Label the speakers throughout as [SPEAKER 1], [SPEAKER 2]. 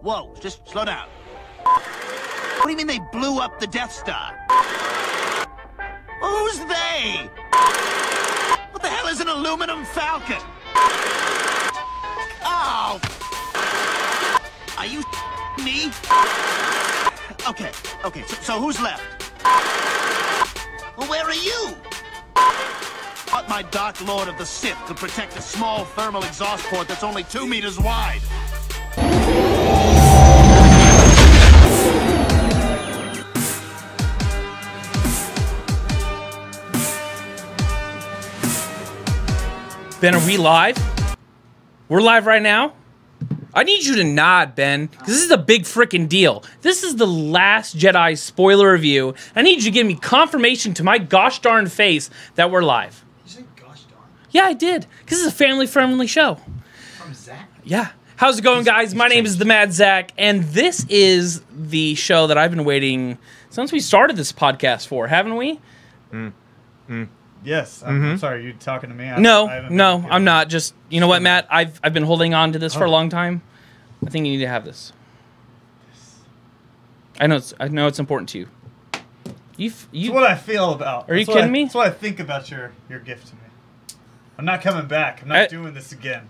[SPEAKER 1] Whoa, just slow down. What do you mean they blew up the Death Star? Who's they? What the hell is an aluminum falcon? Oh! Are you me? Okay, so who's left? Well, where are you? But my Dark Lord of the Sith could protect a small thermal exhaust port that's only 2 meters wide.
[SPEAKER 2] Ben, are we live? We're live right now? I need you to nod, Ben, because this is a big freaking deal. This is the Last Jedi spoiler review. I need you to give me confirmation to my gosh darn face that we're live.
[SPEAKER 3] You said gosh darn?
[SPEAKER 2] Yeah, I did, because this is a family-friendly show.
[SPEAKER 3] From Zach?
[SPEAKER 2] Yeah. How's it going, guys? My name is the Mad Zach, and this is the show that I've been waiting since we started this podcast for, haven't we?
[SPEAKER 3] Yes. I'm sorry, you talking to me?
[SPEAKER 2] No, I'm not. Just, you know what, Matt? I've been holding on to this for a long time. I think you need to have this. I know it's important to you.
[SPEAKER 3] It's what I feel about.
[SPEAKER 2] Are you kidding me?
[SPEAKER 3] That's what I think about your gift to me. I'm not coming back. I'm not doing this again.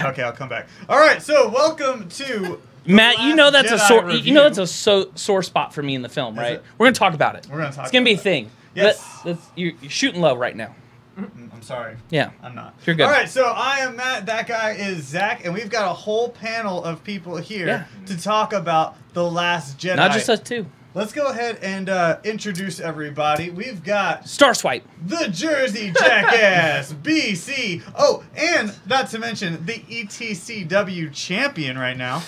[SPEAKER 3] Okay, I'll come back. All right, so welcome to
[SPEAKER 2] Matt. You know that's
[SPEAKER 3] Jedi
[SPEAKER 2] a sore spot for me in the film, right? We're gonna talk about it.
[SPEAKER 3] We're gonna talk.
[SPEAKER 2] It's gonna be a thing.
[SPEAKER 3] Yes.
[SPEAKER 2] You're shooting low right now.
[SPEAKER 3] I'm sorry.
[SPEAKER 2] Yeah.
[SPEAKER 3] I'm not.
[SPEAKER 2] You're good.
[SPEAKER 3] All right, so I am Matt. That guy is Zach, and we've got a whole panel of people here to talk about The Last Jedi.
[SPEAKER 2] Not just us two.
[SPEAKER 3] Let's go ahead and introduce everybody. We've got
[SPEAKER 2] Star Swipe.
[SPEAKER 3] the Jersey Jackass, BC. Oh, and not to mention the ETCW champion right now.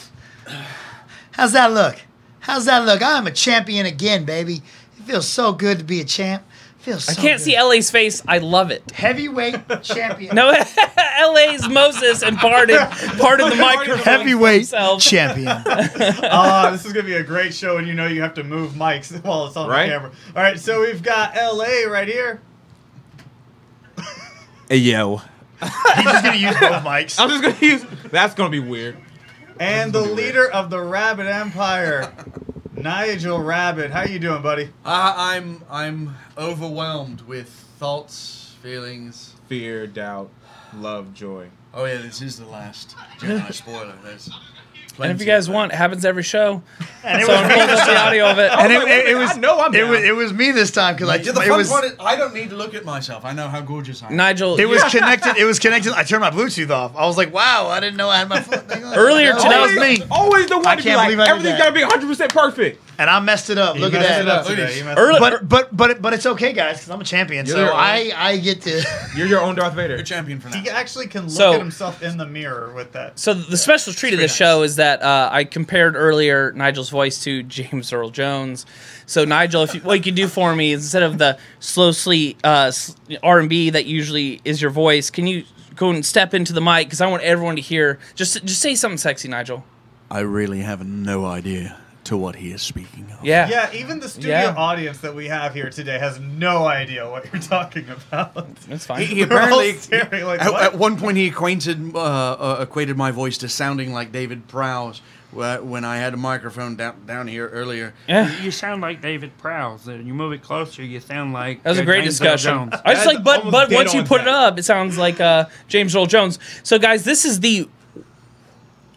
[SPEAKER 4] How's that look? How's that look? I'm a champion again, baby. It feels so good to be a champ. Feels so
[SPEAKER 2] I can't
[SPEAKER 4] good.
[SPEAKER 2] see LA's face. I love it.
[SPEAKER 4] Heavyweight champion.
[SPEAKER 2] No, LA's Moses and parted the microphone.
[SPEAKER 4] Heavyweight
[SPEAKER 2] himself.
[SPEAKER 4] champion.
[SPEAKER 3] This is going to be a great show, and you have to move mics while it's on the camera. All right, so we've got LA right here.
[SPEAKER 5] Hey, yo.
[SPEAKER 4] He's just going to use both mics.
[SPEAKER 5] I'm just going to use... That's going to be weird.
[SPEAKER 3] And the leader of the Rabbit Empire, Nigel Rabbit. How you doing, buddy?
[SPEAKER 6] I'm overwhelmed with thoughts, feelings.
[SPEAKER 5] Fear, doubt, love, joy.
[SPEAKER 6] Oh yeah, this is the last Jedi spoiler. There's
[SPEAKER 2] And if you guys want, it happens every show.
[SPEAKER 4] And
[SPEAKER 2] So I'm pulling up the audio of it.
[SPEAKER 4] And it was
[SPEAKER 5] I know I'm down.
[SPEAKER 4] it was me this time because
[SPEAKER 6] the fun part is, I don't need to look at myself. I know how gorgeous I am.
[SPEAKER 2] Nigel,
[SPEAKER 4] it was connected. It was connected. I turned my Bluetooth off. I was like, "Wow, I didn't know I had my foot thing on."
[SPEAKER 2] Earlier today-
[SPEAKER 4] that was me,
[SPEAKER 5] Always the one
[SPEAKER 4] I
[SPEAKER 5] to be
[SPEAKER 4] can't
[SPEAKER 5] like,
[SPEAKER 4] believe I did
[SPEAKER 5] everything's
[SPEAKER 4] that.
[SPEAKER 5] got to be 100% perfect.
[SPEAKER 4] and I messed it up. Look at
[SPEAKER 3] messed it
[SPEAKER 4] that.
[SPEAKER 3] up today. You messed
[SPEAKER 2] Early-
[SPEAKER 3] it up.
[SPEAKER 4] But it's okay, guys, because I'm a champion.
[SPEAKER 5] You're
[SPEAKER 4] So
[SPEAKER 5] your own.
[SPEAKER 4] I get to.
[SPEAKER 5] You're your own Darth Vader.
[SPEAKER 6] You're champion for now.
[SPEAKER 3] He actually can look
[SPEAKER 2] So-
[SPEAKER 3] at himself in the mirror with that.
[SPEAKER 2] So the special treat of this show is that I compared earlier Nigel's voice to James Earl Jones. So Nigel, what you can do for me is instead of the slow sleep R&B that usually is your voice, can you go and step into the mic because I want everyone to hear. Just say something sexy, Nigel.
[SPEAKER 6] I really have no idea to what he is speaking of.
[SPEAKER 2] Yeah.
[SPEAKER 3] Yeah, even the studio audience that we have here today has no idea what you're talking about.
[SPEAKER 2] That's fine.
[SPEAKER 6] He
[SPEAKER 3] They're all
[SPEAKER 6] apparently,
[SPEAKER 3] staring like,
[SPEAKER 6] at
[SPEAKER 3] what?
[SPEAKER 6] one point, he equated my voice to sounding like David Prowse when I had a microphone down here earlier.
[SPEAKER 2] Yeah.
[SPEAKER 7] You sound like David Prowse. You move it closer, you sound like
[SPEAKER 2] That was a great
[SPEAKER 7] James Earl
[SPEAKER 2] discussion.
[SPEAKER 7] Jones.
[SPEAKER 2] I just like, but
[SPEAKER 5] almost dead
[SPEAKER 2] once you
[SPEAKER 5] on
[SPEAKER 2] put it
[SPEAKER 5] that.
[SPEAKER 2] up, it sounds like James Earl Jones. So guys, this is the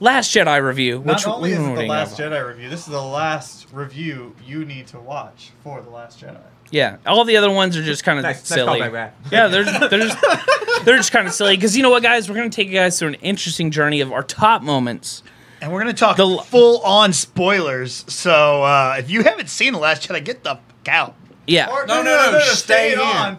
[SPEAKER 2] Last Jedi review.
[SPEAKER 3] Not only is it the Last Jedi review, this is the last review you need to watch for the Last Jedi.
[SPEAKER 2] Yeah, all the other ones are just kind of
[SPEAKER 5] Nice
[SPEAKER 2] silly.
[SPEAKER 5] callback, Brad.
[SPEAKER 2] Yeah, they're just kind of silly because you know what, guys, we're gonna take you guys through an interesting journey of our top moments.
[SPEAKER 4] And we're going to talk full-on spoilers. So if you haven't seen The Last Jedi, get the fuck out.
[SPEAKER 2] Yeah,
[SPEAKER 3] Or,
[SPEAKER 6] No,
[SPEAKER 3] Stay
[SPEAKER 6] stay here.
[SPEAKER 3] on.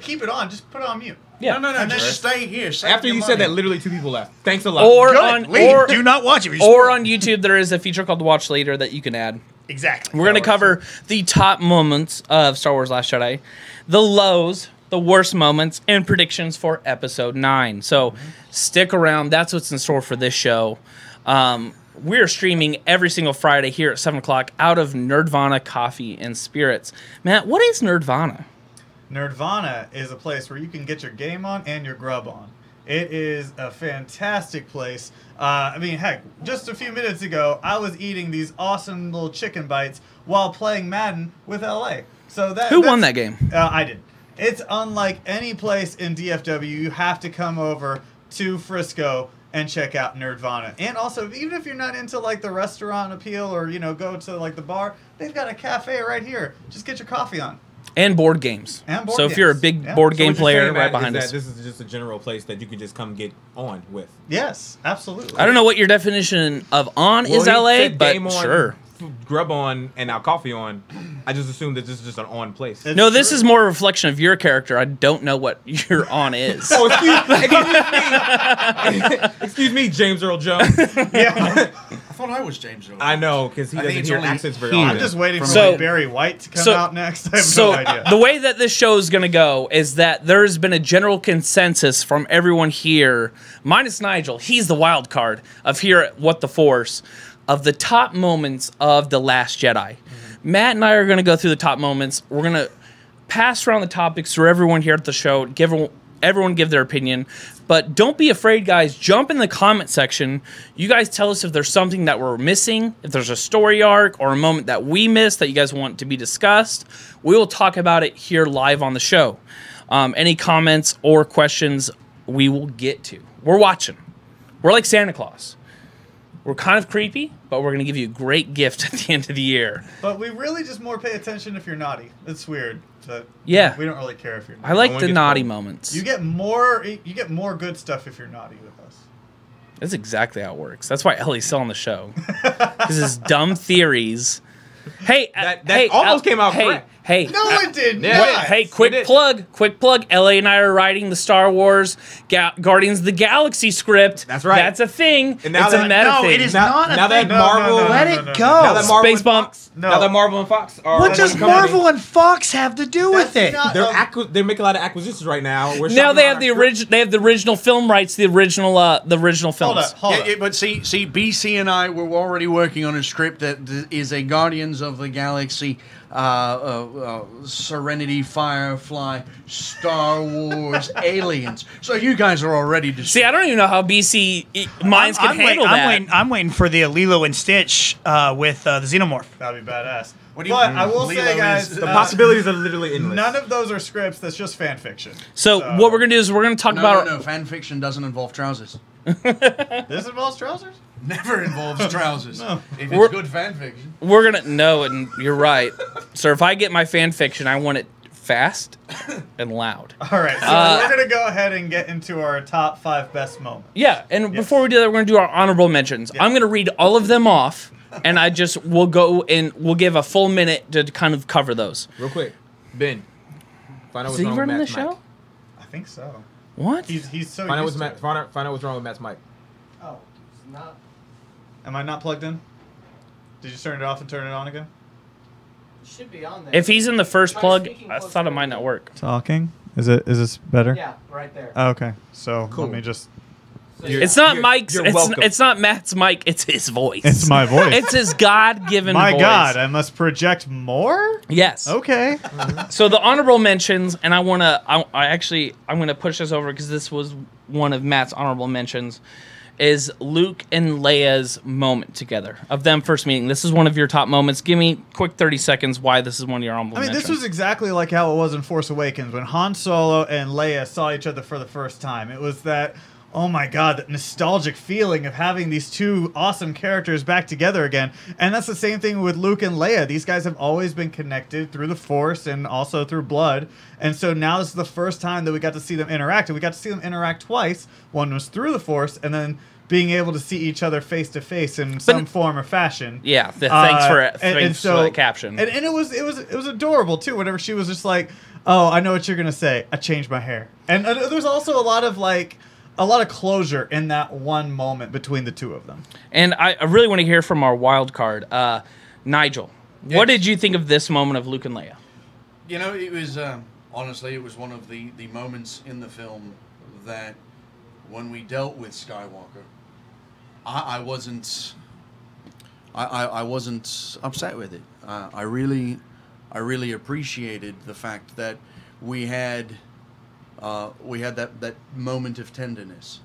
[SPEAKER 3] Keep it on. Just put it on mute.
[SPEAKER 2] yeah.
[SPEAKER 6] No,
[SPEAKER 3] And then
[SPEAKER 6] just stay here. Save
[SPEAKER 5] After
[SPEAKER 6] your
[SPEAKER 5] you said
[SPEAKER 6] money.
[SPEAKER 5] that, literally 2 people left. Thanks a lot.
[SPEAKER 2] Or
[SPEAKER 4] Good.
[SPEAKER 2] on
[SPEAKER 4] Leave. Do not watch it.
[SPEAKER 2] or on YouTube, there is a feature called Watch Later that you can add.
[SPEAKER 4] Exactly.
[SPEAKER 2] We're gonna cover the top moments of Star Wars: Last Jedi, the lows, the worst moments, and predictions for Episode 9. So stick around. That's what's in store for this show. We're streaming every single Friday here at 7 o'clock out of Nerdvana Coffee and Spirits. Matt, what is Nerdvana?
[SPEAKER 3] Nerdvana is a place where you can get your game on and your grub on. It is a fantastic place. I mean, heck, just a few minutes ago, I was eating these awesome little chicken bites while playing Madden with LA. So
[SPEAKER 2] Who won that game?
[SPEAKER 3] I did. It's unlike any place in DFW. You have to come over to Frisco and check out Nerdvana. And also, even if you're not into like the restaurant appeal or go to like the bar, they've got a cafe right here. Just get your coffee on.
[SPEAKER 2] And board games.
[SPEAKER 3] And board
[SPEAKER 2] so
[SPEAKER 3] games.
[SPEAKER 2] if you're a big
[SPEAKER 3] Yeah.
[SPEAKER 2] board
[SPEAKER 5] So
[SPEAKER 2] game
[SPEAKER 5] what you're
[SPEAKER 2] player,
[SPEAKER 5] saying,
[SPEAKER 2] right
[SPEAKER 5] Matt,
[SPEAKER 2] behind
[SPEAKER 5] is
[SPEAKER 2] us.
[SPEAKER 5] that this is just a general place that you can just come get on with.
[SPEAKER 3] Yes, absolutely.
[SPEAKER 2] I don't know what your definition of on is
[SPEAKER 5] he
[SPEAKER 2] LA,
[SPEAKER 5] said
[SPEAKER 2] but
[SPEAKER 5] game on,
[SPEAKER 2] sure.
[SPEAKER 5] grub on, and now coffee on. I just assumed that this is just an on place.
[SPEAKER 3] It's
[SPEAKER 2] No, this
[SPEAKER 3] true.
[SPEAKER 2] is more a reflection of your character. I don't know what your on is.
[SPEAKER 5] Oh, excuse me, James Earl Jones.
[SPEAKER 3] Yeah.
[SPEAKER 6] I thought I was James Earl.
[SPEAKER 5] I know, because he
[SPEAKER 6] I think
[SPEAKER 5] doesn't
[SPEAKER 6] it's
[SPEAKER 5] hear
[SPEAKER 6] only
[SPEAKER 5] accents very
[SPEAKER 6] here.
[SPEAKER 5] often.
[SPEAKER 3] I'm just waiting for
[SPEAKER 2] So-
[SPEAKER 3] like Barry White to come
[SPEAKER 2] so-
[SPEAKER 3] out next. I have
[SPEAKER 2] So
[SPEAKER 3] no idea.
[SPEAKER 2] the way that this show is going to go is that there's been a general consensus from everyone here, minus Nigel. He's the wild card of here at What the Force, of the top moments of The Last Jedi. Matt and I are going to go through the top moments. We're going to pass around the topics through everyone here at the show. Everyone give their opinion. But don't be afraid, guys. Jump in the comment section. You guys tell us if there's something that we're missing, if there's a story arc or a moment that we missed that you guys want to be discussed. We will talk about it here live on the show. Any comments or questions we will get to. We're watching. We're like Santa Claus. We're kind of creepy, but we're going to give you a great gift at the end of the year.
[SPEAKER 3] But we really just more pay attention if you're naughty. It's weird, but
[SPEAKER 2] Yeah.
[SPEAKER 3] we don't really care if you're naughty.
[SPEAKER 2] I like
[SPEAKER 5] No one
[SPEAKER 2] the
[SPEAKER 5] gets
[SPEAKER 2] naughty
[SPEAKER 5] cold.
[SPEAKER 2] moments.
[SPEAKER 3] You get more good stuff if you're naughty with us.
[SPEAKER 2] That's exactly how it works. That's why Ellie's still on the show. Because his dumb theories. Hey,
[SPEAKER 5] That almost came out
[SPEAKER 2] hey,
[SPEAKER 5] correct.
[SPEAKER 2] Hey,
[SPEAKER 3] No, it did
[SPEAKER 5] Yeah.
[SPEAKER 3] not.
[SPEAKER 2] Hey,
[SPEAKER 5] It
[SPEAKER 2] quick
[SPEAKER 5] did.
[SPEAKER 2] plug. LA and I are writing the Star Wars Guardians of the Galaxy script.
[SPEAKER 5] That's right.
[SPEAKER 2] That's a thing.
[SPEAKER 5] And now
[SPEAKER 2] it's a
[SPEAKER 5] that-
[SPEAKER 2] meta
[SPEAKER 4] No,
[SPEAKER 2] thing.
[SPEAKER 4] it is
[SPEAKER 5] Now-
[SPEAKER 4] not a
[SPEAKER 5] now that
[SPEAKER 4] thing.
[SPEAKER 5] Marvel-
[SPEAKER 4] Let
[SPEAKER 3] no,
[SPEAKER 4] it
[SPEAKER 3] no,
[SPEAKER 4] go.
[SPEAKER 3] no.
[SPEAKER 5] Now that Marvel
[SPEAKER 2] Space
[SPEAKER 5] and
[SPEAKER 2] bump.
[SPEAKER 5] Fox,
[SPEAKER 3] No.
[SPEAKER 5] now that Marvel and Fox are
[SPEAKER 4] What does
[SPEAKER 5] one company,
[SPEAKER 4] Marvel and Fox have to do with it?
[SPEAKER 3] not-
[SPEAKER 5] They're making a lot of acquisitions right now. We're
[SPEAKER 2] Now
[SPEAKER 5] shopping
[SPEAKER 2] they
[SPEAKER 5] around
[SPEAKER 2] have
[SPEAKER 5] our
[SPEAKER 2] the
[SPEAKER 5] script.
[SPEAKER 2] original. They have the original film rights. The original films.
[SPEAKER 3] Hold
[SPEAKER 6] Yeah,
[SPEAKER 3] up.
[SPEAKER 6] but see, BC and I were already working on a script that is a Guardians of the Galaxy, Serenity, Firefly, Star Wars, Aliens. So you guys are already
[SPEAKER 2] See, I don't even know how BC minds can handle that.
[SPEAKER 8] I'm waiting for the Lilo and Stitch with the Xenomorph.
[SPEAKER 3] That'd be badass.
[SPEAKER 6] What do you-
[SPEAKER 3] But I will
[SPEAKER 6] Lilo
[SPEAKER 3] say, guys,
[SPEAKER 6] is-
[SPEAKER 5] The possibilities are literally endless.
[SPEAKER 3] none of those are scripts. That's just fan fiction.
[SPEAKER 2] So what we're gonna do is we're gonna talk about.
[SPEAKER 6] No. Fan fiction doesn't involve trousers.
[SPEAKER 3] This involves trousers?
[SPEAKER 6] Never involves trousers. If
[SPEAKER 2] We're-
[SPEAKER 6] it's good fan fiction.
[SPEAKER 2] We're gonna no, and you're right, sir. If I get my fan fiction, I want it fast and loud.
[SPEAKER 3] All right, so we're going to go ahead and get into our top 5 best moments.
[SPEAKER 2] Yeah, and before we do that, we're gonna do our honorable mentions. I'm gonna read all of them off, and we'll go and we'll give a full minute to kind of cover those.
[SPEAKER 5] Real quick, Ben. Find out
[SPEAKER 2] Is
[SPEAKER 5] what's
[SPEAKER 2] he
[SPEAKER 5] wrong with
[SPEAKER 2] running the
[SPEAKER 5] Matt's mic.
[SPEAKER 2] show?
[SPEAKER 3] I think so.
[SPEAKER 2] What?
[SPEAKER 3] He's so
[SPEAKER 5] Find out
[SPEAKER 3] used
[SPEAKER 5] what's
[SPEAKER 3] to it.
[SPEAKER 5] find out what's wrong with Matt's mic.
[SPEAKER 3] Oh, it's not. Am I not plugged in? Did you turn it off and turn it on again?
[SPEAKER 9] Should be on there.
[SPEAKER 2] If he's in the first
[SPEAKER 9] Try
[SPEAKER 2] plug,
[SPEAKER 9] speaking
[SPEAKER 2] I
[SPEAKER 9] closer
[SPEAKER 2] thought it
[SPEAKER 9] to
[SPEAKER 2] might
[SPEAKER 9] the
[SPEAKER 2] not work.
[SPEAKER 3] Talking? Is this better?
[SPEAKER 9] Yeah, right there.
[SPEAKER 3] Oh, okay. So
[SPEAKER 5] Cool.
[SPEAKER 3] let me just.
[SPEAKER 2] It's not Mike's.
[SPEAKER 5] You're welcome.
[SPEAKER 2] It's not Matt's mic. It's his voice.
[SPEAKER 3] It's my voice.
[SPEAKER 2] It's his God-given
[SPEAKER 3] My
[SPEAKER 2] voice.
[SPEAKER 3] God, I must project more?
[SPEAKER 2] Yes.
[SPEAKER 3] Okay.
[SPEAKER 2] So the honorable mentions, and I'm gonna push this over because this was one of Matt's honorable mentions, is Luke and Leia's moment together of them first meeting. This is one of your top moments. Give me quick 30 seconds why this is one of your honorable
[SPEAKER 3] I mean,
[SPEAKER 2] mentions.
[SPEAKER 3] this was exactly like how it was in Force Awakens when Han Solo and Leia saw each other for the first time. It was that, oh my God, that nostalgic feeling of having these two awesome characters back together again. And that's the same thing with Luke and Leia. These guys have always been connected through the Force and also through blood. And so now this is the first time that we got to see them interact. And we got to see them interact twice. One was through the Force, and then being able to see each other face to face in some form or fashion.
[SPEAKER 2] Yeah, thanks for it.
[SPEAKER 3] And
[SPEAKER 2] Thanks
[SPEAKER 3] so,
[SPEAKER 2] for that caption.
[SPEAKER 3] And it was adorable too. Whenever she was just like, "Oh, I know what you're gonna say. I changed my hair." And there's also a lot of closure in that one moment between the two of them.
[SPEAKER 2] And I really want to hear from our wild card, Nigel. What did you think of this moment of Luke and Leia?
[SPEAKER 6] You know, it was honestly, it was one of the moments in the film that when we dealt with Skywalker, I wasn't upset with it. I really appreciated the fact that we had We had that moment of tenderness.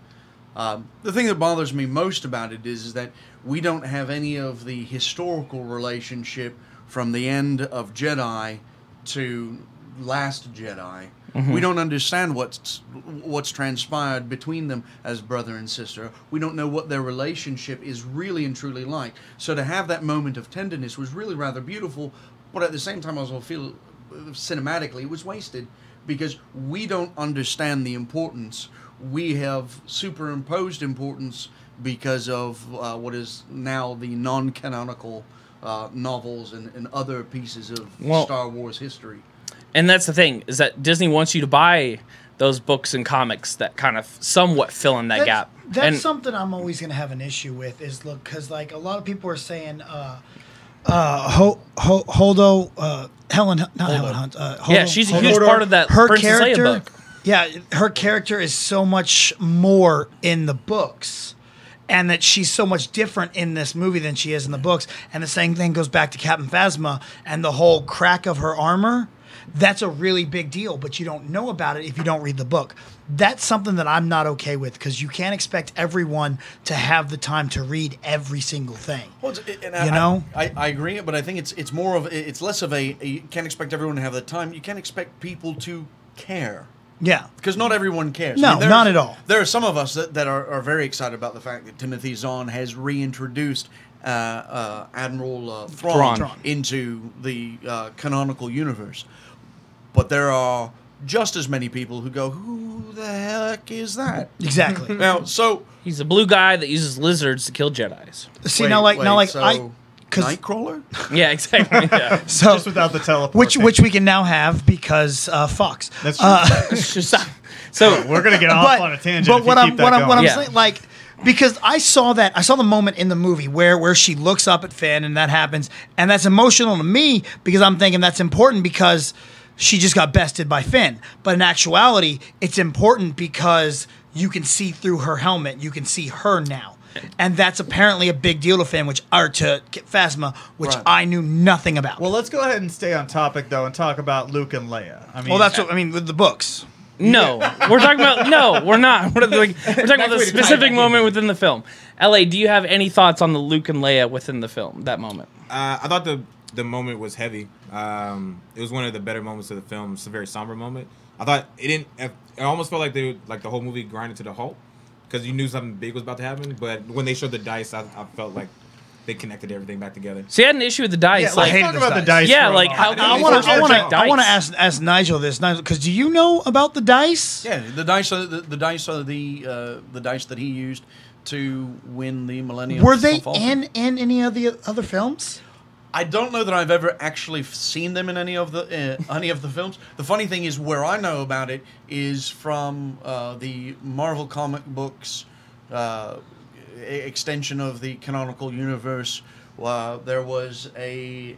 [SPEAKER 6] The thing that bothers me most about it is that we don't have any of the historical relationship from the end of Jedi to Last Jedi. We don't understand what's transpired between them as brother and sister. We don't know what their relationship is really and truly like. So to have that moment of tenderness was really rather beautiful, but at the same time I also feel cinematically it was wasted because we don't understand the importance. We have superimposed importance because of what is now the non-canonical novels and other pieces of Star Wars history.
[SPEAKER 2] And that's the thing, is that Disney wants you to buy those books and comics that kind of somewhat fill in that gap.
[SPEAKER 4] That's something I'm always going to have an issue with is, look, because like a lot of people are saying, Helen Hunt.
[SPEAKER 2] Yeah, she's a huge part of that Princess Leia book.
[SPEAKER 4] Yeah, her character is so much more in the books. And that she's so much different in this movie than she is in the books. And the same thing goes back to Captain Phasma and the whole crack of her armor. That's a really big deal, but you don't know about it if you don't read the book. That's something that I'm not okay with because you can't expect everyone to have the time to read every single thing.
[SPEAKER 6] Well, I agree, but I think it's more of it's less of a you can't expect everyone to have the time. You can't expect people to care.
[SPEAKER 4] Yeah.
[SPEAKER 6] Because not everyone cares.
[SPEAKER 4] No, not at all.
[SPEAKER 6] There are some of us that are very excited about the fact that Timothy Zahn has reintroduced Admiral Thrawn into the canonical universe. But there are just as many people who go, who the heck is that?
[SPEAKER 4] Exactly.
[SPEAKER 6] Now, so...
[SPEAKER 2] He's a blue guy that uses lizards to kill Jedis.
[SPEAKER 4] See,
[SPEAKER 6] Nightcrawler?
[SPEAKER 2] Yeah, exactly. Yeah.
[SPEAKER 4] So
[SPEAKER 3] just without the teleport.
[SPEAKER 4] Which we can now have because Fox.
[SPEAKER 3] That's true.
[SPEAKER 2] So
[SPEAKER 3] we're gonna get off on a tangent.
[SPEAKER 4] But
[SPEAKER 3] if
[SPEAKER 4] what
[SPEAKER 3] you keep that going.
[SPEAKER 4] I'm saying, like, because I saw the moment in the movie where she looks up at Finn and that happens, and that's emotional to me because I'm thinking that's important because she just got bested by Finn. But in actuality, it's important because you can see through her helmet. You can see her now. And that's apparently a big deal to Finn, to Phasma, which I knew nothing about.
[SPEAKER 3] Well, let's go ahead and stay on topic, though, and talk about Luke and Leia. I mean,
[SPEAKER 4] that's what I mean with the books.
[SPEAKER 2] No, we're talking about we're not. We're talking about the specific moment within the film. LA, do you have any thoughts on the Luke and Leia within the film? That moment.
[SPEAKER 5] I thought the moment was heavy. It was one of the better moments of the film. It's a very somber moment. I thought it didn't. It almost felt like the whole movie grinded to the halt because you knew something big was about to happen. But when they showed the dice, I felt like they connected everything back together.
[SPEAKER 2] See, I had an issue with the dice.
[SPEAKER 3] Yeah, let's talk about the dice.
[SPEAKER 2] Yeah, like how
[SPEAKER 4] I want to ask Nigel this, because do you know about the dice?
[SPEAKER 6] Yeah, the dice are the dice that he used to win the Millennium.
[SPEAKER 4] Were they in any of the other films?
[SPEAKER 6] I don't know that I've ever actually seen them in any of the films. The funny thing is, where I know about it is from the Marvel comic books extension of the canonical universe. There was a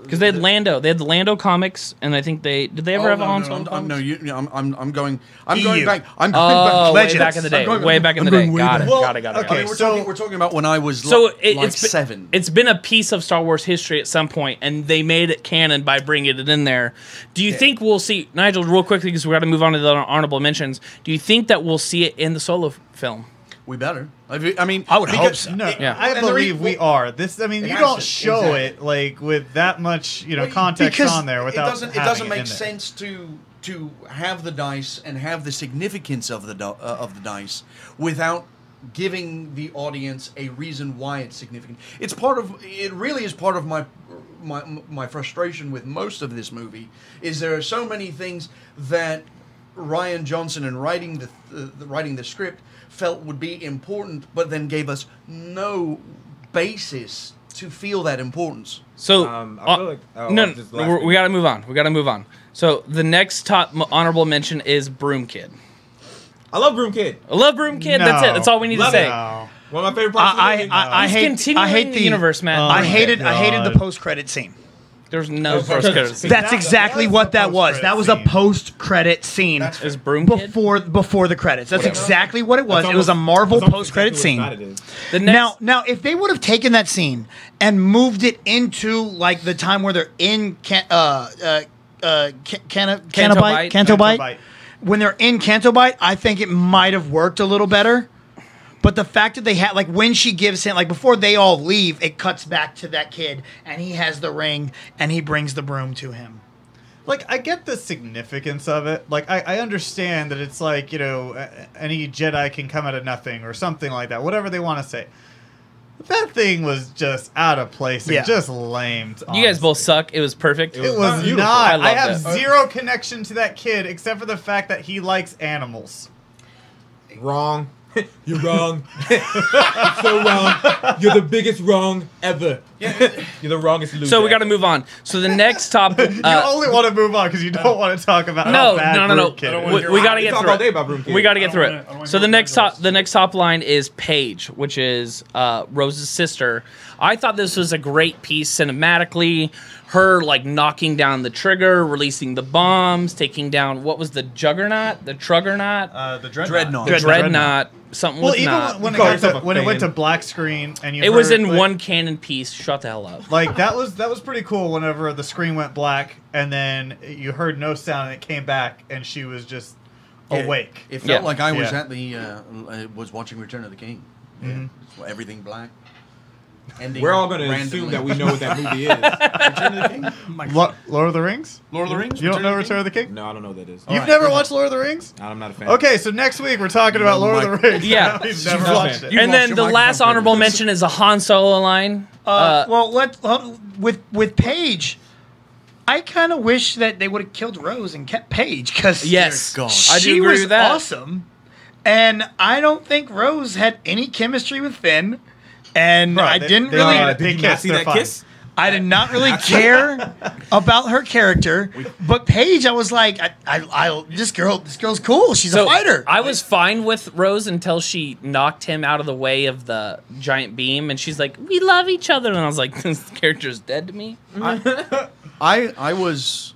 [SPEAKER 2] because they had Lando. They had the Lando comics, and I think did they ever have a Han Solo?
[SPEAKER 6] I'm going back.
[SPEAKER 2] Way back in the day. Way back in the day. Got it. Got it.
[SPEAKER 6] Okay, we're talking about when I was it's 7.
[SPEAKER 2] It's been a piece of Star Wars history at some point, and they made it canon by bringing it in there. Do you think we'll see, Nigel, real quickly, because we got to move on to the honorable mentions, do you think that we'll see it in the Solo film?
[SPEAKER 6] We better. I mean,
[SPEAKER 4] I would hope so.
[SPEAKER 3] No, I believe we are. You don't show it like with that much, context on there without.
[SPEAKER 6] It doesn't make sense to have the dice and have the significance of the dice without giving the audience a reason why it's significant. It really is part of my frustration with most of this movie. Is there are so many things that Rian Johnson in writing the script felt would be important, but then gave us no basis to feel that importance.
[SPEAKER 2] So
[SPEAKER 5] I feel like
[SPEAKER 2] we got to move on. We got to move on. So the next top honorable mention is Broom Kid.
[SPEAKER 5] I love Broom Kid.
[SPEAKER 2] That's it. That's all we need to say.
[SPEAKER 3] No.
[SPEAKER 5] One of my favorite parts.
[SPEAKER 4] I hate the
[SPEAKER 2] universe, man.
[SPEAKER 4] I hated the post-credit scene.
[SPEAKER 2] There's no post-credit scene.
[SPEAKER 4] That's exactly what that was. That was a post-credit scene.
[SPEAKER 2] Is Broom Kid?
[SPEAKER 4] Before the credits. That's exactly what it was. It was a Marvel post-credit scene. Now, if they would have taken that scene and moved it into like the time where they're in Cantobite, when they're in Canto Bight, I think it might have worked a little better. But the fact that they had, like, when she gives him, like, before they all leave, it cuts back to that kid, and he has the ring, and he brings the broom to him.
[SPEAKER 3] Like, I get the significance of it. Like, I understand that it's like, you know, any Jedi can come out of nothing or something like that, whatever they want to say. But that thing was just out of place and just lame.
[SPEAKER 2] You guys both suck. It was perfect.
[SPEAKER 3] It was
[SPEAKER 5] beautiful.
[SPEAKER 3] not. I have
[SPEAKER 2] it.
[SPEAKER 3] zero connection to that kid except for the fact that he likes animals.
[SPEAKER 5] Wrong. You're wrong. You're so wrong. You're the biggest wrong ever. You're the wrongest loser.
[SPEAKER 2] So we got to move on. So the next topic.
[SPEAKER 3] You only want to move on because you don't want to talk about how bad
[SPEAKER 2] no.
[SPEAKER 3] Broom Kid is.
[SPEAKER 2] We got to get
[SPEAKER 5] talk
[SPEAKER 2] through
[SPEAKER 5] all day
[SPEAKER 2] it.
[SPEAKER 5] about Broom Kid.
[SPEAKER 2] We got to get through
[SPEAKER 7] I don't
[SPEAKER 2] it.
[SPEAKER 7] wanna
[SPEAKER 2] So
[SPEAKER 7] hear
[SPEAKER 2] the next top line is Paige, which is Rose's sister. I thought this was a great piece cinematically. Her like knocking down the trigger, releasing the bombs, taking down what was the Juggernaut, the Truggernaut,
[SPEAKER 3] The Dreadnought.
[SPEAKER 2] the Dreadnought, something
[SPEAKER 3] Well,
[SPEAKER 2] with
[SPEAKER 3] even
[SPEAKER 2] not.
[SPEAKER 3] when
[SPEAKER 5] call
[SPEAKER 3] it,
[SPEAKER 5] yourself a
[SPEAKER 3] when it went to
[SPEAKER 5] fan.
[SPEAKER 3] black screen and you
[SPEAKER 2] It was
[SPEAKER 3] heard,
[SPEAKER 2] in
[SPEAKER 3] like,
[SPEAKER 2] one canon piece. Shut the hell up.
[SPEAKER 3] Like that was pretty cool. Whenever the screen went black and then you heard no sound and it came back and she was just awake.
[SPEAKER 6] It felt
[SPEAKER 2] Yeah.
[SPEAKER 6] like I was
[SPEAKER 3] Yeah.
[SPEAKER 6] at the was watching Return of the King. Yeah. Everything black. Ending
[SPEAKER 5] We're all going to
[SPEAKER 6] randomly.
[SPEAKER 5] assume that we know what that movie is.
[SPEAKER 6] Return of the King.
[SPEAKER 3] Lord of the Rings?
[SPEAKER 6] Lord of the Rings.
[SPEAKER 3] You don't know Return of the King?
[SPEAKER 5] No, I don't know what that is.
[SPEAKER 3] You've never watched Lord of the Rings?
[SPEAKER 5] I'm not a fan.
[SPEAKER 3] Okay, so next week we're talking about Lord of the Rings.
[SPEAKER 2] Yeah.
[SPEAKER 3] We've never
[SPEAKER 5] You've
[SPEAKER 3] watched
[SPEAKER 5] not-
[SPEAKER 3] it.
[SPEAKER 2] And then
[SPEAKER 6] lost
[SPEAKER 2] the
[SPEAKER 6] your
[SPEAKER 2] last
[SPEAKER 6] microphone
[SPEAKER 2] honorable
[SPEAKER 6] privilege.
[SPEAKER 2] mention is a Han Solo line.
[SPEAKER 4] With Paige, I kind of wish that they would have killed Rose and kept Paige because
[SPEAKER 2] Yes,
[SPEAKER 6] God.
[SPEAKER 2] I do
[SPEAKER 4] she
[SPEAKER 2] agree
[SPEAKER 4] was
[SPEAKER 2] with that.
[SPEAKER 4] awesome, and I don't think Rose had any chemistry with Finn, and I didn't
[SPEAKER 3] they
[SPEAKER 4] really.
[SPEAKER 3] did.
[SPEAKER 5] Did you
[SPEAKER 3] They
[SPEAKER 5] not
[SPEAKER 3] kissed,
[SPEAKER 5] see
[SPEAKER 3] they're
[SPEAKER 5] that
[SPEAKER 3] fine.
[SPEAKER 5] kiss?
[SPEAKER 4] I did not really care about her character, but Paige, I was like, this girl's cool. She's a fighter.
[SPEAKER 2] I was fine with Rose until she knocked him out of the way of the giant beam, and she's like, "We love each other," and I was like, "This character's dead to me."
[SPEAKER 6] I was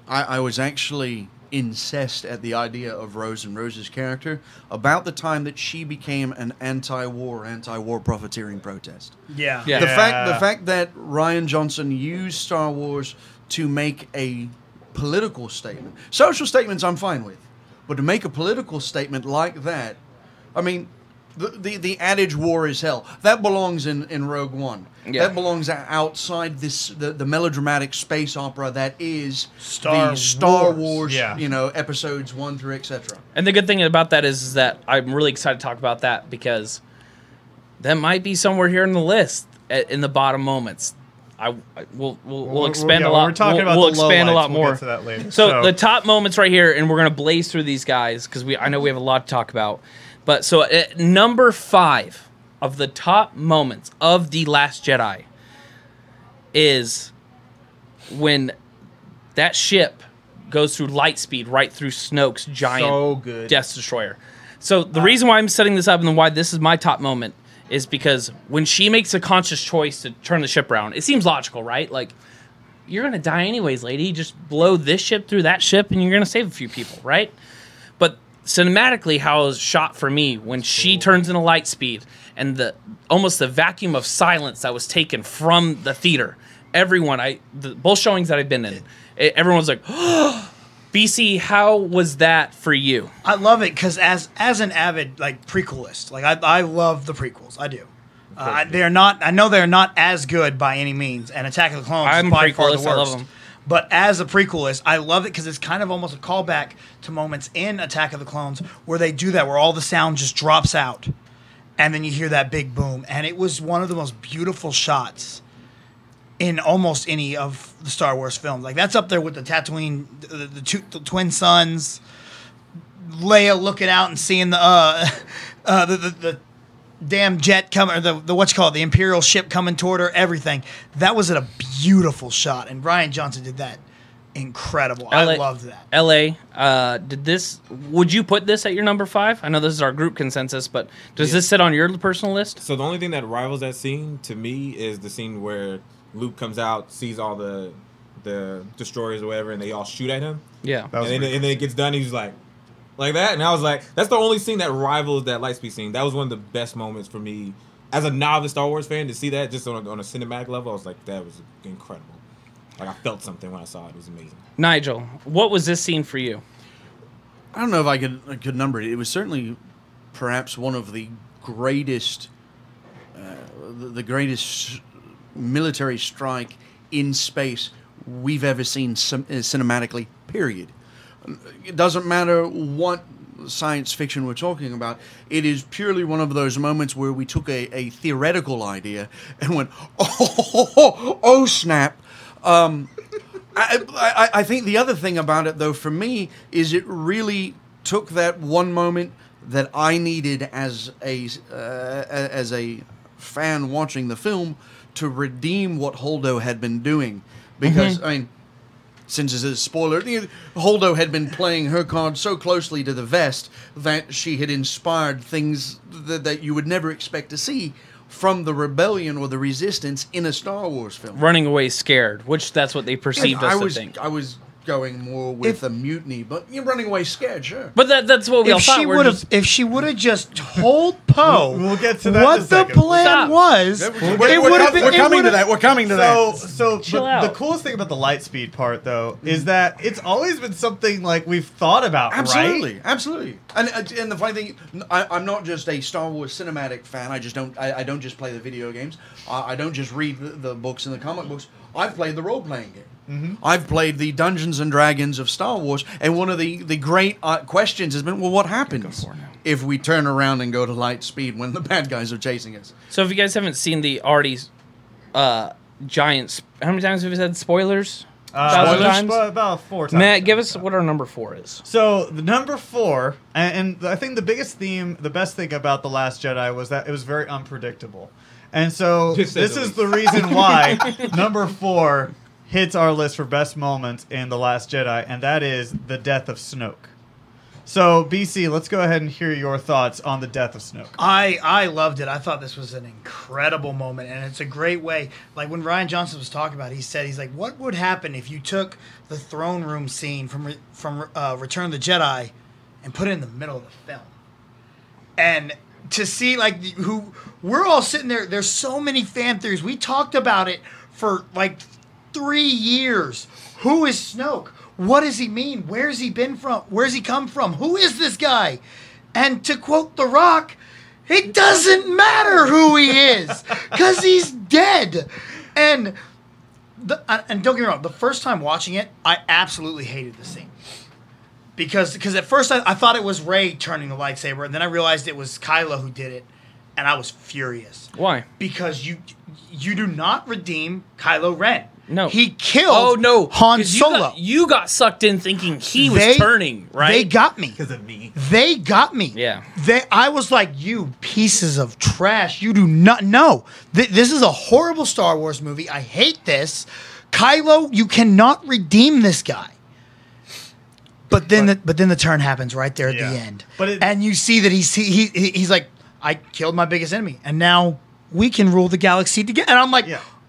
[SPEAKER 6] actually incensed at the idea of Rose and Rose's character about the time that she became an anti-war profiteering protest.
[SPEAKER 4] yeah.
[SPEAKER 2] Yeah.
[SPEAKER 6] The fact that Rian Johnson used Star Wars to make a political statement. Social statements I'm fine with, but to make a political statement like that, I mean, the adage "war is hell" that belongs in Rogue One.
[SPEAKER 2] Yeah.
[SPEAKER 6] That belongs outside the melodramatic space opera that is
[SPEAKER 4] Star
[SPEAKER 6] the Star
[SPEAKER 4] Wars.
[SPEAKER 6] Wars.
[SPEAKER 3] Yeah.
[SPEAKER 6] Episodes 1 through etc.
[SPEAKER 2] And the good thing about that is that I'm really excited to talk about that because that might be somewhere here in the list in the bottom moments. We'll expand a lot.
[SPEAKER 3] We're talking about
[SPEAKER 2] we'll
[SPEAKER 3] the low
[SPEAKER 2] expand a
[SPEAKER 3] lights.
[SPEAKER 2] lot
[SPEAKER 3] We'll
[SPEAKER 2] more.
[SPEAKER 3] get to that later.
[SPEAKER 2] So the top moments right here, and we're gonna blaze through these guys because I know we have a lot to talk about. But so at number 5 of the top moments of The Last Jedi is when that ship goes through light speed right through Snoke's giant
[SPEAKER 5] So good.
[SPEAKER 2] Death Destroyer. So the reason why I'm setting this up and why this is my top moment is because when she makes a conscious choice to turn the ship around, it seems logical, right? Like, you're going to die anyways, lady. Just blow this ship through that ship and you're going to save a few people, right? But cinematically, how it was shot for me when she turns into light speed and almost the vacuum of silence that was taken from the theater. Everyone, both showings that I've been in, everyone was like, oh, BC, how was that for you?
[SPEAKER 4] I love it because as an avid like prequelist, like I love the prequels. I do. They're not. I know they're not as good by any means, and Attack of the Clones
[SPEAKER 2] I'm
[SPEAKER 4] is by far the
[SPEAKER 2] prequelist,
[SPEAKER 4] worst.
[SPEAKER 2] I love 'em.
[SPEAKER 4] But as a prequelist, I love it because it's kind of almost a callback to moments in Attack of the Clones where they do that, where all the sound just drops out, and then you hear that big boom, and it was one of the most beautiful shots in almost any of the Star Wars films. Like, that's up there with the Tatooine, the twin suns, Leia looking out and seeing the damn jet coming, or the Imperial ship coming toward her, everything. That was a beautiful shot, and Rian Johnson did that incredible. I loved that.
[SPEAKER 2] LA, would you put this at your number 5? I know this is our group consensus, but does this sit on your personal list?
[SPEAKER 5] So the only thing that rivals that scene to me is the scene where Luke comes out, sees all the destroyers or whatever, and they all shoot at him.
[SPEAKER 2] Yeah.
[SPEAKER 5] And then it gets done, he's like that. And I was like, that's the only scene that rivals that Lightspeed scene. That was one of the best moments for me as a novice Star Wars fan to see that just on a cinematic level. I was like, that was incredible. Like, I felt something when I saw it. It was amazing.
[SPEAKER 2] Nigel, what was this scene for you?
[SPEAKER 6] I don't know if I could number it. It was certainly perhaps one of the greatest, the greatest military strike in space we've ever seen cinematically, period. It doesn't matter what science fiction we're talking about. It is purely one of those moments where we took a theoretical idea and went, oh snap. I think the other thing about it, though, for me, is it really took that one moment that I needed as a fan watching the film to redeem what Holdo had been doing. Because, I mean, since it's a spoiler, Holdo had been playing her card so closely to the vest that she had inspired things that you would never expect to see from the rebellion or the resistance in a Star Wars film.
[SPEAKER 2] Running away scared, which that's what they perceived us to think.
[SPEAKER 6] I was going more with a mutiny, but you're running away scared, sure.
[SPEAKER 2] But that's what we all thought.
[SPEAKER 4] If she would have just told Poe
[SPEAKER 3] we'll get to that
[SPEAKER 4] what
[SPEAKER 3] in a
[SPEAKER 4] the
[SPEAKER 3] second.
[SPEAKER 4] plan was, it would have been.
[SPEAKER 6] We're coming to that. We're coming to that.
[SPEAKER 3] So
[SPEAKER 2] Chill
[SPEAKER 3] but
[SPEAKER 2] out.
[SPEAKER 3] the coolest thing about the Lightspeed part, though, is that it's always been something like we've thought about,
[SPEAKER 6] Absolutely,
[SPEAKER 3] right?
[SPEAKER 6] absolutely. And the funny thing, I'm not just a Star Wars cinematic fan. I don't just play the video games. I don't just read the books and the comic books. I've played the role-playing game. I've played the Dungeons and Dragons of Star Wars, and one of the great questions has been, well, what happens if we turn around and go to light speed when the bad guys are chasing us?
[SPEAKER 2] So if you guys haven't seen the already giants, how many times have we said spoilers? 1,000 times?
[SPEAKER 3] About 4 times.
[SPEAKER 2] Matt, give us what our number 4 is.
[SPEAKER 3] So the number 4, and I think the biggest theme, the best thing about The Last Jedi was that it was very unpredictable. And so this is the reason why number 4 hits our list for best moments in The Last Jedi, and that is the death of Snoke. So, BC, let's go ahead and hear your thoughts on the death of Snoke.
[SPEAKER 4] I loved it. I thought this was an incredible moment, and it's a great way. Like when Rian Johnson was talking about it, he's like, what would happen if you took the throne room scene from Return of the Jedi and put it in the middle of the film? And to see, like, who we're all sitting there, there's so many fan theories. We talked about it for, like, 3 years. Who is Snoke? What does he mean? Where's he been from? Where's he come from? Who is this guy? And to quote The Rock, it doesn't matter who he is because he's dead. And don't get me wrong, the first time watching it, I absolutely hated the scene. Because at first I thought it was Rey turning the lightsaber, and then I realized it was Kylo who did it, and I was furious.
[SPEAKER 2] Why?
[SPEAKER 4] Because you do not redeem Kylo Ren.
[SPEAKER 2] No.
[SPEAKER 4] He killed Han
[SPEAKER 2] 'cause
[SPEAKER 4] Solo.
[SPEAKER 2] You got sucked in thinking he was turning, right?
[SPEAKER 4] They got me.
[SPEAKER 3] Because of me.
[SPEAKER 4] They got me.
[SPEAKER 2] Yeah.
[SPEAKER 4] I was like, you pieces of trash. You do not know. This is a horrible Star Wars movie. I hate this. Kylo, you cannot redeem this guy. But then the turn happens right there at the end. And you see that he's like, I killed my biggest enemy, and now we can rule the galaxy together. And I'm like,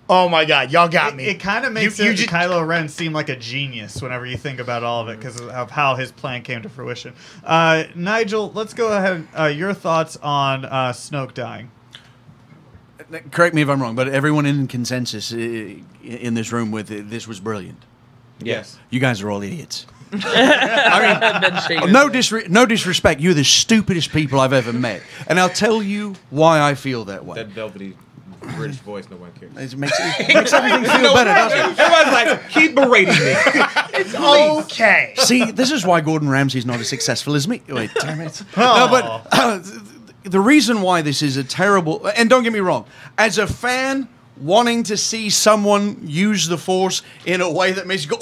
[SPEAKER 4] oh my God, y'all got me.
[SPEAKER 3] It kind of makes Kylo Ren seem like a genius whenever you think about all of it because of how his plan came to fruition. Nigel, let's go ahead. Your thoughts on Snoke dying?
[SPEAKER 6] Correct me if I'm wrong, but everyone in consensus in this room with it, this was brilliant.
[SPEAKER 2] Yes.
[SPEAKER 6] You guys are all idiots.
[SPEAKER 2] I mean,
[SPEAKER 6] no disrespect. You're the stupidest people I've ever met, and I'll tell you why I feel that way.
[SPEAKER 5] That velvety British voice, no one cares.
[SPEAKER 6] It makes everything feel better, doesn't it?
[SPEAKER 5] Everyone's like, keep berating me.
[SPEAKER 4] It's okay.
[SPEAKER 6] See, this is why Gordon Ramsay's not as successful as me. Wait, damn it. No, but the reason why this is a terrible... And don't get me wrong. As a fan, wanting to see someone use the Force in a way that makes you go...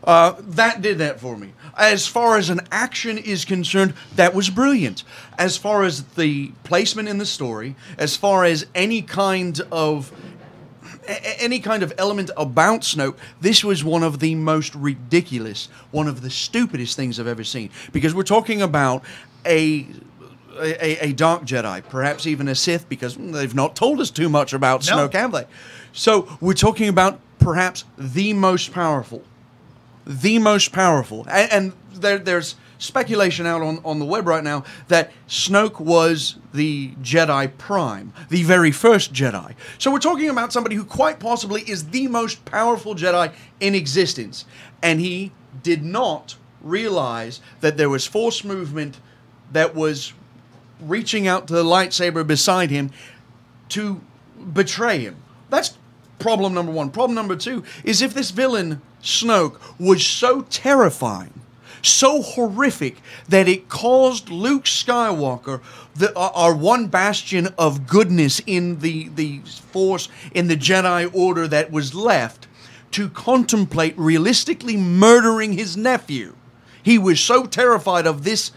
[SPEAKER 6] that did that for me. As far as an action is concerned, that was brilliant. As far as the placement in the story, as far as any kind of element about Snoke, this was one of the most ridiculous, one of the stupidest things I've ever seen. Because we're talking about a dark Jedi, perhaps even a Sith, because they've not told us too much about Snoke, have they? So we're talking about perhaps the most powerful. And there's speculation out on the web right now that Snoke was the Jedi Prime, the very first Jedi. So we're talking about somebody who quite possibly is the most powerful Jedi in existence. And he did not realize that there was force movement that was reaching out to the lightsaber beside him to betray him. That's problem number one. Problem number two is if this villain, Snoke, was so terrifying, so horrific, that it caused Luke Skywalker, our one bastion of goodness in the Force, in the Jedi Order that was left, to contemplate realistically murdering his nephew. He was so terrified of this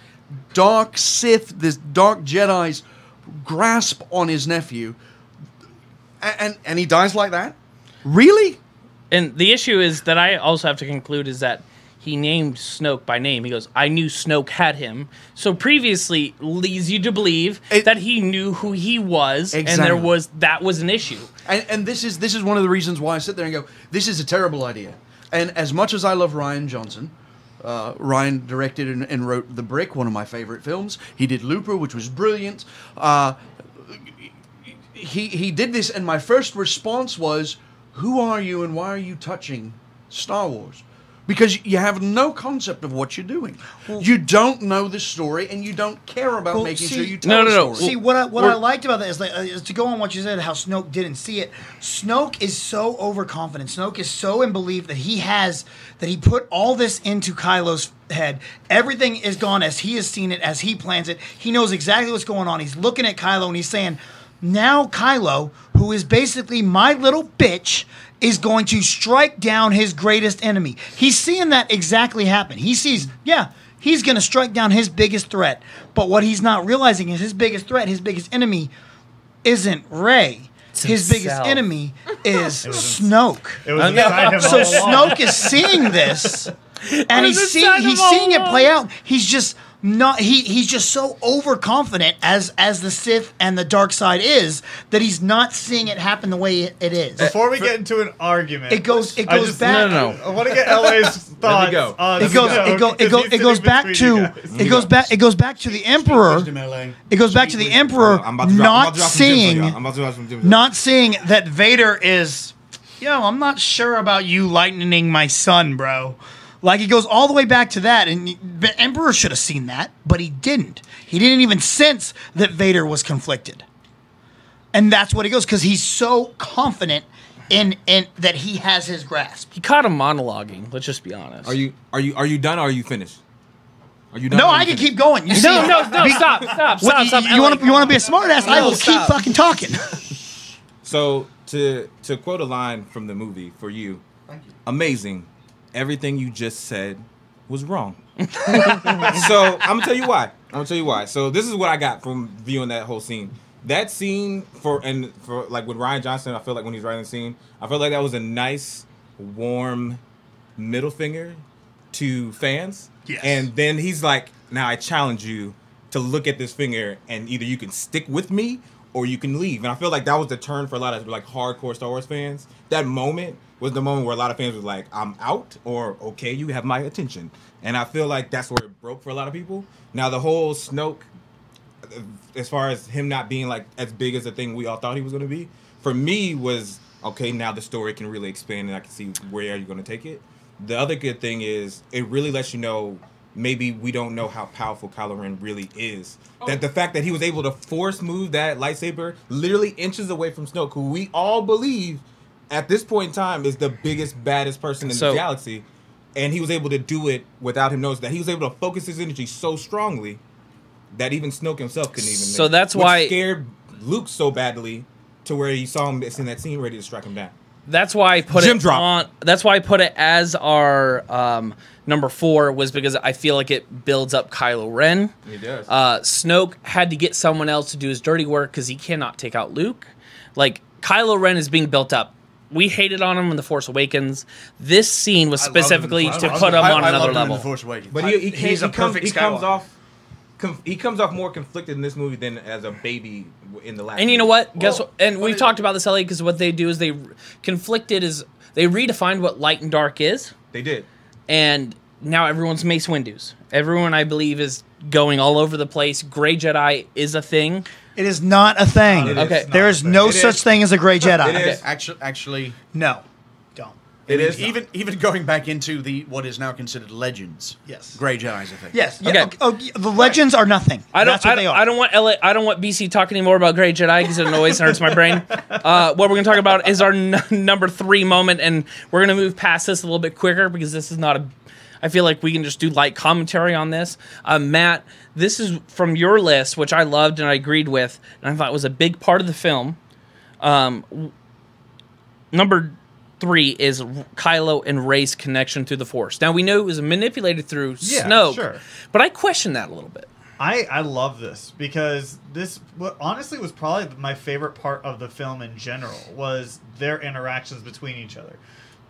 [SPEAKER 6] dark Sith, this dark Jedi's grasp on his nephew, and he dies like that? Really?
[SPEAKER 2] And the issue is that I also have to conclude is that he named Snoke by name. He goes, I knew Snoke had him. So previously leads you to believe that he knew who he was,
[SPEAKER 6] Exactly.
[SPEAKER 2] and that was an issue.
[SPEAKER 6] And this is one of the reasons why I sit there and go, this is a terrible idea. And as much as I love Rian Johnson, Rian directed and wrote The Brick, one of my favorite films. He did Looper, which was brilliant. He did this, and my first response was, who are you and why are you touching Star Wars? Because you have no concept of what you're doing. You don't know the story, and you don't care about making sure you tell the story.
[SPEAKER 4] See, what I liked about that is to go on what you said, how Snoke didn't see it. Snoke is so overconfident. Snoke is so in belief that he put all this into Kylo's head. Everything is gone as he has seen it, as he plans it. He knows exactly what's going on. He's looking at Kylo, and he's saying, now Kylo, who is basically my little bitch, is going to strike down his greatest enemy. He's seeing that exactly happen. He sees, he's going to strike down his biggest threat. But what he's not realizing is his biggest threat, his biggest enemy, isn't Rey. His biggest enemy is Snoke.
[SPEAKER 3] It was inside him
[SPEAKER 4] So
[SPEAKER 3] all along.
[SPEAKER 4] Snoke is seeing this, and he's seeing it play out. He's just not. He's just so overconfident as the Sith and the dark side is that he's not seeing it happen the way it is.
[SPEAKER 3] Before we get into an argument,
[SPEAKER 4] It goes back.
[SPEAKER 2] No.
[SPEAKER 3] I want to get LA's thoughts.
[SPEAKER 5] go.
[SPEAKER 3] On
[SPEAKER 4] It goes back to the Emperor. It goes back to the Emperor
[SPEAKER 5] I'm about to drop some gems on y'all. I'm about to drop some gems on y'all.
[SPEAKER 4] not seeing that Vader is, I'm not sure about you lightening my son, bro. Like, he goes all the way back to that, and the Emperor should have seen that, but he didn't. He didn't even sense that Vader was conflicted. And that's what he goes, because he's so confident in that he has his grasp.
[SPEAKER 2] He caught him monologuing. Let's just be honest.
[SPEAKER 5] Are you done or are you finished? Are you done?
[SPEAKER 4] No,
[SPEAKER 5] or are
[SPEAKER 4] I
[SPEAKER 5] you
[SPEAKER 4] can
[SPEAKER 5] finished?
[SPEAKER 4] keep going. You see,
[SPEAKER 2] No, stop.
[SPEAKER 4] You want to be a smartass? I will keep fucking talking.
[SPEAKER 5] So to quote a line from the movie for you,
[SPEAKER 6] Thank you.
[SPEAKER 5] amazing. Everything you just said was wrong. So I'm gonna tell you why. So this is what I got from viewing that whole scene. That scene for like with Rian Johnson, I feel like when he's writing the scene, I felt like that was a nice, warm middle finger to fans.
[SPEAKER 4] Yes.
[SPEAKER 5] And then he's like, now I challenge you to look at this finger and either you can stick with me or you can leave. And I feel like that was the turn for a lot of like hardcore Star Wars fans. That moment was the moment where a lot of fans was like, I'm out, or okay, you have my attention. And I feel like that's where it broke for a lot of people. Now the whole Snoke, as far as him not being like as big as the thing we all thought he was going to be, for me was, okay, now the story can really expand and I can see where are you going to take it. The other good thing is it really lets you know maybe we don't know how powerful Kylo Ren really is. That the fact that he was able to force move that lightsaber literally inches away from Snoke, who we all believe at this point in time is the biggest, baddest person in the galaxy. And he was able to do it without him noticing that. He was able to focus his energy so strongly that even Snoke himself couldn't even
[SPEAKER 2] So
[SPEAKER 5] miss.
[SPEAKER 2] that's
[SPEAKER 5] Which
[SPEAKER 2] why
[SPEAKER 5] scared Luke so badly to where he saw him in that scene ready to strike him down.
[SPEAKER 2] That's why I put
[SPEAKER 5] Gym
[SPEAKER 2] it
[SPEAKER 5] drop.
[SPEAKER 2] on. That's why I put it as our number 4 was because I feel like it builds up Kylo Ren.
[SPEAKER 5] It does.
[SPEAKER 2] Snoke had to get someone else to do his dirty work because he cannot take out Luke. Like, Kylo Ren is being built up. We hated on him in The Force Awakens. This scene was specifically to put him on another level.
[SPEAKER 5] But
[SPEAKER 4] He's a perfect Skywalker.
[SPEAKER 5] He comes off more conflicted in this movie than as a baby in the last.
[SPEAKER 2] And you know
[SPEAKER 5] movie.
[SPEAKER 2] what? Guess what? And we've talked about this, Ellie, because what they do is they redefined what light and dark is,
[SPEAKER 5] They did.
[SPEAKER 2] and now everyone's Mace Windu's. Everyone, I believe, is going all over the place. Gray Jedi is a thing.
[SPEAKER 4] It is not a thing.
[SPEAKER 5] It is
[SPEAKER 2] Okay.
[SPEAKER 5] not
[SPEAKER 4] There
[SPEAKER 5] a
[SPEAKER 4] is
[SPEAKER 5] thing.
[SPEAKER 4] no
[SPEAKER 5] It
[SPEAKER 4] such
[SPEAKER 5] is.
[SPEAKER 4] thing as a gray Jedi.
[SPEAKER 5] It is.
[SPEAKER 6] Actually,
[SPEAKER 4] No, don't.
[SPEAKER 5] It is
[SPEAKER 6] even going back into what is now considered legends.
[SPEAKER 4] Yes.
[SPEAKER 6] Gray Jedi's a thing.
[SPEAKER 4] Yes.
[SPEAKER 2] Okay.
[SPEAKER 4] Yeah. Oh, the legends are nothing. That's what they are.
[SPEAKER 2] I don't want LA. I don't want BC talking anymore about Grey Jedi because it annoys and hurts my brain. What we're going to talk about is our number 3 moment, and we're going to move past this a little bit quicker because this is not a. I feel like we can just do light commentary on this. Matt, this is from your list, which I loved and I agreed with, and I thought was a big part of the film. Number 3 is Kylo and Rey's connection through the Force. Now, we know it was manipulated through Snoke,
[SPEAKER 3] sure.
[SPEAKER 2] but I question that a little bit.
[SPEAKER 3] I love this because this honestly was probably my favorite part of the film in general was their interactions between each other.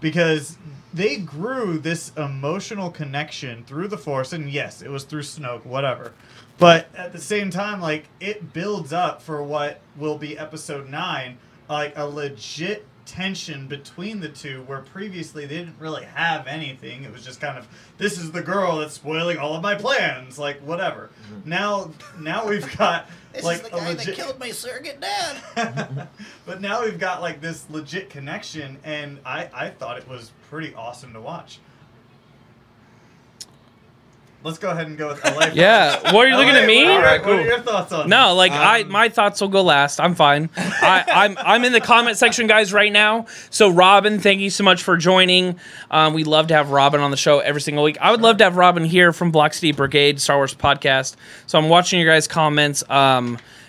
[SPEAKER 3] Because they grew this emotional connection through the Force, and yes, it was through Snoke, whatever. But at the same time, like, it builds up for what will be Episode 9, like, a legit tension between the two, where previously they didn't really have anything. It was just kind of, this is the girl that's spoiling all of my plans, like, whatever. Mm-hmm. Now we've got...
[SPEAKER 4] This
[SPEAKER 3] like
[SPEAKER 4] is the guy that killed my surrogate dad.
[SPEAKER 3] But now we've got like this legit connection, and I thought it was pretty awesome to watch. Let's go ahead and go with LA.
[SPEAKER 2] Yeah, what are you looking at me?
[SPEAKER 3] All right, what are your thoughts on
[SPEAKER 2] No, like my thoughts will go last. I'm fine. I'm in the comment section, guys, right now. So Robin, thank you so much for joining. We love to have Robin on the show every single week. I would love to have Robin here from Block City Brigade, Star Wars podcast. So I'm watching your guys' comments.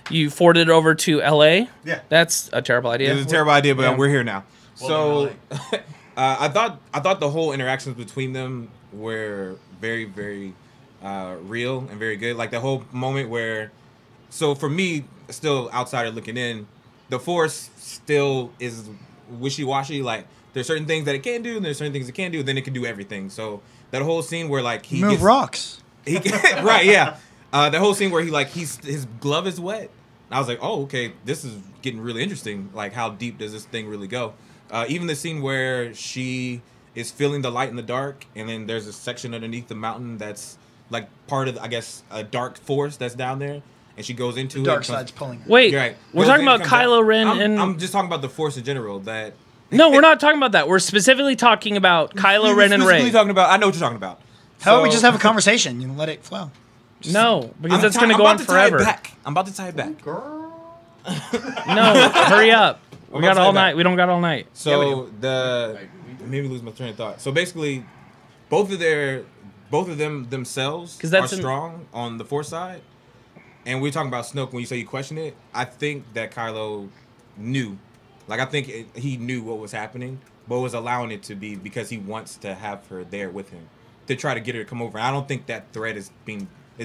[SPEAKER 2] You forwarded it over to LA.
[SPEAKER 3] Yeah,
[SPEAKER 2] that's a terrible idea.
[SPEAKER 5] It was a terrible idea, but
[SPEAKER 2] Yeah.
[SPEAKER 5] we're here now.
[SPEAKER 3] Well,
[SPEAKER 5] So I thought the whole interactions between them were very, very real and very good. Like the whole moment where, so for me, still outsider looking in, the Force still is wishy-washy. Like there's certain things that it can do, and there's certain things it can't do, and then it can do everything. So that whole scene where like he
[SPEAKER 4] move rocks.
[SPEAKER 5] Right, yeah. The whole scene where his glove is wet. And I was like, oh, okay, this is getting really interesting. Like, how deep does this thing really go? Even the scene where she is feeling the light in the dark, and then there's a section underneath the mountain that's like part of, I guess, a dark force that's down there, and she goes into
[SPEAKER 4] The
[SPEAKER 5] it.
[SPEAKER 4] dark side's pulling.
[SPEAKER 2] Wait,
[SPEAKER 5] Right.
[SPEAKER 2] we're
[SPEAKER 5] Goes
[SPEAKER 2] talking
[SPEAKER 5] in,
[SPEAKER 2] about
[SPEAKER 5] comes
[SPEAKER 2] Kylo
[SPEAKER 5] out.
[SPEAKER 2] Ren and...
[SPEAKER 5] I'm just talking about the Force in general. That
[SPEAKER 2] No, we're not talking about that. We're specifically talking about Kylo Ren and Rey.
[SPEAKER 5] Talking about, I know what you're talking about.
[SPEAKER 4] How about we just have a conversation? You let it flow.
[SPEAKER 2] No, because that's going to go on forever.
[SPEAKER 5] I'm about to tie it back.
[SPEAKER 2] No, hurry up. We got all night. We don't got all night.
[SPEAKER 5] So maybe lose my train of thought. So basically, both of them themselves are strong on the Force side, and we're talking about Snoke. When you say you question it, I think that Kylo knew, like I think he knew what was happening, but was allowing it to be because he wants to have her there with him to try to get her to come over. I don't think that thread is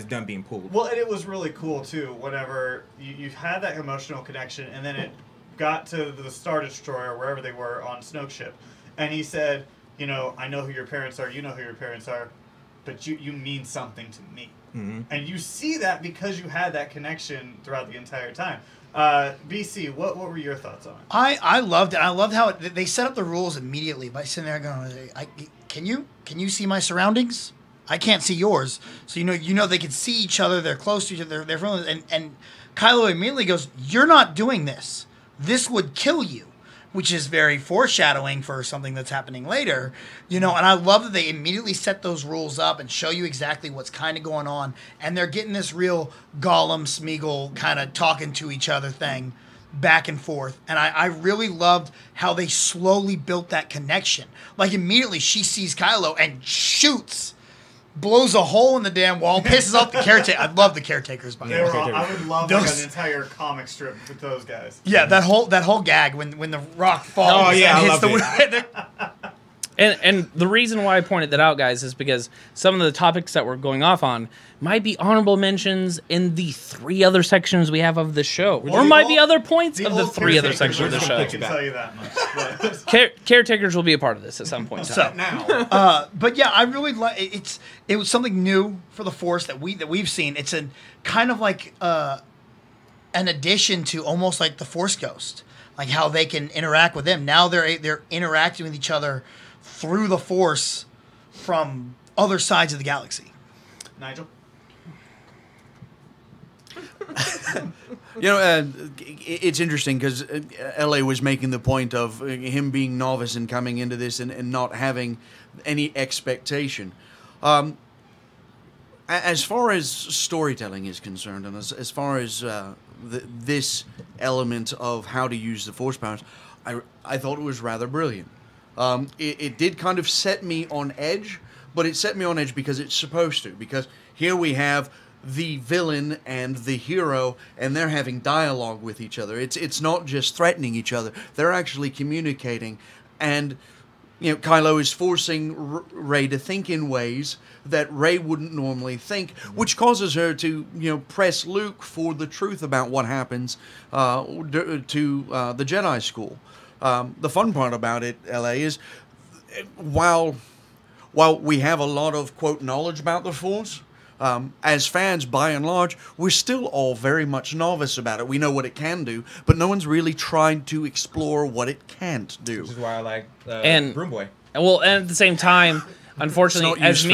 [SPEAKER 5] done being pulled.
[SPEAKER 3] Well, and it was really cool too. Whenever you had that emotional connection, and then it got to the Star Destroyer, wherever they were on Snoke's ship, and he said, "You know, I know who your parents are. You know who your parents are, but you mean something to me." Mm-hmm. And you see that because you had that connection throughout the entire time. BC, what were your thoughts on it?
[SPEAKER 4] I loved it. I loved how they set up the rules immediately by sitting there going, "Can you see my surroundings? I can't see yours." So you know they can see each other. They're close to each other. They're friendly. And Kylo immediately goes, "You're not doing this. This would kill you," which is very foreshadowing for something that's happening later. And I love that they immediately set those rules up and show you exactly what's kind of going on. And they're getting this real Gollum, Smeagol kind of talking to each other thing back and forth. And I really loved how they slowly built that connection. Like immediately she sees Kylo and shoots, blows a hole in the damn wall, pisses off the caretaker. I love the caretakers, by the way.
[SPEAKER 3] I would love like an entire comic strip with those guys.
[SPEAKER 4] Yeah, that whole gag when the rock falls and hits the
[SPEAKER 2] And the reason why I pointed that out, guys, is because some of the topics that we're going off on might be honorable mentions in the 3 other sections we have of the show. Or might be other points of the 3 other sections of the show.
[SPEAKER 3] I can tell you that much.
[SPEAKER 2] Caretakers will be a part of this at some point in time.
[SPEAKER 4] Now, but yeah, I really like it was something new for the Force that we've seen. It's a kind of like an addition to almost like the Force Ghost, like how they can interact with them. Now they're interacting with each other through the Force from other sides of the galaxy.
[SPEAKER 3] Nigel?
[SPEAKER 6] It's interesting because L.A. was making the point of him being novice and coming into this and not having any expectation. As far as storytelling is concerned, and as far as this element of how to use the Force powers, I thought it was rather brilliant. It did kind of set me on edge, but it set me on edge because it's supposed to. Because here we have the villain and the hero, and they're having dialogue with each other. It's not just threatening each other; they're actually communicating, and Kylo is forcing Rey to think in ways that Rey wouldn't normally think, which causes her to press Luke for the truth about what happens to the Jedi School. The fun part about it, LA, is while we have a lot of quote knowledge about the Force. As fans, by and large, we're still all very much novice about it. We know what it can do, but no one's really tried to explore what it can't do.
[SPEAKER 5] Which is why I like Broom Boy.
[SPEAKER 2] Well, and at the same time, unfortunately, as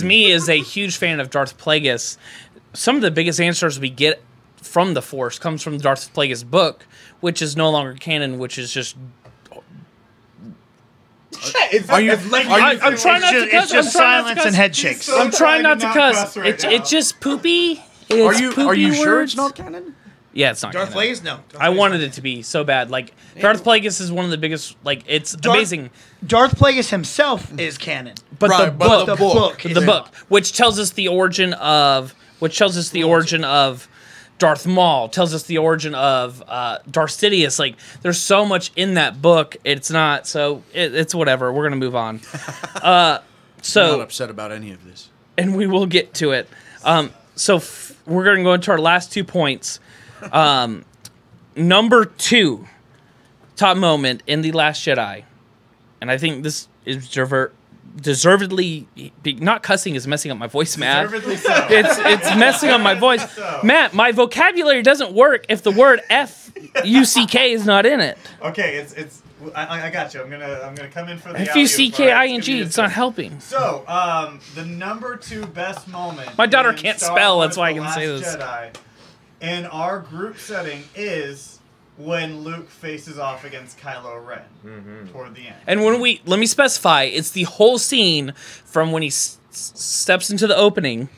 [SPEAKER 2] me as a huge fan of Darth Plagueis, some of the biggest answers we get from the Force comes from the Darth Plagueis book, which is no longer canon, which is just...
[SPEAKER 4] I'm trying not to cuss. It's just silence and head shakes.
[SPEAKER 2] I'm trying not to cuss. It's just poopy.
[SPEAKER 6] Are you sure it's not canon?
[SPEAKER 2] Yeah, it's not
[SPEAKER 4] Darth
[SPEAKER 2] canon.
[SPEAKER 4] Plagueis? No.
[SPEAKER 2] I wanted it to be so bad. Like, Darth Plagueis is one of the biggest... Like, it's amazing.
[SPEAKER 4] Darth Plagueis himself is canon.
[SPEAKER 2] But
[SPEAKER 4] right,
[SPEAKER 2] the book, which tells us the origin of... Darth Maul, tells us the origin of Darth Sidious. Like, there's so much in that book. It's not, so it's whatever. We're going to move on.
[SPEAKER 6] I'm not upset about any of this.
[SPEAKER 2] And we will get to it. We're going to go into our last 2 points. Number 2, top moment in The Last Jedi. And I think this is deservedly, not cussing is messing up my voice, Matt.
[SPEAKER 3] Deservedly so.
[SPEAKER 2] It's messing up my voice.
[SPEAKER 3] So.
[SPEAKER 2] Matt, my vocabulary doesn't work if the word F-U-C-K is not in it.
[SPEAKER 3] Okay, I got you. I'm gonna come in for the
[SPEAKER 2] F-U-C-K-I-N-G. It's not helping.
[SPEAKER 3] So, the number 2 best moment.
[SPEAKER 2] My daughter
[SPEAKER 3] in
[SPEAKER 2] can't
[SPEAKER 3] Star
[SPEAKER 2] spell.
[SPEAKER 3] Wars
[SPEAKER 2] That's why I
[SPEAKER 3] The
[SPEAKER 2] can say
[SPEAKER 3] Last
[SPEAKER 2] this.
[SPEAKER 3] Jedi, in our group setting is when Luke faces off against Kylo Ren toward the end.
[SPEAKER 2] And let me specify, it's the whole scene from when he steps into the opening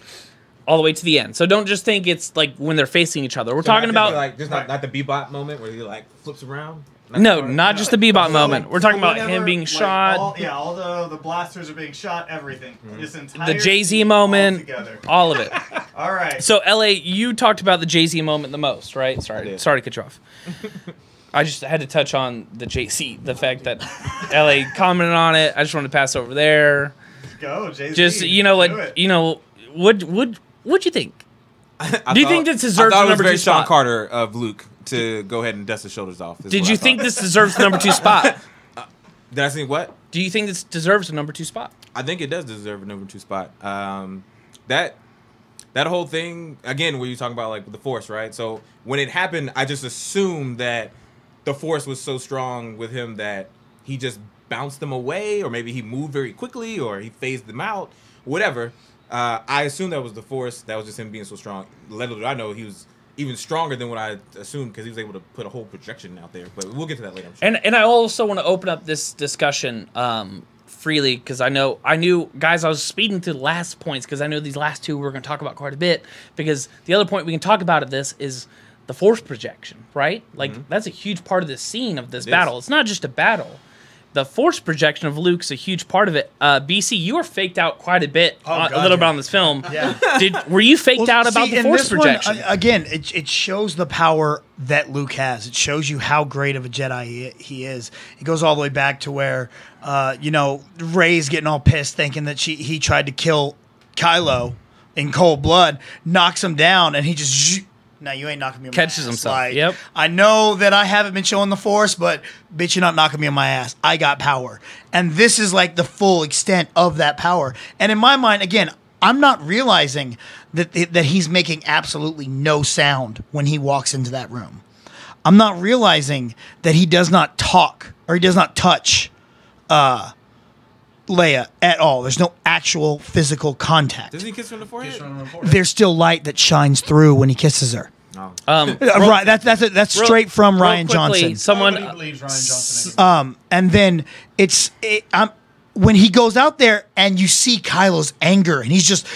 [SPEAKER 2] all the way to the end. So don't just think it's like when they're facing each other. We're talking about
[SPEAKER 5] like just not the Bebop moment where he like flips around.
[SPEAKER 2] Not just the Bebop moment. We're talking about him being shot.
[SPEAKER 3] All the blasters are being shot. Everything. This entire
[SPEAKER 2] the Jay-Z moment. All of it.
[SPEAKER 3] All right.
[SPEAKER 2] So LA, you talked about the Jay-Z moment the most, right? Sorry to cut you off. I just had to touch on the Jay-Z, the fact that LA commented on it. I just wanted to pass over there.
[SPEAKER 3] Go, Jay-Z.
[SPEAKER 2] Just what'd you think? Do you think this deserves the number 2 spot?
[SPEAKER 5] Sean Carter of Luke to go ahead and dust his shoulders off.
[SPEAKER 2] Did you think this deserves the number 2 spot?
[SPEAKER 5] Did I think what?
[SPEAKER 2] Do you think this deserves a number 2 spot?
[SPEAKER 5] I think it does deserve a number 2 spot. That whole thing again, where you talking about like the Force, right? So when it happened, I just assumed that the Force was so strong with him that he just bounced them away, or maybe he moved very quickly, or he phased them out, whatever. I assumed that was the Force. That was just him being so strong. Little did I know he was even stronger than what I assumed, because he was able to put a whole projection out there. But we'll get to that later, I'm sure.
[SPEAKER 2] And I also want to open up this discussion freely, because I knew, guys, I was speeding through the last points because I know these last 2 we're going to talk about quite a bit, because the other point we can talk about of this is the Force projection, right? Like, that's a huge part of this scene of this battle. It's not just a battle. The Force projection of Luke's a huge part of it. BC, you were faked out quite a bit, a little bit on this film. Yeah. Were you faked out about the Force projection?
[SPEAKER 4] Again, it shows the power that Luke has. It shows you how great of a Jedi he is. It goes all the way back to where, Rey's getting all pissed, thinking that he tried to kill Kylo in cold blood, knocks him down, and he just... No, you ain't knocking me on my ass.
[SPEAKER 2] Catches himself.
[SPEAKER 4] Like,
[SPEAKER 2] yep.
[SPEAKER 4] I know that I haven't been showing the Force, but bitch, you're not knocking me on my ass. I got power. And this is like the full extent of that power. And in my mind, again, I'm not realizing that he's making absolutely no sound when he walks into that room. I'm not realizing that he does not talk or he does not touch Leia at all. There's no actual physical contact.
[SPEAKER 5] Doesn't he kiss her on the forehead?
[SPEAKER 4] There's still light that shines through when he kisses her.
[SPEAKER 5] No.
[SPEAKER 4] Right, that's straight from Rian Johnson.
[SPEAKER 2] Someone
[SPEAKER 8] Nobody believes Rian Johnson.
[SPEAKER 4] And then when he goes out there and you see Kylo's anger, and he's just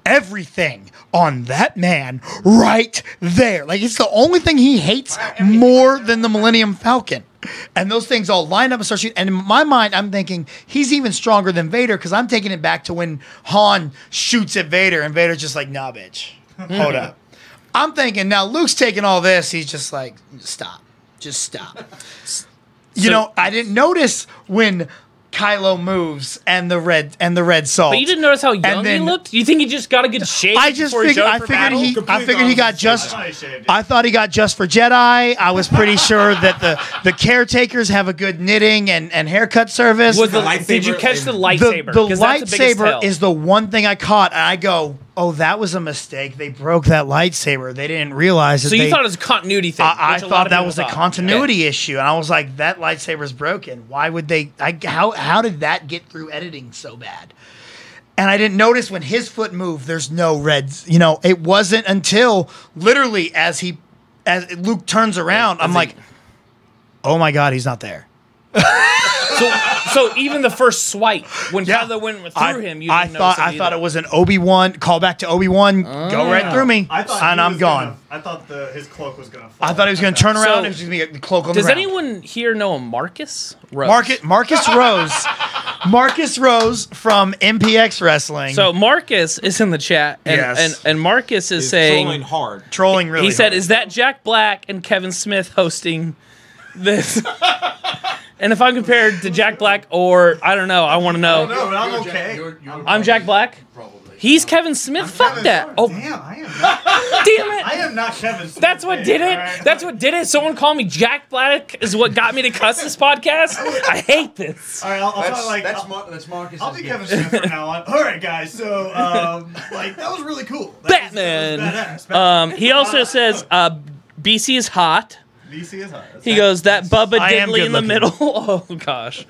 [SPEAKER 4] everything on that man right there. Like, it's the only thing he hates more than the Millennium Falcon. And those things all line up and start shooting. And in my mind, I'm thinking he's even stronger than Vader, because I'm taking it back to when Han shoots at Vader, and Vader's just like, nah, bitch, hold up. I'm thinking now Luke's taking all this. He's just like, stop. Just stop. You know, I didn't notice when Kylo moves and the red salt.
[SPEAKER 2] But you didn't notice how young he looked? You think he just got a good shave? I
[SPEAKER 4] figured he got just. I thought he got just for Jedi. I was pretty sure that the caretakers have a good knitting and haircut service.
[SPEAKER 2] Did you catch the lightsaber?
[SPEAKER 4] The lightsaber is the one thing I caught, and I go, oh, that was a mistake. They broke that lightsaber. They didn't realize it.
[SPEAKER 2] So you thought it was a continuity thing?
[SPEAKER 4] I thought that was a continuity issue, and I was like, that lightsaber's broken. Why would they? How did that get through editing so bad? And I didn't notice when his foot moved, there's no reds. You know, it wasn't until literally as Luke turns around, I'm like, oh my God, he's not there.
[SPEAKER 2] So even the first swipe when Kylo went through him, you didn't notice
[SPEAKER 4] I thought it was an Obi-Wan callback to Obi-Wan. Go right through me, and I'm gone.
[SPEAKER 3] I thought his cloak was gonna fall.
[SPEAKER 4] I thought he was gonna turn around and it was gonna be a cloak on the ground.
[SPEAKER 2] Does anyone here know a Marcus Rose?
[SPEAKER 4] Marcus Rose. Marcus Rose from MPX Wrestling.
[SPEAKER 2] So Marcus is in the chat, and Marcus is saying
[SPEAKER 5] trolling hard,
[SPEAKER 4] trolling really.
[SPEAKER 2] He said,
[SPEAKER 4] hard.
[SPEAKER 2] "Is that Jack Black and Kevin Smith hosting this?" And if I'm compared to Jack Black, or I don't know, I want to know.
[SPEAKER 3] No, but I'm okay.
[SPEAKER 2] I'm Jack Black.
[SPEAKER 6] Probably.
[SPEAKER 2] He's Kevin Smith. Fuck that. Oh,
[SPEAKER 3] damn! I am not.
[SPEAKER 2] Damn it!
[SPEAKER 3] I am not Kevin Smith.
[SPEAKER 2] That's what did it.
[SPEAKER 3] Right?
[SPEAKER 2] That's what did it. Someone called me Jack Black is what got me to cuss this podcast. I hate this.
[SPEAKER 3] All right,
[SPEAKER 6] That's Marcus.
[SPEAKER 3] I'll be Kevin Smith from now on. All right, guys. So, that was really cool.
[SPEAKER 2] Batman.
[SPEAKER 3] Batman.
[SPEAKER 2] He also says, BC is hot.
[SPEAKER 3] DC is hot.
[SPEAKER 2] He goes, that Bubba Diddley in the
[SPEAKER 4] good-looking.
[SPEAKER 2] middle. Oh, gosh.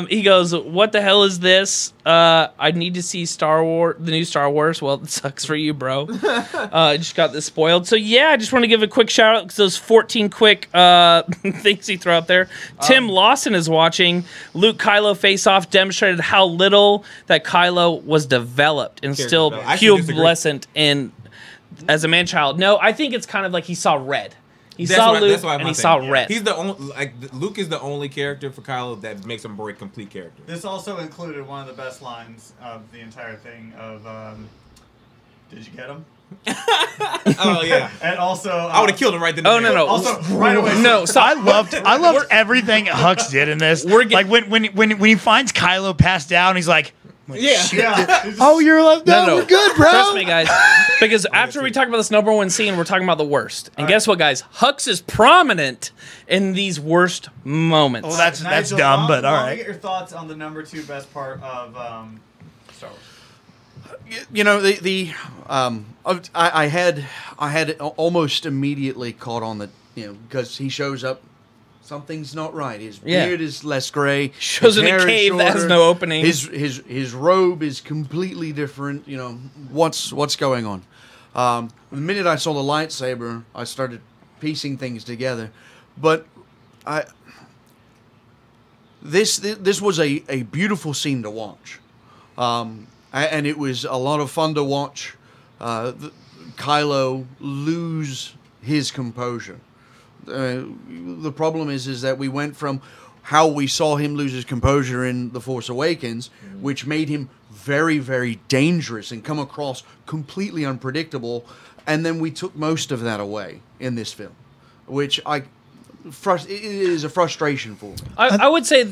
[SPEAKER 2] He goes, what the hell is this? I need to see the new Star Wars. Well, it sucks for you, bro. I just got this spoiled. So, yeah, I just want to give a quick shout-out because those 14 quick things he threw out there. Tim Lawson is watching. Luke Kylo face-off demonstrated how little that Kylo was developed and still pubescent as a man-child. No, I think it's kind of like he saw red. He saw Luke and he saw red.
[SPEAKER 5] He's the only Luke is the only character for Kylo that makes him a complete character.
[SPEAKER 3] This also included one of the best lines of the entire thing of, did you get him?
[SPEAKER 5] Oh yeah.
[SPEAKER 3] And also,
[SPEAKER 5] I would have killed him right then.
[SPEAKER 2] Oh no!
[SPEAKER 3] Also, right away.
[SPEAKER 2] No, so
[SPEAKER 4] I loved everything Hux did in this. Like when he finds Kylo passed down, he's like,
[SPEAKER 3] yeah.
[SPEAKER 4] "Oh, you're like, no, we're good, bro."
[SPEAKER 2] Trust me, guys. Because after we talk about this number one scene, we're talking about the worst. And guess what, guys? Hux is prominent in these worst moments.
[SPEAKER 4] Well, that's
[SPEAKER 3] Nigel,
[SPEAKER 4] dumb, but all
[SPEAKER 3] I
[SPEAKER 4] right.
[SPEAKER 3] get your thoughts on the number 2 best part of Star Wars.
[SPEAKER 6] You know, I had almost immediately caught on that, because he shows up, something's not right. His beard is less gray.
[SPEAKER 2] Shows in a cave that has no opening.
[SPEAKER 6] His robe is completely different. What's going on? The minute I saw the lightsaber, I started piecing things together. But this was a beautiful scene to watch. And it was a lot of fun to watch Kylo lose his composure. The problem is that we went from how we saw him lose his composure in The Force Awakens, which made him very, very dangerous and come across completely unpredictable, and then we took most of that away in this film, which it is a frustration for me.
[SPEAKER 2] I would say,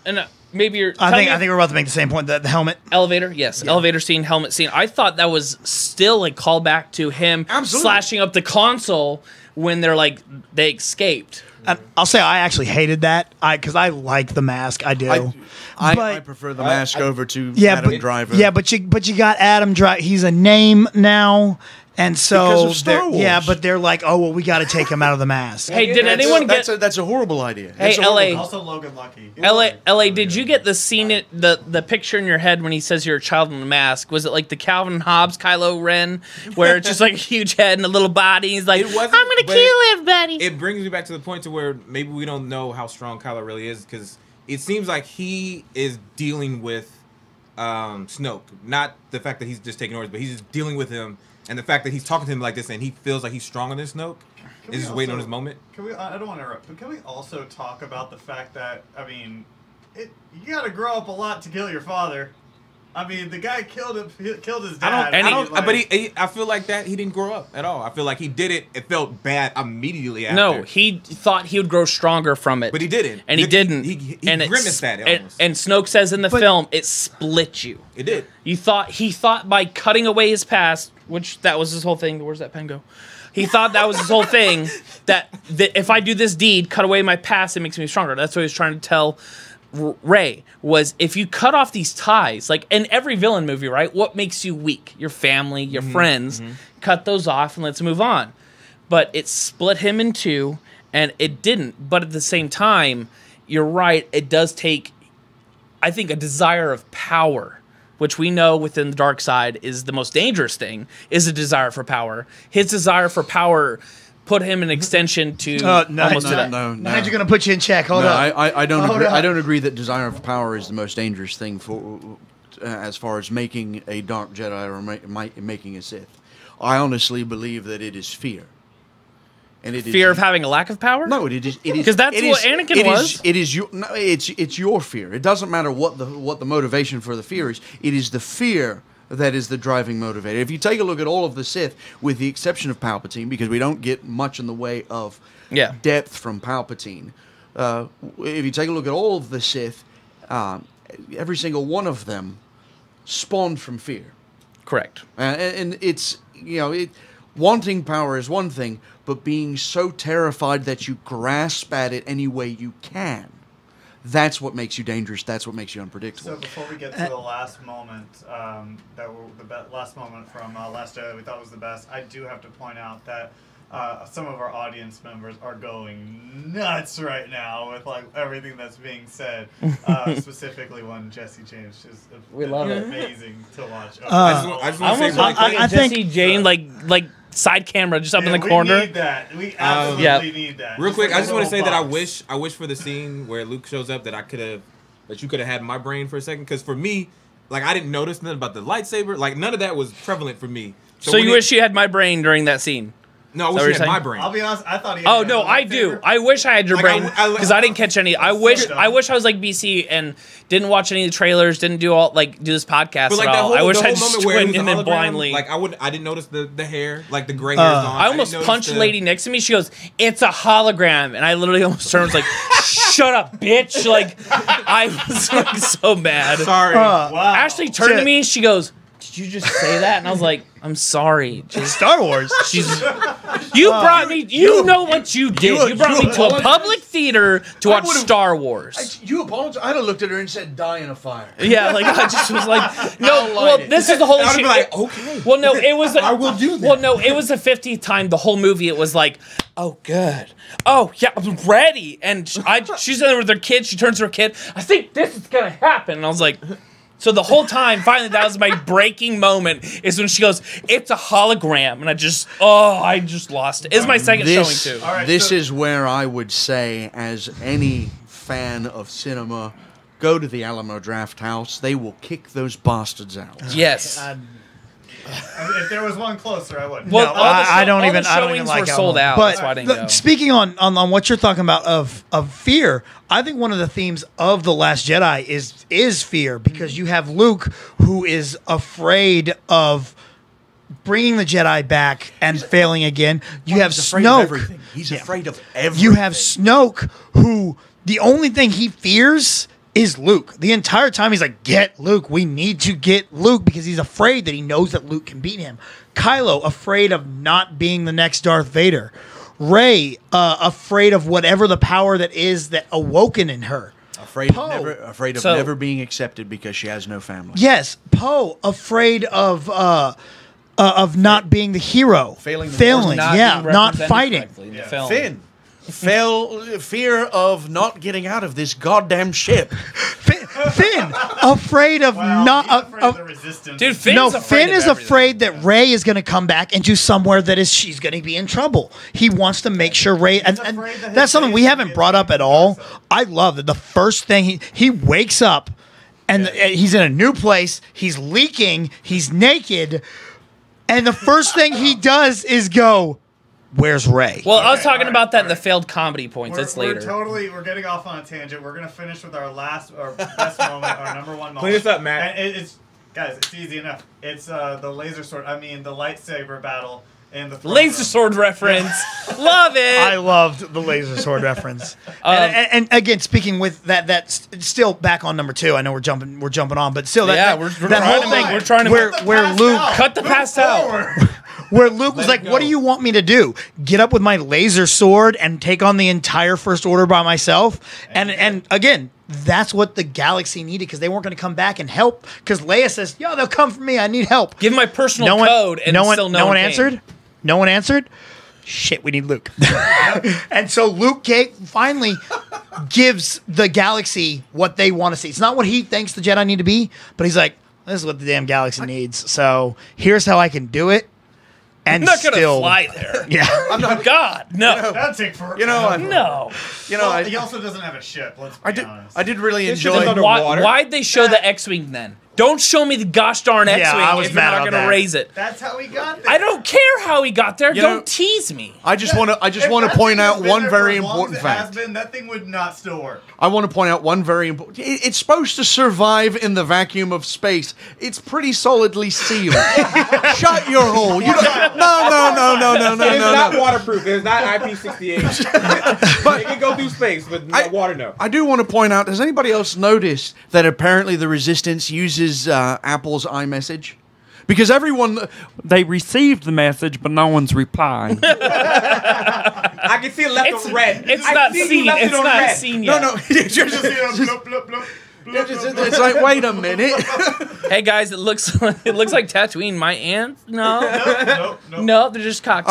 [SPEAKER 2] and maybe you're.
[SPEAKER 4] I think we're about to make the same point. The helmet
[SPEAKER 2] Elevator, yes, elevator scene, helmet scene. I thought that was still a callback to him slashing up the console when they escaped.
[SPEAKER 4] And I'll say I actually hated that because I like the mask. I do.
[SPEAKER 6] I prefer the mask over to Adam Driver.
[SPEAKER 4] Yeah, but you got Adam Driver. He's a name now, And
[SPEAKER 6] Because
[SPEAKER 4] so,
[SPEAKER 6] of Star Wars.
[SPEAKER 4] yeah, but they're like, oh, well, we got to take him out of the mask.
[SPEAKER 2] Hey, did anyone get...
[SPEAKER 6] That's a horrible idea.
[SPEAKER 2] Hey,
[SPEAKER 6] That's a horrible-
[SPEAKER 2] LA.
[SPEAKER 3] Also, Logan Lucky.
[SPEAKER 2] LA, did you get the scene, the picture in your head when he says you're a child in a mask? Was it like the Calvin Hobbes, Kylo Ren, where it's just like a huge head and a little body? He's like,
[SPEAKER 5] It wasn't,
[SPEAKER 2] I'm going to
[SPEAKER 5] but
[SPEAKER 2] kill everybody.
[SPEAKER 5] It brings me back to the point to where maybe we don't know how strong Kylo really is, because it seems like he is dealing with Snoke. Not the fact that he's just taking orders, but he's just dealing with him. And the fact that he's talking to him like this and he feels like he's stronger than Snoke is just waiting on his moment.
[SPEAKER 3] Can we? I don't want to interrupt, but can we also talk about the fact that, I mean, you got to grow up a lot to kill your father. I mean, the guy killed his dad.
[SPEAKER 5] I feel like that he didn't grow up at all. I feel like he did it. It felt bad immediately after.
[SPEAKER 2] No, he thought he would grow stronger from it.
[SPEAKER 5] But he didn't.
[SPEAKER 2] And he didn't.
[SPEAKER 5] He
[SPEAKER 2] and
[SPEAKER 5] grimaced at it almost.
[SPEAKER 2] And Snoke says in the film, it split you.
[SPEAKER 5] It did.
[SPEAKER 2] He thought by cutting away his past, which that was his whole thing. Where's that pen go? He thought that was his whole thing, that if I do this deed, cut away my past, it makes me stronger. That's what he was trying to tell Rey, was if you cut off these ties, like in every villain movie, right? What makes you weak? Your family, your friends. Cut those off and let's move on. But it split him in two, and it didn't. But at the same time, you're right, it does take, I think, a desire of power, which we know within the dark side is the most dangerous thing, is a desire for power. His desire for power put him an extension to almost to that.
[SPEAKER 6] No.
[SPEAKER 4] Nigel's going to put you in check. Hold up.
[SPEAKER 6] I don't
[SPEAKER 4] Hold
[SPEAKER 6] agree.
[SPEAKER 4] up.
[SPEAKER 6] I don't agree that desire of power is the most dangerous thing for as far as making a dark Jedi or making a Sith. I honestly believe that it is fear. And it
[SPEAKER 2] Fear
[SPEAKER 6] is,
[SPEAKER 2] of having a lack of power?
[SPEAKER 6] No, it is
[SPEAKER 2] because that's what Anakin was.
[SPEAKER 6] It's your fear. It doesn't matter what the motivation for the fear is. It is the fear that is the driving motivator. If you take a look at all of the Sith, with the exception of Palpatine, because we don't get much in the way of depth from Palpatine. If you take a look at all of the Sith, every single one of them spawned from fear.
[SPEAKER 2] Correct.
[SPEAKER 6] And it's, wanting power is one thing, but being so terrified that you grasp at it any way you can, that's what makes you dangerous. That's what makes you unpredictable.
[SPEAKER 3] So before we get to the last moment, last moment from Last Jedi that we thought was the best, I do have to point out that some of our audience members are going nuts right now with like everything that's being said. Specifically, one Jesse James is amazing to watch.
[SPEAKER 2] I almost want Jesse Jane like side camera just up in the corner.
[SPEAKER 3] We need that. We absolutely need that.
[SPEAKER 5] Real quick, I just want to say that I wish for the scene where Luke shows up that you could have had in my brain for a second, because for me, like, I didn't notice nothing about the lightsaber. Like, none of that was prevalent for me.
[SPEAKER 2] So you wish you had my brain during that scene?
[SPEAKER 5] No, I wish you had my brain.
[SPEAKER 3] I'll be honest, I thought he
[SPEAKER 2] had I do. I wish I had your brain, because I didn't catch any. I wish I was like BC and didn't watch any of the trailers, didn't do this podcast
[SPEAKER 5] but like
[SPEAKER 2] at all. I wish I
[SPEAKER 5] just
[SPEAKER 2] just
[SPEAKER 5] went
[SPEAKER 2] in and blindly.
[SPEAKER 5] Like I didn't notice the hair, like the gray hair's gone.
[SPEAKER 2] I almost punched the lady next to me. She goes, "It's a hologram," and I literally almost turned like, "Shut up, bitch!" Like I was like so mad.
[SPEAKER 5] Sorry.
[SPEAKER 3] Wow.
[SPEAKER 2] Ashley turned to me. She goes, "Did you just say that?" And I was like, "I'm sorry." Just
[SPEAKER 4] Star Wars.
[SPEAKER 2] You brought me. You know what you did. You brought me to a public theater to watch Star Wars.
[SPEAKER 6] You apologize? I'd have looked at her and said, "Die in a fire."
[SPEAKER 2] Yeah, like I just was like, no. Well, this is the whole.
[SPEAKER 5] I'd be like, okay.
[SPEAKER 2] Well, no, it was.
[SPEAKER 6] I will do that.
[SPEAKER 2] Well, no, it was the 50th time. The whole movie, it was like, oh, good. Oh, yeah, I'm ready. And she's in there with her kid. She turns to her kid. I think this is gonna happen. And I was like. So the whole time, finally, that was my breaking moment, is when she goes, "It's a hologram," and I just lost it. It's my second showing, too.
[SPEAKER 6] This is where I would say, as any fan of cinema, go to the Alamo Draft House. They will kick those bastards out.
[SPEAKER 2] Yes.
[SPEAKER 3] If there was one closer, I would.
[SPEAKER 2] Well,
[SPEAKER 4] No, I don't even like
[SPEAKER 2] were sold out.
[SPEAKER 4] But
[SPEAKER 2] That's why I didn't go.
[SPEAKER 4] speaking on what you're talking about of fear, I think one of the themes of The Last Jedi is fear, because you have Luke, who is afraid of bringing the Jedi back and failing again. You have Snoke.
[SPEAKER 6] He's afraid of everything.
[SPEAKER 4] You have Snoke, who the only thing he fears is Luke. The entire time he's like, "Get Luke. We need to get Luke," because he's afraid that he knows that Luke can beat him. Kylo, afraid of not being the next Darth Vader. Rey, afraid of whatever the power that is that awoken in her.
[SPEAKER 6] Afraid of never being accepted because she has no family.
[SPEAKER 4] Yes, Poe, afraid of of not being the hero,
[SPEAKER 6] Failing the
[SPEAKER 4] failing,
[SPEAKER 2] Not
[SPEAKER 4] yeah,
[SPEAKER 2] being
[SPEAKER 4] not
[SPEAKER 2] represented
[SPEAKER 4] fighting.
[SPEAKER 2] correctly in the film.
[SPEAKER 6] Finn. Fear of not getting out of this goddamn ship.
[SPEAKER 4] Finn, afraid of not.
[SPEAKER 3] He's afraid of the resistance.
[SPEAKER 2] Dude, Finn's
[SPEAKER 4] No,
[SPEAKER 2] afraid
[SPEAKER 4] Finn
[SPEAKER 2] of
[SPEAKER 4] is
[SPEAKER 2] everything.
[SPEAKER 4] afraid that Rey is going to come back into somewhere that is she's going to be in trouble. He wants to make sure Rey, and
[SPEAKER 3] afraid that
[SPEAKER 4] that's
[SPEAKER 3] his
[SPEAKER 4] something we
[SPEAKER 3] face
[SPEAKER 4] haven't
[SPEAKER 3] gets
[SPEAKER 4] brought up at
[SPEAKER 3] dark
[SPEAKER 4] all.
[SPEAKER 3] side.
[SPEAKER 4] I love that the first thing he wakes up, and he's in a new place. He's leaking. He's naked, and the first thing he does is go, "Where's Rey?"
[SPEAKER 2] Well, I was talking
[SPEAKER 3] alright,
[SPEAKER 2] about that in the
[SPEAKER 3] alright.
[SPEAKER 2] failed comedy points. That's later.
[SPEAKER 3] We're getting off on a tangent. We're gonna finish with our best moment, our number one moment.
[SPEAKER 5] Clean this up, Matt.
[SPEAKER 3] And it's easy enough. It's the laser sword. I mean, the lightsaber battle in the throne
[SPEAKER 2] Laser
[SPEAKER 3] room.
[SPEAKER 2] sword reference. Love it.
[SPEAKER 4] I loved the laser sword reference. And again, speaking with that's still back on number 2. I know we're jumping on, but still,
[SPEAKER 2] we're
[SPEAKER 4] that whole
[SPEAKER 2] trying to
[SPEAKER 4] thing
[SPEAKER 2] make- we're trying to
[SPEAKER 4] where Luke
[SPEAKER 2] cut the pass out.
[SPEAKER 4] where Luke was
[SPEAKER 5] Let
[SPEAKER 4] like,
[SPEAKER 5] it
[SPEAKER 4] "What
[SPEAKER 5] go.
[SPEAKER 4] do you want me to do? Get up with my laser sword and take on the entire First Order by myself?" And again, that's what the galaxy needed because they weren't going to come back and help. Because Leia says, "Yo, they'll come for me. I need help."
[SPEAKER 2] Give my personal code, and still no one came.
[SPEAKER 4] answered. No one answered. Shit, we need Luke. And so Luke finally gives the galaxy what they want to see. It's not what he thinks the Jedi need to be, but he's like, "This is what the damn galaxy needs. So here's how I can do it." And
[SPEAKER 2] I'm not gonna
[SPEAKER 4] still,
[SPEAKER 2] fly there.
[SPEAKER 4] Yeah.
[SPEAKER 2] I'm not. God, no,
[SPEAKER 3] That'd take forever.
[SPEAKER 2] no.
[SPEAKER 3] Well, he also doesn't have a ship. Let's be honest.
[SPEAKER 6] I did really
[SPEAKER 5] This
[SPEAKER 6] enjoy.
[SPEAKER 5] shit is
[SPEAKER 2] Then
[SPEAKER 5] underwater.
[SPEAKER 2] why'd they show the X-wing then? Don't show me the gosh darn X-wing
[SPEAKER 4] I was
[SPEAKER 2] if you're
[SPEAKER 4] mad
[SPEAKER 2] not
[SPEAKER 4] about
[SPEAKER 2] gonna
[SPEAKER 4] that.
[SPEAKER 2] raise it.
[SPEAKER 3] That's how he got there.
[SPEAKER 2] I don't care how he got there.
[SPEAKER 6] You
[SPEAKER 2] Don't
[SPEAKER 6] know-
[SPEAKER 2] tease me.
[SPEAKER 6] I just want to
[SPEAKER 3] If
[SPEAKER 6] point
[SPEAKER 3] that thing
[SPEAKER 6] out
[SPEAKER 3] has been
[SPEAKER 6] one
[SPEAKER 3] there for
[SPEAKER 6] very
[SPEAKER 3] as long
[SPEAKER 6] important
[SPEAKER 3] as it has
[SPEAKER 6] fact.
[SPEAKER 3] been, that thing would not still work.
[SPEAKER 6] I want to point out one very important. It's supposed to survive in the vacuum of space. It's pretty solidly sealed. Shut your hole. You don't, no.
[SPEAKER 5] It's not waterproof. It's not IP68. But it can go through space, but not water, no.
[SPEAKER 6] I do want to point out, has anybody else noticed that apparently the Resistance uses Apple's iMessage? Because everyone...
[SPEAKER 7] They received the message, but no one's replying.
[SPEAKER 5] I can see it left on red.
[SPEAKER 2] It's
[SPEAKER 5] I
[SPEAKER 2] not
[SPEAKER 5] see you
[SPEAKER 2] seen.
[SPEAKER 5] left it
[SPEAKER 2] It's
[SPEAKER 5] on
[SPEAKER 2] not
[SPEAKER 5] red.
[SPEAKER 2] seen yet.
[SPEAKER 6] No.
[SPEAKER 3] Just see him bloop, bloop, bloop, bloop, bloop, bloop.
[SPEAKER 6] It's like, wait a minute.
[SPEAKER 2] Hey guys, it looks like Tatooine. My aunt? No,
[SPEAKER 3] Nope.
[SPEAKER 2] no, they're just cocks.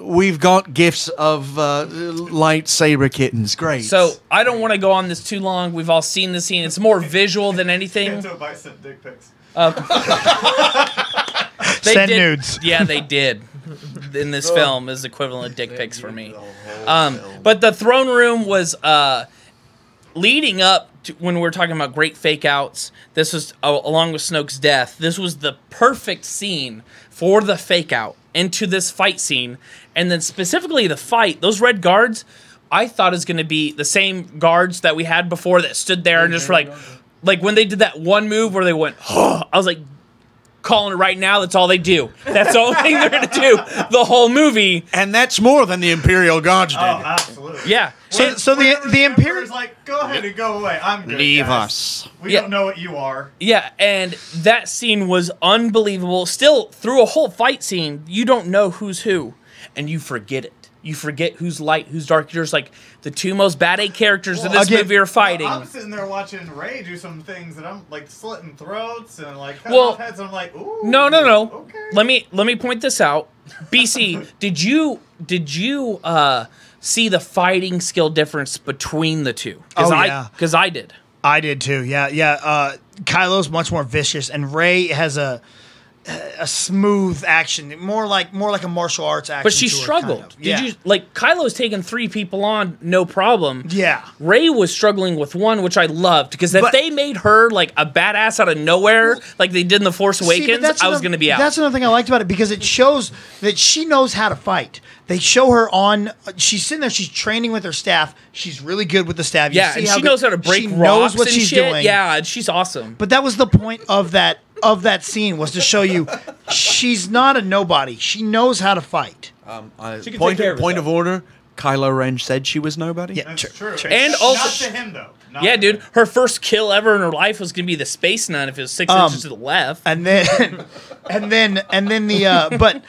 [SPEAKER 6] We've got gifs of lightsaber kittens. Great.
[SPEAKER 2] So I don't want to go on this too long. We've all seen the scene. It's more visual than anything.
[SPEAKER 3] Canto Bite sent dick pics.
[SPEAKER 2] They
[SPEAKER 4] Send
[SPEAKER 2] did-
[SPEAKER 4] nudes.
[SPEAKER 2] Yeah, they did. In this film is equivalent of dick pics for me. But the throne room was leading up to when we were talking about great fake outs. This was along with Snoke's death. This was the perfect scene for the fake out into this fight scene, and then specifically the fight. Those red guards, I thought is going to be the same guards that we had before that stood there and just were like when they did that one move where they went, I was like, calling it right now. That's all they do. That's the only thing they're gonna do the whole movie.
[SPEAKER 6] And that's more than the Imperial Guards did.
[SPEAKER 3] Oh, absolutely.
[SPEAKER 2] Yeah.
[SPEAKER 4] So the
[SPEAKER 3] Emperor's
[SPEAKER 4] Imperial.
[SPEAKER 3] like, go ahead and go away. I'm good.
[SPEAKER 6] Leave
[SPEAKER 3] guys.
[SPEAKER 6] us.
[SPEAKER 3] We
[SPEAKER 2] Yeah.
[SPEAKER 3] don't know what you are.
[SPEAKER 2] Yeah, and that scene was unbelievable. Still, through a whole fight scene, you don't know who's who, and you forget it. You forget who's light, who's dark. You're just like, the two most bad A characters in this
[SPEAKER 4] again-
[SPEAKER 2] movie are fighting.
[SPEAKER 3] I'm sitting there watching Ray do some things that I'm like slitting throats and like cutting
[SPEAKER 2] Well,
[SPEAKER 3] off heads. And I'm like, ooh.
[SPEAKER 2] No.
[SPEAKER 3] Okay.
[SPEAKER 2] Let me point this out. BC, did you see the fighting skill difference between the two?
[SPEAKER 4] Yeah.
[SPEAKER 2] Because I did.
[SPEAKER 4] I did too. Yeah. Kylo's much more vicious, and Rey has a smooth action, more like a martial arts action.
[SPEAKER 2] But she
[SPEAKER 4] to her,
[SPEAKER 2] struggled.
[SPEAKER 4] kind of.
[SPEAKER 2] Did you like Kylo's taken 3 people on, no problem.
[SPEAKER 4] Yeah.
[SPEAKER 2] Rey was struggling with one, which I loved, because if
[SPEAKER 4] But-
[SPEAKER 2] they made her like a badass out of nowhere, like they did in The Force
[SPEAKER 4] See, but
[SPEAKER 2] Awakens,
[SPEAKER 4] that's
[SPEAKER 2] I was
[SPEAKER 4] another-
[SPEAKER 2] going to be out.
[SPEAKER 4] That's another thing I liked about it because it shows that she knows how to fight. They show her on. She's sitting there. She's training with her staff. She's really good with the staff. You
[SPEAKER 2] yeah,
[SPEAKER 4] see
[SPEAKER 2] and
[SPEAKER 4] how
[SPEAKER 2] she
[SPEAKER 4] good-
[SPEAKER 2] knows how to break
[SPEAKER 4] she
[SPEAKER 2] rocks
[SPEAKER 4] knows what
[SPEAKER 2] and
[SPEAKER 4] she's
[SPEAKER 2] shit.
[SPEAKER 4] doing.
[SPEAKER 2] Yeah, and she's awesome.
[SPEAKER 4] But that was the point of that scene, was to show you she's not a nobody. She knows how to fight.
[SPEAKER 5] She can
[SPEAKER 6] Point
[SPEAKER 5] take care of
[SPEAKER 6] of
[SPEAKER 5] herself.
[SPEAKER 6] order. Kylo Ren said she was nobody.
[SPEAKER 4] Yeah,
[SPEAKER 3] That's true.
[SPEAKER 2] And
[SPEAKER 3] Not
[SPEAKER 2] also-
[SPEAKER 3] to him though. Not
[SPEAKER 2] Yeah,
[SPEAKER 3] to
[SPEAKER 2] dude,
[SPEAKER 3] him.
[SPEAKER 2] her first kill ever in her life was going to be the Space Nun if it was 6 inches to the left.
[SPEAKER 4] And then, and then the but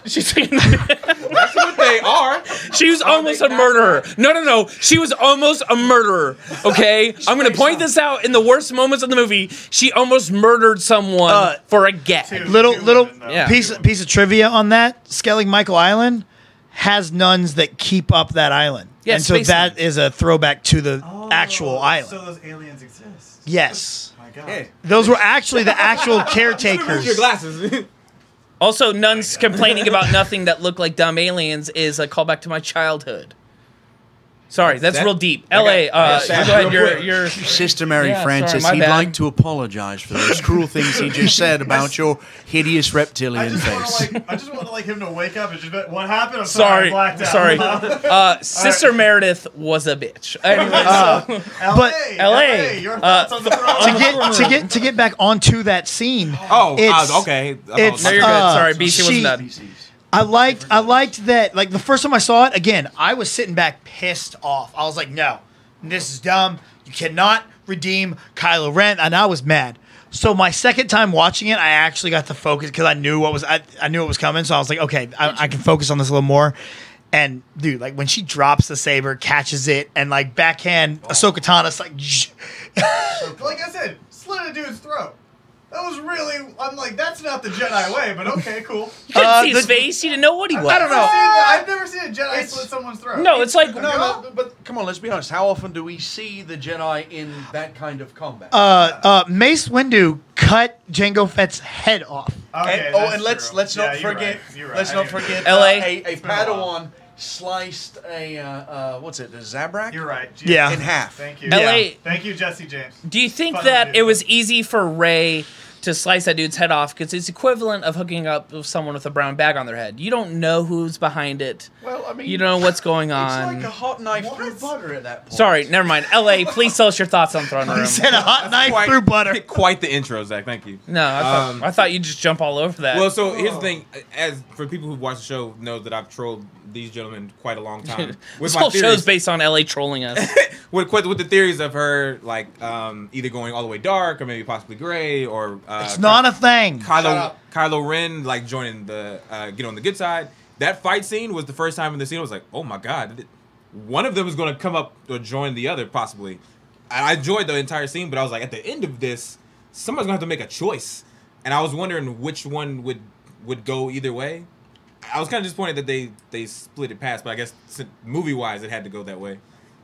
[SPEAKER 2] She's like,
[SPEAKER 5] That's what they are.
[SPEAKER 2] She was almost a murderer. No. She was almost a murderer. Okay? I'm going to point this out in the worst moments of the movie. She almost murdered someone for a gag.
[SPEAKER 4] Little
[SPEAKER 2] Yeah.
[SPEAKER 4] piece of trivia on that. Skellig Michael Island has nuns that keep up that island.
[SPEAKER 2] Yeah,
[SPEAKER 4] and so
[SPEAKER 2] space
[SPEAKER 4] that
[SPEAKER 2] nuns.
[SPEAKER 4] is a throwback to the actual island.
[SPEAKER 3] So those aliens exist.
[SPEAKER 4] Yes.
[SPEAKER 3] My God.
[SPEAKER 5] Yeah.
[SPEAKER 4] Those were actually the actual
[SPEAKER 5] Move
[SPEAKER 4] caretakers.
[SPEAKER 5] your glasses.
[SPEAKER 2] Also, nuns complaining about nothing that looked like dumb aliens is a callback to my childhood. Sorry, that's
[SPEAKER 5] That-
[SPEAKER 2] real deep.
[SPEAKER 5] I got-
[SPEAKER 2] L.A.,
[SPEAKER 5] I
[SPEAKER 2] go
[SPEAKER 5] got
[SPEAKER 2] ahead.
[SPEAKER 5] real quick.
[SPEAKER 2] You're
[SPEAKER 6] Sister Mary
[SPEAKER 2] Yeah,
[SPEAKER 6] Francis,
[SPEAKER 2] sorry, my
[SPEAKER 6] he'd
[SPEAKER 2] bad.
[SPEAKER 6] like to apologize for those cruel things he just said about your hideous
[SPEAKER 3] I
[SPEAKER 6] reptilian
[SPEAKER 3] just
[SPEAKER 6] face.
[SPEAKER 3] want to like him to wake up and just be like, what happened? I'm
[SPEAKER 2] sorry.
[SPEAKER 3] I blacked out.
[SPEAKER 2] Sister Meredith was a bitch. Anyway,
[SPEAKER 3] LA,
[SPEAKER 2] LA,
[SPEAKER 3] your thoughts on the throne.
[SPEAKER 4] to get back onto that scene.
[SPEAKER 5] Oh,
[SPEAKER 4] It's-
[SPEAKER 5] okay.
[SPEAKER 4] it's-
[SPEAKER 2] no, you're good. Sorry, BC
[SPEAKER 4] she-
[SPEAKER 2] wasn't done.
[SPEAKER 4] I liked that. Like the first time I saw it, again, I was sitting back pissed off. I was like, no, this is dumb. You cannot redeem Kylo Ren, and I was mad. So my second time watching it, I actually got to focus because I knew I knew it was coming. So I was like, okay, I can focus on this a little more. And dude, like when she drops the saber, catches it, and like backhand Ahsoka Tano's like,
[SPEAKER 3] Like I said, slit a dude's throat. That was really. I'm like, that's not the Jedi way, but okay, cool.
[SPEAKER 2] You couldn't see his face. You didn't know what he was.
[SPEAKER 4] I don't know.
[SPEAKER 3] I've never seen a Jedi slit someone's throat.
[SPEAKER 2] No, it's like
[SPEAKER 6] But come on, let's be honest. How often do we see the Jedi in that kind of combat?
[SPEAKER 4] Mace Windu cut Jango Fett's head off.
[SPEAKER 3] Okay,
[SPEAKER 6] and
[SPEAKER 3] that's
[SPEAKER 6] let's
[SPEAKER 3] true.
[SPEAKER 6] not
[SPEAKER 3] Yeah, you're
[SPEAKER 6] forget.
[SPEAKER 3] right. You're right.
[SPEAKER 6] Let's
[SPEAKER 3] I
[SPEAKER 6] not
[SPEAKER 3] didn't-
[SPEAKER 6] forget.
[SPEAKER 2] LA.
[SPEAKER 6] A Padawan sliced a what's it? A Zabrak.
[SPEAKER 3] You're right.
[SPEAKER 4] Yeah.
[SPEAKER 6] In half.
[SPEAKER 3] Thank you.
[SPEAKER 2] LA.
[SPEAKER 3] Thank you, Jesse James.
[SPEAKER 2] Do you think
[SPEAKER 3] Fun
[SPEAKER 2] that
[SPEAKER 3] dude.
[SPEAKER 2] it was easy for Rey to slice that dude's head off because it's equivalent of hooking up with someone with a brown bag on their head? You don't know who's behind it.
[SPEAKER 6] Well, I mean,
[SPEAKER 2] You don't know what's going
[SPEAKER 6] it's
[SPEAKER 2] on.
[SPEAKER 6] like a hot knife
[SPEAKER 3] What?
[SPEAKER 6] through butter at that point.
[SPEAKER 2] Sorry, never mind. LA, please tell us your thoughts on Throne Room.
[SPEAKER 4] He said a hot knife
[SPEAKER 5] Quite-
[SPEAKER 4] through butter.
[SPEAKER 5] Quite the intro, Zach. Thank you.
[SPEAKER 2] No, I thought you'd just jump all over that.
[SPEAKER 5] Well, so here's the thing. As for people who watch the show, knows that I've trolled these gentlemen quite a long time.
[SPEAKER 2] this whole show's based on LA trolling us.
[SPEAKER 5] with the theories of her like either going all the way dark or maybe possibly gray or
[SPEAKER 4] It's not a thing.
[SPEAKER 5] Kylo Ren like joining the get on the good side. That fight scene was the first time in the scene I was like, oh my god, one of them is going to come up or join the other possibly. I enjoyed the entire scene, but I was like, at the end of this, someone's going to have to make a choice, and I was wondering which one would go either way. I was kind of disappointed that they split it past, but I guess movie wise it had to go that way.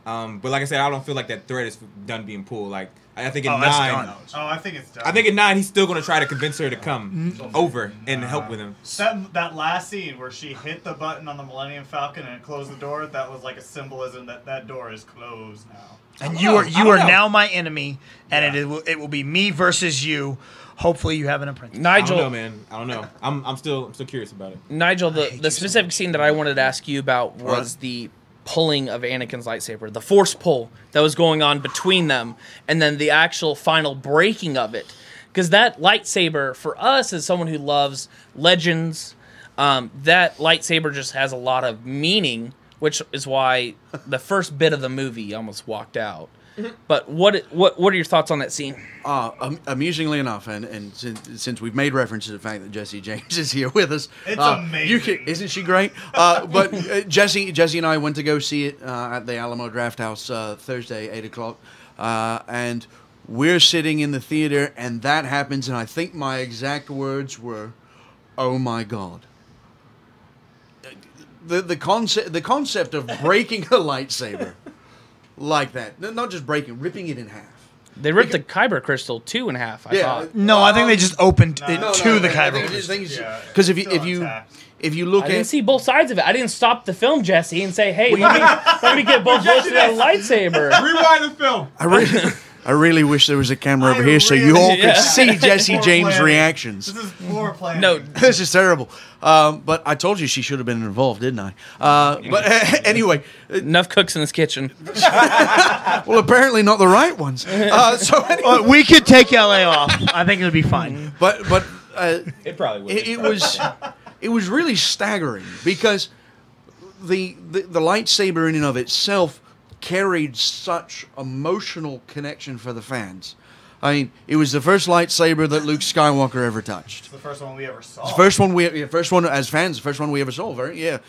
[SPEAKER 5] But like I said, I don't feel like that thread is done being pulled. Like I think in 9,
[SPEAKER 3] Oh, I think it's done.
[SPEAKER 5] I think in 9 he's still gonna try to convince her to come over and help with him.
[SPEAKER 3] That last scene where she hit the button on the Millennium Falcon and it closed the door, that was like a symbolism that door is closed now.
[SPEAKER 4] And
[SPEAKER 5] I
[SPEAKER 4] you
[SPEAKER 5] don't
[SPEAKER 4] are
[SPEAKER 5] know.
[SPEAKER 4] now my enemy, and it will be me versus you. Hopefully, you have an apprentice.
[SPEAKER 5] I don't
[SPEAKER 2] Nigel,
[SPEAKER 5] know, man. I don't know. I'm still curious about it.
[SPEAKER 2] Nigel, the specific scene that I wanted to ask you about was the pulling of Anakin's lightsaber, the force pull that was going on between them, and then the actual final breaking of it. Because that lightsaber, for us as someone who loves legends, that lightsaber just has a lot of meaning, which is why the first bit of the movie almost walked out. But what are your thoughts on that scene?
[SPEAKER 6] Amusingly enough, and since we've made reference to the fact that Jesse James is here with us,
[SPEAKER 3] It's amazing.
[SPEAKER 6] Isn't she great? But Jesse and I went to go see it at the Alamo Drafthouse Thursday, 8:00, and we're sitting in the theater, and that happens, and I think my exact words were, "Oh my God." The concept of breaking a lightsaber like that, not just breaking, ripping it in half.
[SPEAKER 2] They ripped the Kyber crystal 2 in half. I thought.
[SPEAKER 4] No, I think they just opened it to the Kyber.
[SPEAKER 6] Because if you look
[SPEAKER 2] I
[SPEAKER 6] at
[SPEAKER 2] didn't see both sides of it. I didn't stop the film, Jesse, and say, "Hey, let me get both looks of that lightsaber."
[SPEAKER 5] Rewind the film.
[SPEAKER 6] I really wish there was a camera over here so you all could
[SPEAKER 2] Yeah.
[SPEAKER 6] see Jesse James'
[SPEAKER 3] planning.
[SPEAKER 6] reactions.
[SPEAKER 3] This is poor planning.
[SPEAKER 2] No,
[SPEAKER 6] This is terrible. But I told you she should have been involved, didn't I? But anyway,
[SPEAKER 2] enough cooks in this kitchen.
[SPEAKER 6] well, apparently not the right ones. So anyway,
[SPEAKER 4] We could take LA off. I think it would be fine.
[SPEAKER 6] but
[SPEAKER 5] It probably would.
[SPEAKER 6] it was really staggering because the lightsaber in and of itself carried such emotional connection for the fans. I mean, it was the first lightsaber that Luke Skywalker ever touched.
[SPEAKER 3] It's the first one we ever saw.
[SPEAKER 6] It's the first one as fans, the first one we ever saw. It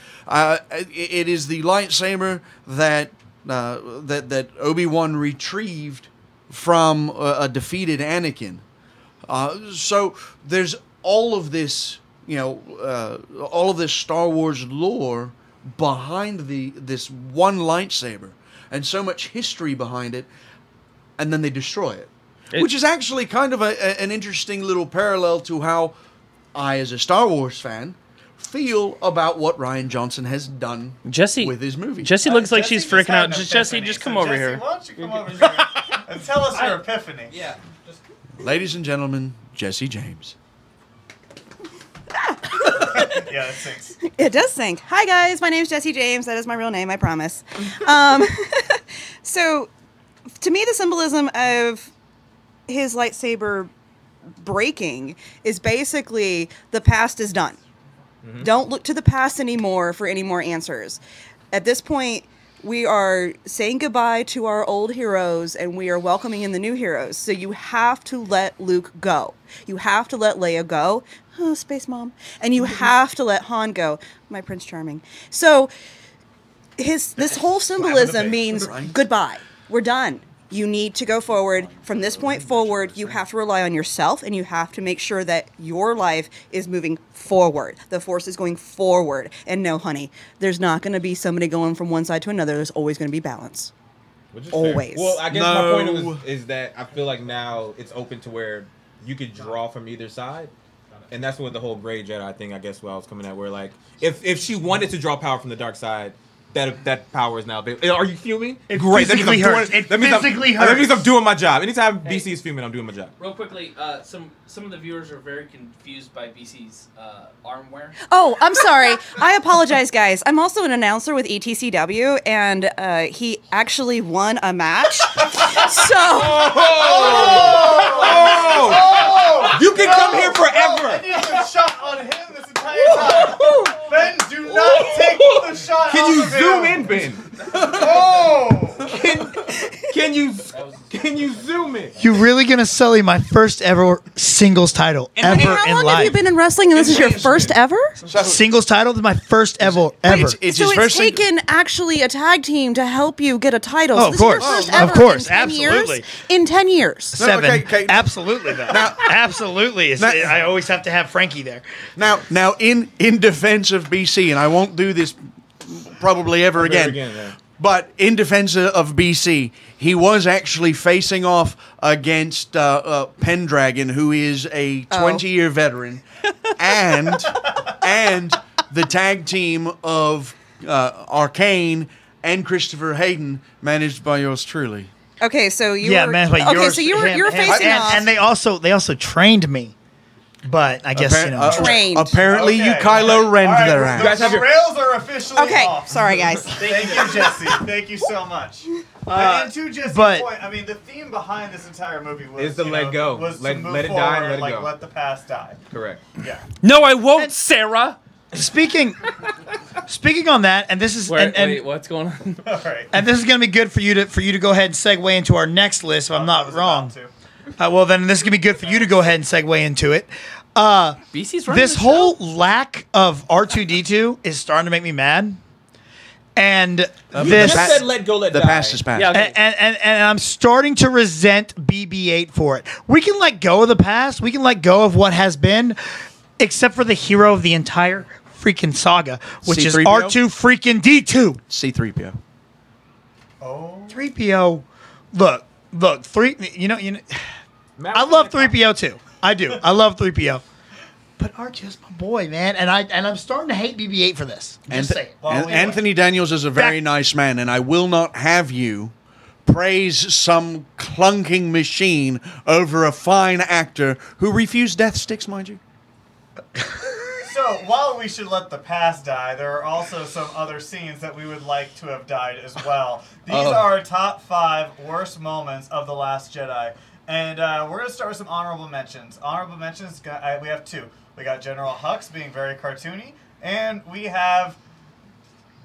[SPEAKER 6] is the lightsaber that Obi-Wan retrieved from a defeated Anakin. So there's all of this, all of this Star Wars lore behind this one lightsaber, and so much history behind it, and then they destroy it. Which is actually kind of an interesting little parallel to how I, as a Star Wars fan, feel about what Rian Johnson has done with his movie.
[SPEAKER 2] Jesse looks like she's freaking out. Jesse, just come over here.
[SPEAKER 3] Why don't you come over here and tell us your epiphany?
[SPEAKER 9] Yeah.
[SPEAKER 6] Ladies and gentlemen, Jesse James.
[SPEAKER 3] Yeah, it sinks.
[SPEAKER 10] It does sink. Hi, guys. My name's Jesse James. That is my real name, I promise. So, to me, the symbolism of his lightsaber breaking is basically the past is done. Mm-hmm. Don't look to the past anymore for any more answers. At this point, we are saying goodbye to our old heroes and we are welcoming in the new heroes. So you have to let Luke go. You have to let Leia go. Oh, Space Mom. And you have to let Han go. My Prince Charming. So this whole symbolism means goodbye. We're done. You need to go forward. From this point forward, you have to rely on yourself, and you have to make sure that your life is moving forward. The Force is going forward. And no, honey, there's not going to be somebody going from one side to another. There's always going to be balance. Always.
[SPEAKER 5] Well, I guess my point is that I feel like now it's open to where you could draw from either side. And that's what the whole gray Jedi thing, I guess, what I was coming at, where, like, if she wanted to draw power from the dark side, that power is now available. Are you fuming?
[SPEAKER 8] Great. That
[SPEAKER 5] means I'm doing my job. Anytime BC is fuming, I'm doing my job.
[SPEAKER 2] Real quickly, some of the viewers are very confused by BC's armwear.
[SPEAKER 10] Oh, I'm sorry. I apologize, guys. I'm also an announcer with ETCW, and he actually won a match.
[SPEAKER 5] You can come here forever.
[SPEAKER 3] I need a shot on him this entire time. Ben, do not take the shot.
[SPEAKER 5] Can you zoom in, Ben? Can you zoom in?
[SPEAKER 8] You're really gonna sully my first ever singles title ever in life.
[SPEAKER 10] How long have you been in wrestling, and this is your first ever?
[SPEAKER 8] Singles title is my first ever.
[SPEAKER 10] It's taken actually a tag team to help you get a title.
[SPEAKER 8] Oh,
[SPEAKER 10] so this is your first ever
[SPEAKER 8] of course,
[SPEAKER 10] in 10
[SPEAKER 8] absolutely.
[SPEAKER 10] Years? In 10 years.
[SPEAKER 8] 7.
[SPEAKER 6] Okay.
[SPEAKER 8] Absolutely, though. Absolutely. I always have to have Frankie there.
[SPEAKER 6] Now, in defense of BC, and I won't do this probably ever again. But in defense of BC, he was actually facing off against Pendragon, who is a 20-year veteran, and the tag team of Arcane and Christopher Hayden, managed by yours truly.
[SPEAKER 10] Okay, so you were
[SPEAKER 8] managed by yours.
[SPEAKER 10] So you were facing off,
[SPEAKER 8] and they also trained me. But I guess
[SPEAKER 10] trained.
[SPEAKER 6] Apparently, you Kylo Ren'd their ass.
[SPEAKER 3] You guys have your rails are officially off.
[SPEAKER 10] Sorry, guys.
[SPEAKER 3] Thank you, Jesse. Thank you so much. And to Jesse's point, I mean, the theme behind this entire movie was
[SPEAKER 5] to let go.
[SPEAKER 3] Was
[SPEAKER 5] let
[SPEAKER 3] to move
[SPEAKER 5] it
[SPEAKER 3] forward,
[SPEAKER 5] die and let it go.
[SPEAKER 3] Let the past die.
[SPEAKER 5] Correct.
[SPEAKER 3] Yeah.
[SPEAKER 2] No, I won't, Sarah.
[SPEAKER 8] Speaking on that, and this is
[SPEAKER 2] wait, what's going on?
[SPEAKER 3] All right.
[SPEAKER 8] And this is going to be good for you to go ahead and segue into our next list. If I'm not wrong. Well, then this is going to be good for you to go ahead and segue into it.
[SPEAKER 2] BC's running
[SPEAKER 8] this whole lack of R2-D2 is starting to make me mad. And
[SPEAKER 5] this said let go, let
[SPEAKER 6] the
[SPEAKER 5] die.
[SPEAKER 6] past is past.
[SPEAKER 2] Yeah, okay.
[SPEAKER 8] And I'm starting to resent BB-8 for it. We can let go of the past. We can let go of what has been, except for the hero of the entire freaking saga, which is
[SPEAKER 6] C-3PO?
[SPEAKER 8] R2 freaking D2.
[SPEAKER 6] C-3PO.
[SPEAKER 3] Oh.
[SPEAKER 8] 3PO. Look. You know. I love 3PO too. I do. I love 3PO. But R2's my boy, man, and I'm starting to hate BB-8 for this. Just saying.
[SPEAKER 6] Anthony Daniels is a very nice man, and I will not have you praise some clunking machine over a fine actor who refused death sticks, mind you.
[SPEAKER 3] So, while we should let the past die, there are also some other scenes that we would like to have died as well. These are our top 5 worst moments of The Last Jedi. And we're going to start with some honorable mentions. Honorable mentions, we have 2. We got General Hux being very cartoony, and we have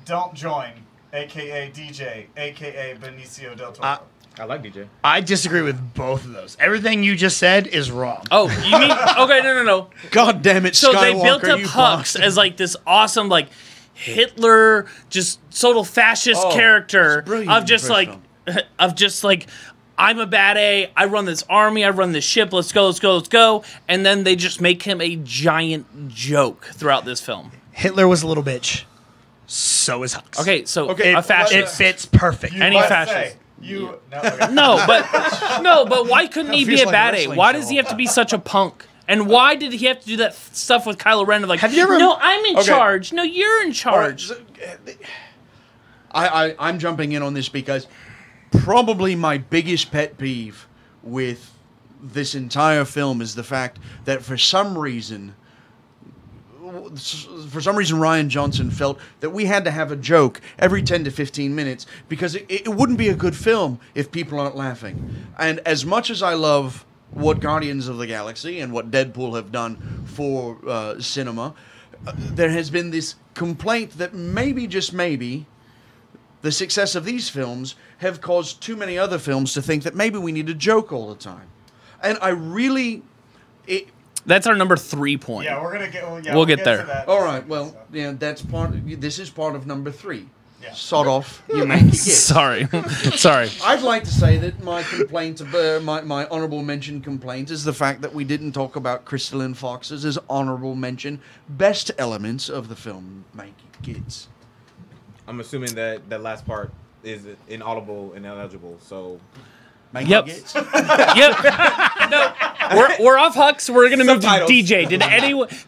[SPEAKER 3] Don't Join, a.k.a. DJ, a.k.a. Benicio del Toro.
[SPEAKER 5] I like DJ.
[SPEAKER 8] I disagree with both of those. Everything you just said is wrong.
[SPEAKER 2] Oh, you mean okay? No.
[SPEAKER 6] God damn it,
[SPEAKER 2] So
[SPEAKER 6] Skywalker,
[SPEAKER 2] they built up
[SPEAKER 6] you
[SPEAKER 2] Hux
[SPEAKER 6] bastard.
[SPEAKER 2] as like this awesome, like Hitler, just total fascist
[SPEAKER 6] Oh,
[SPEAKER 2] character
[SPEAKER 6] it's brilliant
[SPEAKER 2] of just
[SPEAKER 6] first
[SPEAKER 2] like, I'm a bad A. I run this army. I run this ship. Let's go. And then they just make him a giant joke throughout this film.
[SPEAKER 8] Hitler was a little bitch. So is Hux.
[SPEAKER 2] Okay, so
[SPEAKER 6] Okay,
[SPEAKER 2] a fascist.
[SPEAKER 8] It fits perfect.
[SPEAKER 2] Any
[SPEAKER 3] Let's
[SPEAKER 2] fascist.
[SPEAKER 3] say, you no, okay.
[SPEAKER 2] No, but why couldn't he be
[SPEAKER 6] feels
[SPEAKER 2] a
[SPEAKER 6] like
[SPEAKER 2] bad
[SPEAKER 6] a
[SPEAKER 2] A?
[SPEAKER 6] wrestling
[SPEAKER 2] Why
[SPEAKER 6] show
[SPEAKER 2] does he have to be such a punk? And why did he have to do that stuff with Kylo Ren of like,
[SPEAKER 8] Have you ever-
[SPEAKER 2] no, I'm in
[SPEAKER 6] Okay.
[SPEAKER 2] charge. No, you're in
[SPEAKER 6] All right,
[SPEAKER 2] charge.
[SPEAKER 6] so, I'm jumping in on this because probably my biggest pet peeve with this entire film is the fact that for some reason Rian Johnson felt that we had to have a joke every 10 to 15 minutes because it wouldn't be a good film if people aren't laughing. And as much as I love what Guardians of the Galaxy and what Deadpool have done for cinema, there has been this complaint that maybe, just maybe, the success of these films have caused too many other films to think that maybe we need a joke all the time. And I really...
[SPEAKER 2] That's our number 3 point.
[SPEAKER 3] Yeah, we're gonna get. Well, yeah,
[SPEAKER 2] We'll get
[SPEAKER 3] to
[SPEAKER 2] there.
[SPEAKER 3] that.
[SPEAKER 6] All right, well, yeah, that's part. This is part of number 3.
[SPEAKER 3] Yeah.
[SPEAKER 6] Sod off, you make it.
[SPEAKER 2] Sorry. Sorry.
[SPEAKER 6] I'd like to say that my complaint, my honourable mention complaint, is the fact that we didn't talk about Crystalline Fox's as honourable mention best elements of the film making kids.
[SPEAKER 5] I'm assuming that that last part is inaudible and ineligible. So
[SPEAKER 6] Making
[SPEAKER 2] Yep.
[SPEAKER 6] kids.
[SPEAKER 2] Yep. No, we're off Hux. We're gonna move to
[SPEAKER 5] Subtitles.
[SPEAKER 2] DJ.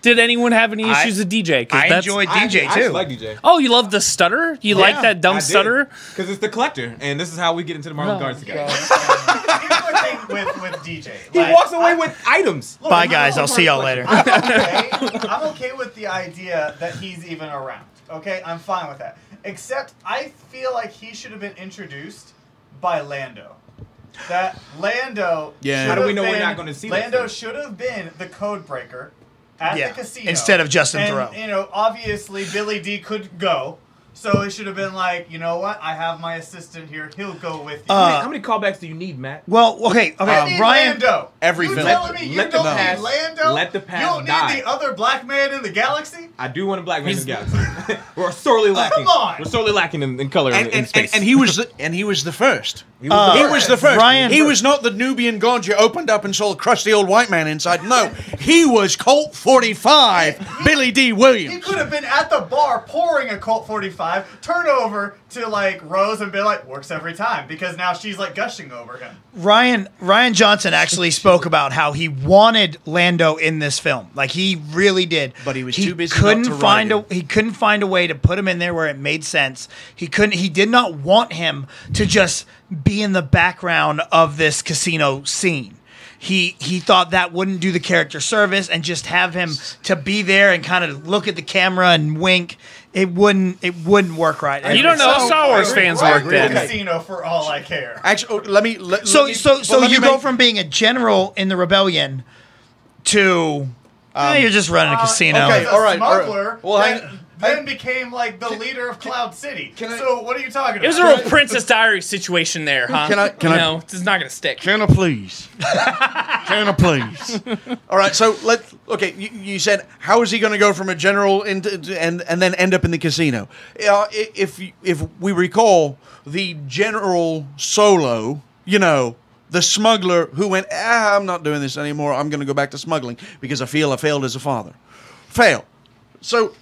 [SPEAKER 2] Did anyone have any issues with DJ? 'Cause
[SPEAKER 8] I
[SPEAKER 2] that's-
[SPEAKER 8] enjoyed
[SPEAKER 5] I
[SPEAKER 8] DJ
[SPEAKER 5] actually
[SPEAKER 8] too.
[SPEAKER 5] like DJ.
[SPEAKER 2] Oh, you love the stutter? You like that dumb stutter?
[SPEAKER 5] Because it's the collector, and this is how we get into the Marvel Guards together.
[SPEAKER 3] Here's the thing with DJ.
[SPEAKER 5] He walks away with items.
[SPEAKER 3] Look,
[SPEAKER 8] Bye, guys. I'll see y'all later.
[SPEAKER 3] I'm okay with the idea that he's even around. Okay, I'm fine with that. Except I feel like he should have been introduced by Lando. That Lando.
[SPEAKER 6] Yeah.
[SPEAKER 3] should
[SPEAKER 5] How do we
[SPEAKER 3] have
[SPEAKER 5] know we're
[SPEAKER 3] been-
[SPEAKER 5] not gonna see that
[SPEAKER 3] Lando
[SPEAKER 5] film?
[SPEAKER 3] should have been the code breaker at
[SPEAKER 8] Yeah,
[SPEAKER 3] the casino
[SPEAKER 8] instead of Justin
[SPEAKER 3] and,
[SPEAKER 8] Theroux.
[SPEAKER 3] You know, obviously Billy D could go. So it should have been like, you know what? I have my assistant here. He'll go with you.
[SPEAKER 5] How many callbacks do you need, Matt?
[SPEAKER 8] Well, okay,
[SPEAKER 3] I need
[SPEAKER 8] Ryan.
[SPEAKER 3] Lando.
[SPEAKER 6] every
[SPEAKER 3] you
[SPEAKER 6] film.
[SPEAKER 3] telling me you
[SPEAKER 5] Let the
[SPEAKER 3] don't
[SPEAKER 5] past-
[SPEAKER 3] need Lando?
[SPEAKER 5] let the past
[SPEAKER 3] You don't
[SPEAKER 5] die.
[SPEAKER 3] need the other black man in the galaxy?
[SPEAKER 5] I do want a black man in the galaxy. We're sorely lacking.
[SPEAKER 3] come on.
[SPEAKER 5] We're sorely lacking in color in space.
[SPEAKER 6] And he was the first.
[SPEAKER 5] He was
[SPEAKER 6] He was the first.
[SPEAKER 8] Ryan-
[SPEAKER 6] he was not the Nubian god you opened up and saw a crusty old white man inside. No, he was Colt 45, Billy D.
[SPEAKER 3] He
[SPEAKER 6] Williams.
[SPEAKER 3] could have been at the bar pouring a Colt 45, turn over to like Rose and be like, works every time because now she's like gushing over him.
[SPEAKER 8] Ryan Johnson actually spoke about how he wanted Lando in this film. Like he really did.
[SPEAKER 6] But he was too busy
[SPEAKER 8] Couldn't
[SPEAKER 6] not to
[SPEAKER 8] find
[SPEAKER 6] write
[SPEAKER 8] he couldn't find a way to put him in there where it made sense. He did not want him to just be in the background of this casino scene. He thought that wouldn't do the character service, and just have him to be there and kind of look at the camera and wink. It wouldn't work right.
[SPEAKER 2] You don't know how Star Wars fans work
[SPEAKER 3] the
[SPEAKER 2] then.
[SPEAKER 3] casino for all I care.
[SPEAKER 6] Actually, let me.
[SPEAKER 8] So you go
[SPEAKER 6] make,
[SPEAKER 8] from being a general in the rebellion to you're just running a casino.
[SPEAKER 6] okay.
[SPEAKER 3] As a
[SPEAKER 6] all right, all right.
[SPEAKER 3] smuggler
[SPEAKER 6] Well,
[SPEAKER 3] that
[SPEAKER 6] hang-
[SPEAKER 3] then became like the leader of Cloud City.
[SPEAKER 6] can I-
[SPEAKER 3] So what are you talking about?
[SPEAKER 2] It was a real Princess Diary situation there, huh?
[SPEAKER 6] Can I-
[SPEAKER 2] No, it's not gonna stick.
[SPEAKER 6] Can I please? Can I please? All right, so okay, you said how is he going to go from a general into and then end up in the casino? If we recall the General Solo, the smuggler who went, I'm not doing this anymore. I'm going to go back to smuggling because I feel I failed as a father. Fail. So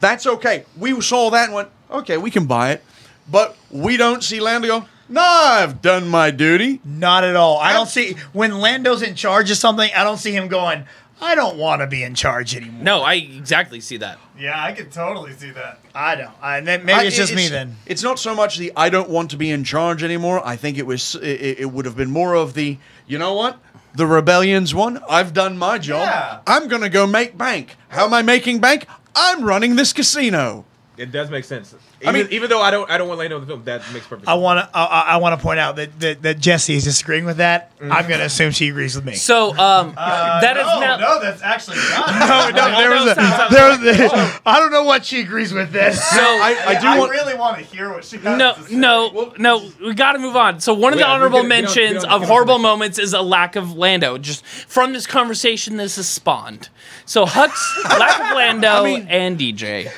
[SPEAKER 6] that's okay. We saw that and went, okay, we can buy it. But we don't see Lando go, no, I've done my duty.
[SPEAKER 8] Not at all. I don't see when Lando's in charge of something. I don't see him going, I don't want to be in charge anymore.
[SPEAKER 2] No, I exactly see that.
[SPEAKER 3] Yeah, I could totally see that.
[SPEAKER 8] I don't. Maybe it's just me then.
[SPEAKER 6] It's not so much the I don't want to be in charge anymore. I think it would have been more of the, you know what? The rebellion's won. I've done my job.
[SPEAKER 3] Yeah.
[SPEAKER 6] I'm going to go make bank. How am I making bank? I'm running this casino.
[SPEAKER 5] It does make sense.
[SPEAKER 6] I mean-
[SPEAKER 5] Even though I don't want Lando in the film, that makes perfect sense.
[SPEAKER 8] I want to point out that Jesse is disagreeing with that. I'm going to assume she agrees with me.
[SPEAKER 2] So that is now.
[SPEAKER 3] No, that's actually not.
[SPEAKER 8] I don't know what she agrees with this.
[SPEAKER 2] So
[SPEAKER 3] I really want to hear what she has to say.
[SPEAKER 2] No, we got to move on. So one of the honorable mentions of horrible moments is a lack of Lando. Just from this conversation, this has spawned. So Hux, lack of Lando, and DJ.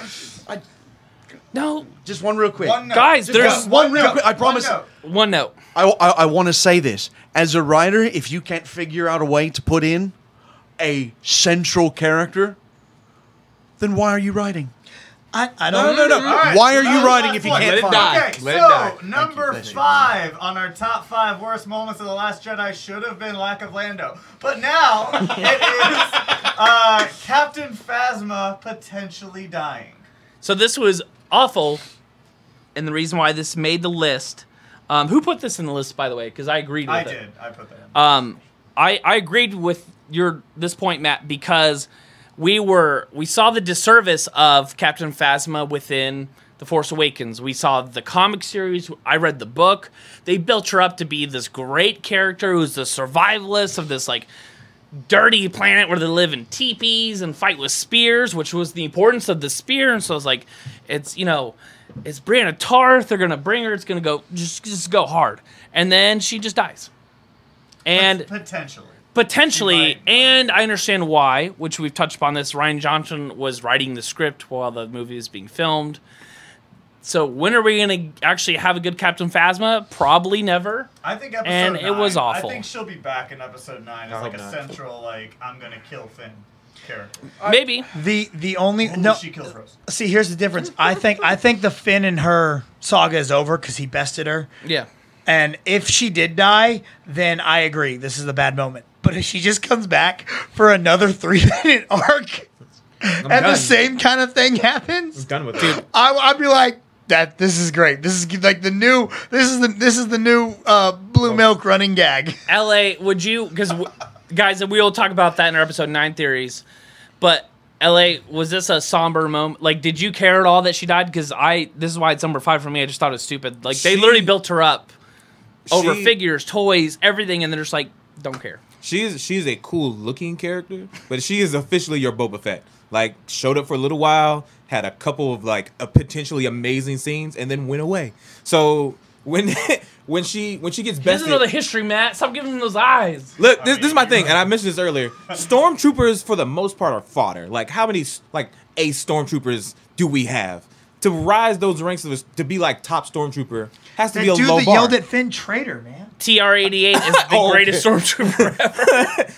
[SPEAKER 2] No,
[SPEAKER 6] just one real quick.
[SPEAKER 2] Guys, there's
[SPEAKER 6] one real quick. I promise.
[SPEAKER 2] One note.
[SPEAKER 6] I want to say this. As a writer, if you can't figure out a way to put in a central character, then why are you writing?
[SPEAKER 8] I don't know.
[SPEAKER 6] No.
[SPEAKER 3] Right,
[SPEAKER 6] why are you writing if you
[SPEAKER 3] Let
[SPEAKER 6] can't
[SPEAKER 3] it
[SPEAKER 6] find
[SPEAKER 3] die.
[SPEAKER 6] it?
[SPEAKER 3] Okay,
[SPEAKER 5] Let it
[SPEAKER 3] so
[SPEAKER 5] die.
[SPEAKER 3] number 5 on our top 5 worst moments of The Last Jedi should have been lack of Lando. But now it is Captain Phasma potentially dying.
[SPEAKER 2] So this was awful, and the reason why this made the list. Who put this in the list, by the way? Because I agreed with it.
[SPEAKER 3] I did. I put that in.
[SPEAKER 2] I agreed with this point, Matt, because we saw the disservice of Captain Phasma within The Force Awakens. We saw the comic series. I read the book. They built her up to be this great character who's the survivalist of this like dirty planet where they live in teepees and fight with spears, which was the importance of the spear. And so it's like, it's Brianna Tarth. They're gonna bring her. It's gonna go just go hard, and then she just dies. And potentially, and I understand why, which we've touched upon this. Rian Johnson was writing the script while the movie is being filmed. So when are we going to actually have a good Captain Phasma? Probably never.
[SPEAKER 3] I think episode
[SPEAKER 2] and
[SPEAKER 3] 9.
[SPEAKER 2] it was awful.
[SPEAKER 3] I think she'll be back in episode 9 as like a central, like, I'm going to kill Finn character.
[SPEAKER 2] Maybe.
[SPEAKER 8] The only no.
[SPEAKER 3] She kills Rose.
[SPEAKER 8] See, here's the difference. I think the Finn and her saga is over because he bested her.
[SPEAKER 2] Yeah.
[SPEAKER 8] And if she did die, then I agree. This is a bad moment. But if she just comes back for another 3-minute arc, and the same kind of thing happens,
[SPEAKER 5] I'm done with it.
[SPEAKER 8] I'd be like, this is great. This is like the new. This is the new blue milk running gag.
[SPEAKER 2] LA, would you? Because guys, we will talk about that in our episode 9 theories. But LA, was this a somber moment? Like, did you care at all that she died? Because this is why it's number 5 for me. I just thought it was stupid. Like, they literally built her up over figures, toys, everything, and they're just like, don't care.
[SPEAKER 5] She's a cool looking character, but she is officially your Boba Fett. Like, showed up for a little while, had a couple of like potentially amazing scenes, and then went away. So when she gets bested,
[SPEAKER 2] He doesn't know the history, Matt. Stop giving him those eyes.
[SPEAKER 5] Look, this is my thing, and I mentioned this earlier. Stormtroopers, for the most part, are fodder. Like, how many ace stormtroopers do we have? To rise those ranks to be like top stormtrooper has to be a low bar.
[SPEAKER 8] Dude that yelled at Finn traitor, man.
[SPEAKER 2] TR-88 is the greatest stormtrooper ever.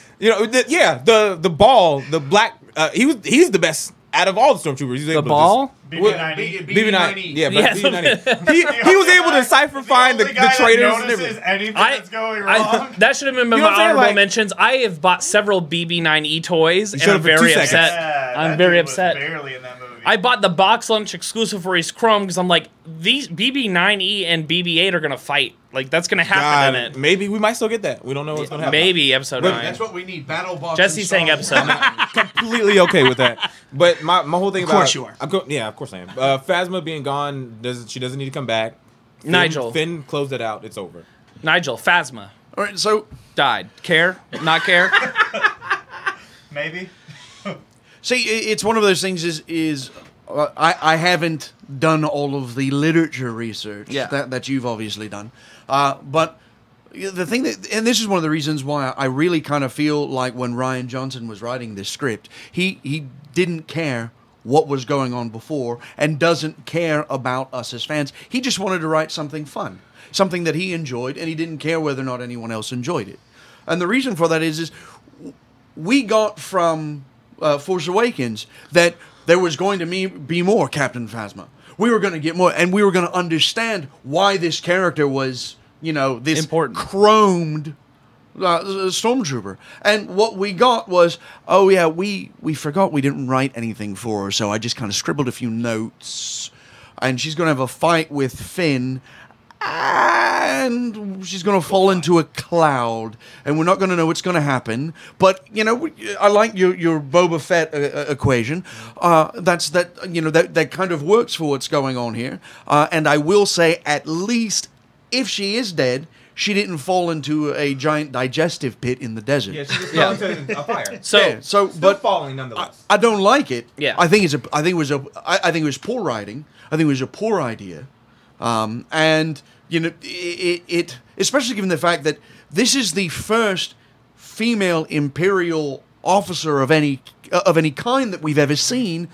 [SPEAKER 5] The ball, the black. He's the best out of all the stormtroopers. He's able
[SPEAKER 2] ball.
[SPEAKER 5] BB-9. Yeah,
[SPEAKER 2] Yes.
[SPEAKER 5] BB-9. He was able to decipher find the traitors and everything.
[SPEAKER 3] Anything that's going wrong.
[SPEAKER 2] That should have been my honorable mentions. I have bought several BB-9E toys, and I'm very upset.
[SPEAKER 3] Yeah,
[SPEAKER 2] I'm
[SPEAKER 3] that
[SPEAKER 2] very
[SPEAKER 3] dude was
[SPEAKER 2] upset.
[SPEAKER 3] barely in that movie.
[SPEAKER 2] I bought the box lunch exclusive for Ace Chrome because I'm like, these BB-9E and BB-8 are gonna fight. Like, that's gonna happen in it.
[SPEAKER 5] Maybe we might still get that. We don't know what's gonna happen.
[SPEAKER 2] Maybe episode 9.
[SPEAKER 6] That's what we need. Battle box.
[SPEAKER 2] Jesse's saying episode 9.
[SPEAKER 5] Completely okay with that. But my whole thing about...
[SPEAKER 8] Of course you are.
[SPEAKER 5] Of course I am. Phasma being gone, she doesn't need to come back. Finn closed it out. It's over.
[SPEAKER 2] Nigel, Phasma.
[SPEAKER 6] All right, so...
[SPEAKER 2] Died. Care? Not care?
[SPEAKER 3] Maybe.
[SPEAKER 6] See, it's one of those things I haven't done all of the literature research that you've obviously done. But the thing and this is one of the reasons why I really kind of feel like when Rian Johnson was writing this script, he didn't care what was going on before and doesn't care about us as fans. He just wanted to write something fun, something that he enjoyed, and he didn't care whether or not anyone else enjoyed it. And the reason for that is we got from Force Awakens that there was going to be more Captain Phasma. We were going to get more, and we were going to understand why this character was, this
[SPEAKER 2] important,
[SPEAKER 6] chromed stormtrooper. And what we got was, we forgot we didn't write anything for her, so I just kind of scribbled a few notes. And she's going to have a fight with Finn. and she's going to fall into a cloud, and we're not going to know what's going to happen. But I like your Boba Fett equation. That kind of works for what's going on here. And I will say, at least if she is dead, she didn't fall into a giant digestive pit in the desert.
[SPEAKER 5] Yeah, she just fell into a fire.
[SPEAKER 6] Still
[SPEAKER 5] falling nonetheless.
[SPEAKER 6] I don't like it.
[SPEAKER 2] Yeah.
[SPEAKER 6] I think it was poor writing. I think it was a poor idea. And it especially given the fact that this is the first female Imperial officer of any kind that we've ever seen,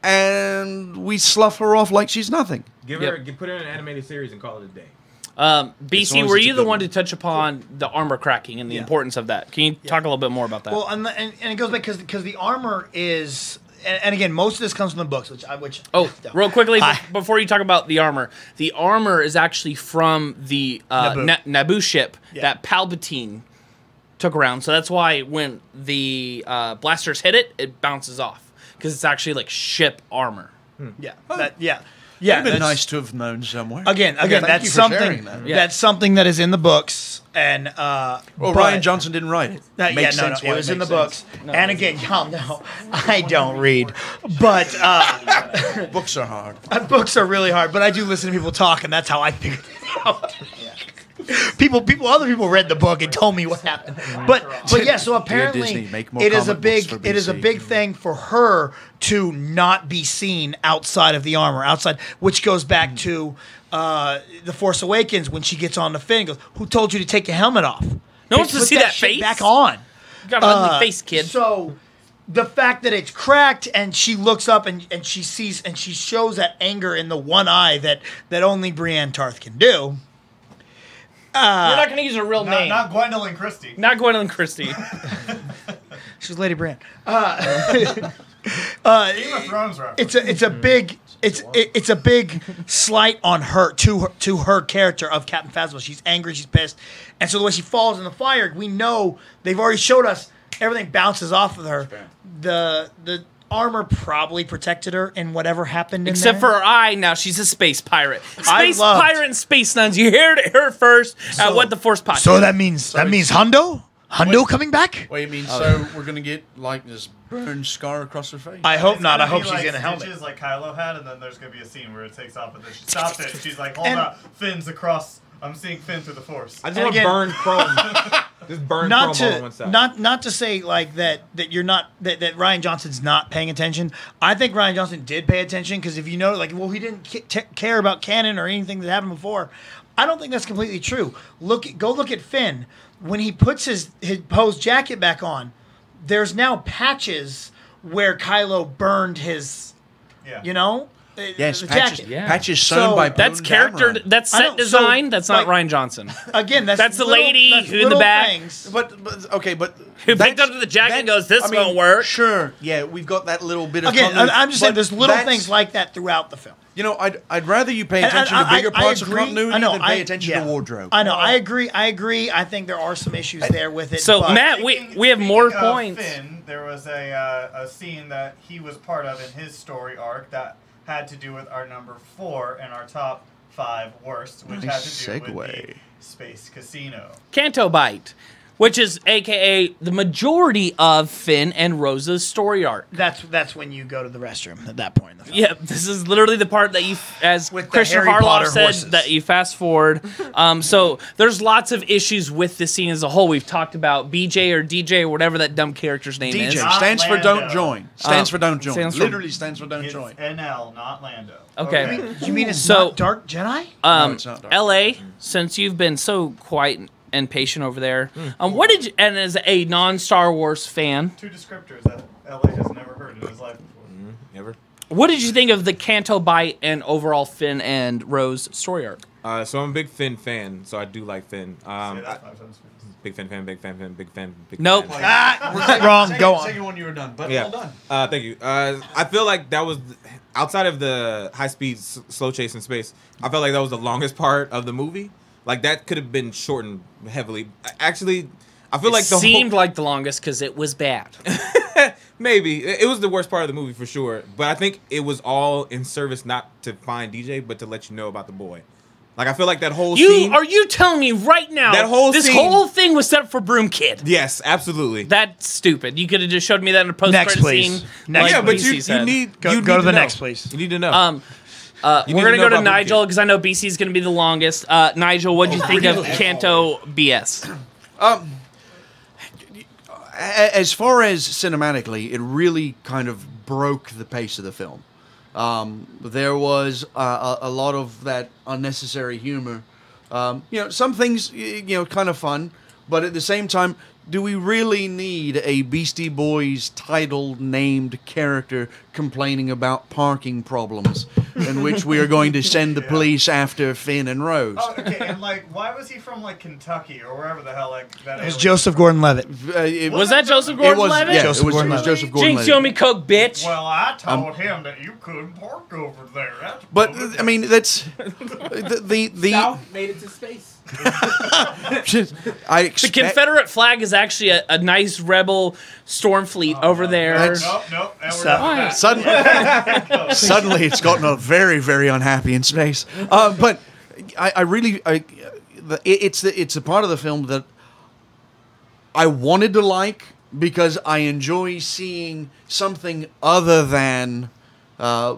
[SPEAKER 6] and we slough her off like she's nothing.
[SPEAKER 5] Put her in an animated series and call it a day.
[SPEAKER 2] BC, were you the one to touch upon the armor cracking and the importance of that? Can you talk a little bit more about that?
[SPEAKER 8] Well, and it goes back because the armor is, and again, most of this comes from the books,
[SPEAKER 2] real quickly before you talk about the armor is actually from the Naboo ship that Palpatine took around. So that's why when the blasters hit it, it bounces off because it's actually like ship armor.
[SPEAKER 8] Yeah,
[SPEAKER 6] it'd been nice to have known somewhere.
[SPEAKER 8] Again, that's something that's something that is in the books, and
[SPEAKER 6] Rian Johnson didn't write it.
[SPEAKER 8] It was in the books. And again, y'all know I don't read, but
[SPEAKER 6] books are hard.
[SPEAKER 8] Books are really hard. But I do listen to people talk, and that's how I figured it out. Other people read the book and told me what happened. But yeah, so apparently it is a big thing for her to not be seen outside of the armor, which goes back to The Force Awakens when she gets on the Finn and goes, "Who told you to take your helmet off?
[SPEAKER 2] No one wants to see that
[SPEAKER 8] shit
[SPEAKER 2] face
[SPEAKER 8] back on."
[SPEAKER 2] You got an ugly face, kid.
[SPEAKER 8] So the fact that it's cracked and she looks up and she sees and she shows that anger in the one eye that only Brienne Tarth can do.
[SPEAKER 2] You're not going to use a real name.
[SPEAKER 3] Not Gwendoline Christie.
[SPEAKER 2] Not Gwendoline Christie.
[SPEAKER 8] She's Lady Brienne.
[SPEAKER 3] Game of Thrones reference.
[SPEAKER 8] It's a big slight on her to her character of Captain Phasma. She's angry, she's pissed, and so the way she falls in the fire, we know they've already showed us everything bounces off of her. The armor probably protected her in whatever happened
[SPEAKER 2] Except
[SPEAKER 8] in there.
[SPEAKER 2] for her eye, now she's a space pirate. Pirate and space nuns. You heard it her first at What the Force podcast.
[SPEAKER 8] So that means Hondo coming back?
[SPEAKER 6] Wait, you mean so we're gonna get like this burn scar across her face?
[SPEAKER 8] I hope not. I hope she's
[SPEAKER 3] like
[SPEAKER 8] in a helmet.
[SPEAKER 3] Stitches like Kylo had, and then there's gonna be a scene where it takes off, and then she stops it. And she's like, "Hold up, Finn's across. I'm seeing Finn through the Force."
[SPEAKER 5] I just want to burn chrome. Just burn chrome all on one side.
[SPEAKER 8] Not to say like that you're not that Rian Johnson's not paying attention. I think Rian Johnson did pay attention because if you know, like, well, he didn't care about canon or anything that happened before. I don't think that's completely true. Go look at Finn when he puts his Poe's jacket back on. There's now patches where Kylo burned his. Yeah. You know.
[SPEAKER 6] Yes,
[SPEAKER 8] patches
[SPEAKER 6] sewn by
[SPEAKER 2] that's character.
[SPEAKER 6] Dameron.
[SPEAKER 2] That's set design. That's not Rian Johnson.
[SPEAKER 8] Again,
[SPEAKER 2] that's the lady in the back.
[SPEAKER 8] Things.
[SPEAKER 6] But
[SPEAKER 2] who picked up the jacket and goes, "This won't work."
[SPEAKER 6] Sure, yeah, we've got that little bit of.
[SPEAKER 8] Again, I'm just saying, there's little things like that throughout the film.
[SPEAKER 6] You know, I'd rather you pay attention to bigger parts of continuity than pay attention to wardrobe.
[SPEAKER 8] I know, I agree. I think there are some issues there with it.
[SPEAKER 2] So Matt, we have more points.
[SPEAKER 3] Finn, there was a scene that he was part of in his story arc that had to do with our number 4 and our top 5 worst, which had to do with the Space Casino.
[SPEAKER 2] Canto Bite, which is AKA the majority of Finn and Rosa's story arc.
[SPEAKER 8] That's when you go to the restroom at that point in the film.
[SPEAKER 2] Yeah, this is literally the part that you, as
[SPEAKER 8] with
[SPEAKER 2] Christian
[SPEAKER 8] Harry
[SPEAKER 2] Harloff
[SPEAKER 8] Potter
[SPEAKER 2] said,
[SPEAKER 8] horses.
[SPEAKER 2] that you fast forward. So there's lots of issues with the scene as a whole. We've talked about BJ or DJ or whatever that dumb character's name is.
[SPEAKER 6] DJ stands for don't join. Stands for don't join.
[SPEAKER 2] Literally
[SPEAKER 6] stands for don't join.
[SPEAKER 3] NL, not Lando.
[SPEAKER 2] Okay.
[SPEAKER 8] You mean it's not Dark Jedi?
[SPEAKER 6] No, it's not Dark.
[SPEAKER 2] LA, since you've been so quiet and patient over there, what did you, and as a non-Star Wars fan,
[SPEAKER 3] 2 descriptors that LA has never heard in his life before.
[SPEAKER 5] Never.
[SPEAKER 2] What did you think of the Canto Bite and overall Finn and Rose story arc?
[SPEAKER 5] So I'm a big Finn fan, so I do like Finn.
[SPEAKER 3] Say that 5 times.
[SPEAKER 5] Big fan.
[SPEAKER 2] Nope.
[SPEAKER 8] Wrong. Go on.
[SPEAKER 6] Second one you were done, but
[SPEAKER 5] Yeah.
[SPEAKER 6] well done.
[SPEAKER 5] Thank you. I feel like that was outside of the high-speed slow chase in space. I felt like that was the longest part of the movie. Like that could have been shortened heavily. Actually, I feel like the
[SPEAKER 2] seemed like the longest because it was bad.
[SPEAKER 5] Maybe it was the worst part of the movie for sure. But I think it was all in service not to find DJ, but to let you know about the boy. Like, I feel like that whole
[SPEAKER 2] You
[SPEAKER 5] scene.
[SPEAKER 2] are you telling me right now
[SPEAKER 5] That whole
[SPEAKER 2] this
[SPEAKER 5] scene-
[SPEAKER 2] whole thing was set up for Broom Kid?
[SPEAKER 5] Yes, absolutely.
[SPEAKER 2] That's stupid. You could have just showed me that in a post
[SPEAKER 8] Next,
[SPEAKER 2] credit
[SPEAKER 8] please.
[SPEAKER 2] scene.
[SPEAKER 8] Next,
[SPEAKER 5] yeah, but
[SPEAKER 2] BC
[SPEAKER 5] you
[SPEAKER 2] said.
[SPEAKER 5] need
[SPEAKER 8] Go
[SPEAKER 5] you
[SPEAKER 8] to
[SPEAKER 5] need
[SPEAKER 8] the
[SPEAKER 5] know.
[SPEAKER 8] next, please.
[SPEAKER 5] You need to know.
[SPEAKER 2] We're
[SPEAKER 5] need
[SPEAKER 2] gonna
[SPEAKER 5] to
[SPEAKER 2] go
[SPEAKER 5] know
[SPEAKER 2] to
[SPEAKER 5] about Broom
[SPEAKER 2] Nigel
[SPEAKER 5] Kid.
[SPEAKER 2] because I know BC is gonna be the longest. Nigel, what do you think of Kanto BS?
[SPEAKER 6] As far as cinematically, it really kind of broke the pace of the film. There was a lot of that unnecessary humor. Some things, kind of fun, but at the same time, do we really need a Beastie Boys title named character complaining about parking problems in which we are going to send the police after Finn and Rose?
[SPEAKER 3] Oh, okay, and like, why was he from like Kentucky or wherever the hell like that?
[SPEAKER 8] It was Joseph Gordon-Levitt.
[SPEAKER 2] Was that Joseph Gordon-Levitt?
[SPEAKER 6] Yeah,
[SPEAKER 8] Joseph
[SPEAKER 6] it was
[SPEAKER 8] Gordon-Levitt.
[SPEAKER 6] Joseph
[SPEAKER 2] Jinx,
[SPEAKER 6] Gordon-Levitt.
[SPEAKER 2] you owe me coke, bitch.
[SPEAKER 3] Well, I told him that you couldn't park over there. That's
[SPEAKER 6] But
[SPEAKER 3] bullshit.
[SPEAKER 6] I mean, that's the
[SPEAKER 5] South made it to space.
[SPEAKER 6] I
[SPEAKER 2] The
[SPEAKER 6] expect,
[SPEAKER 2] Confederate flag is actually a nice rebel storm fleet over there.
[SPEAKER 3] Nope. And we're
[SPEAKER 8] So-
[SPEAKER 3] not back.
[SPEAKER 6] suddenly it's gotten a very, very unhappy in space. But it's a part of the film that I wanted to like because I enjoy seeing something other than the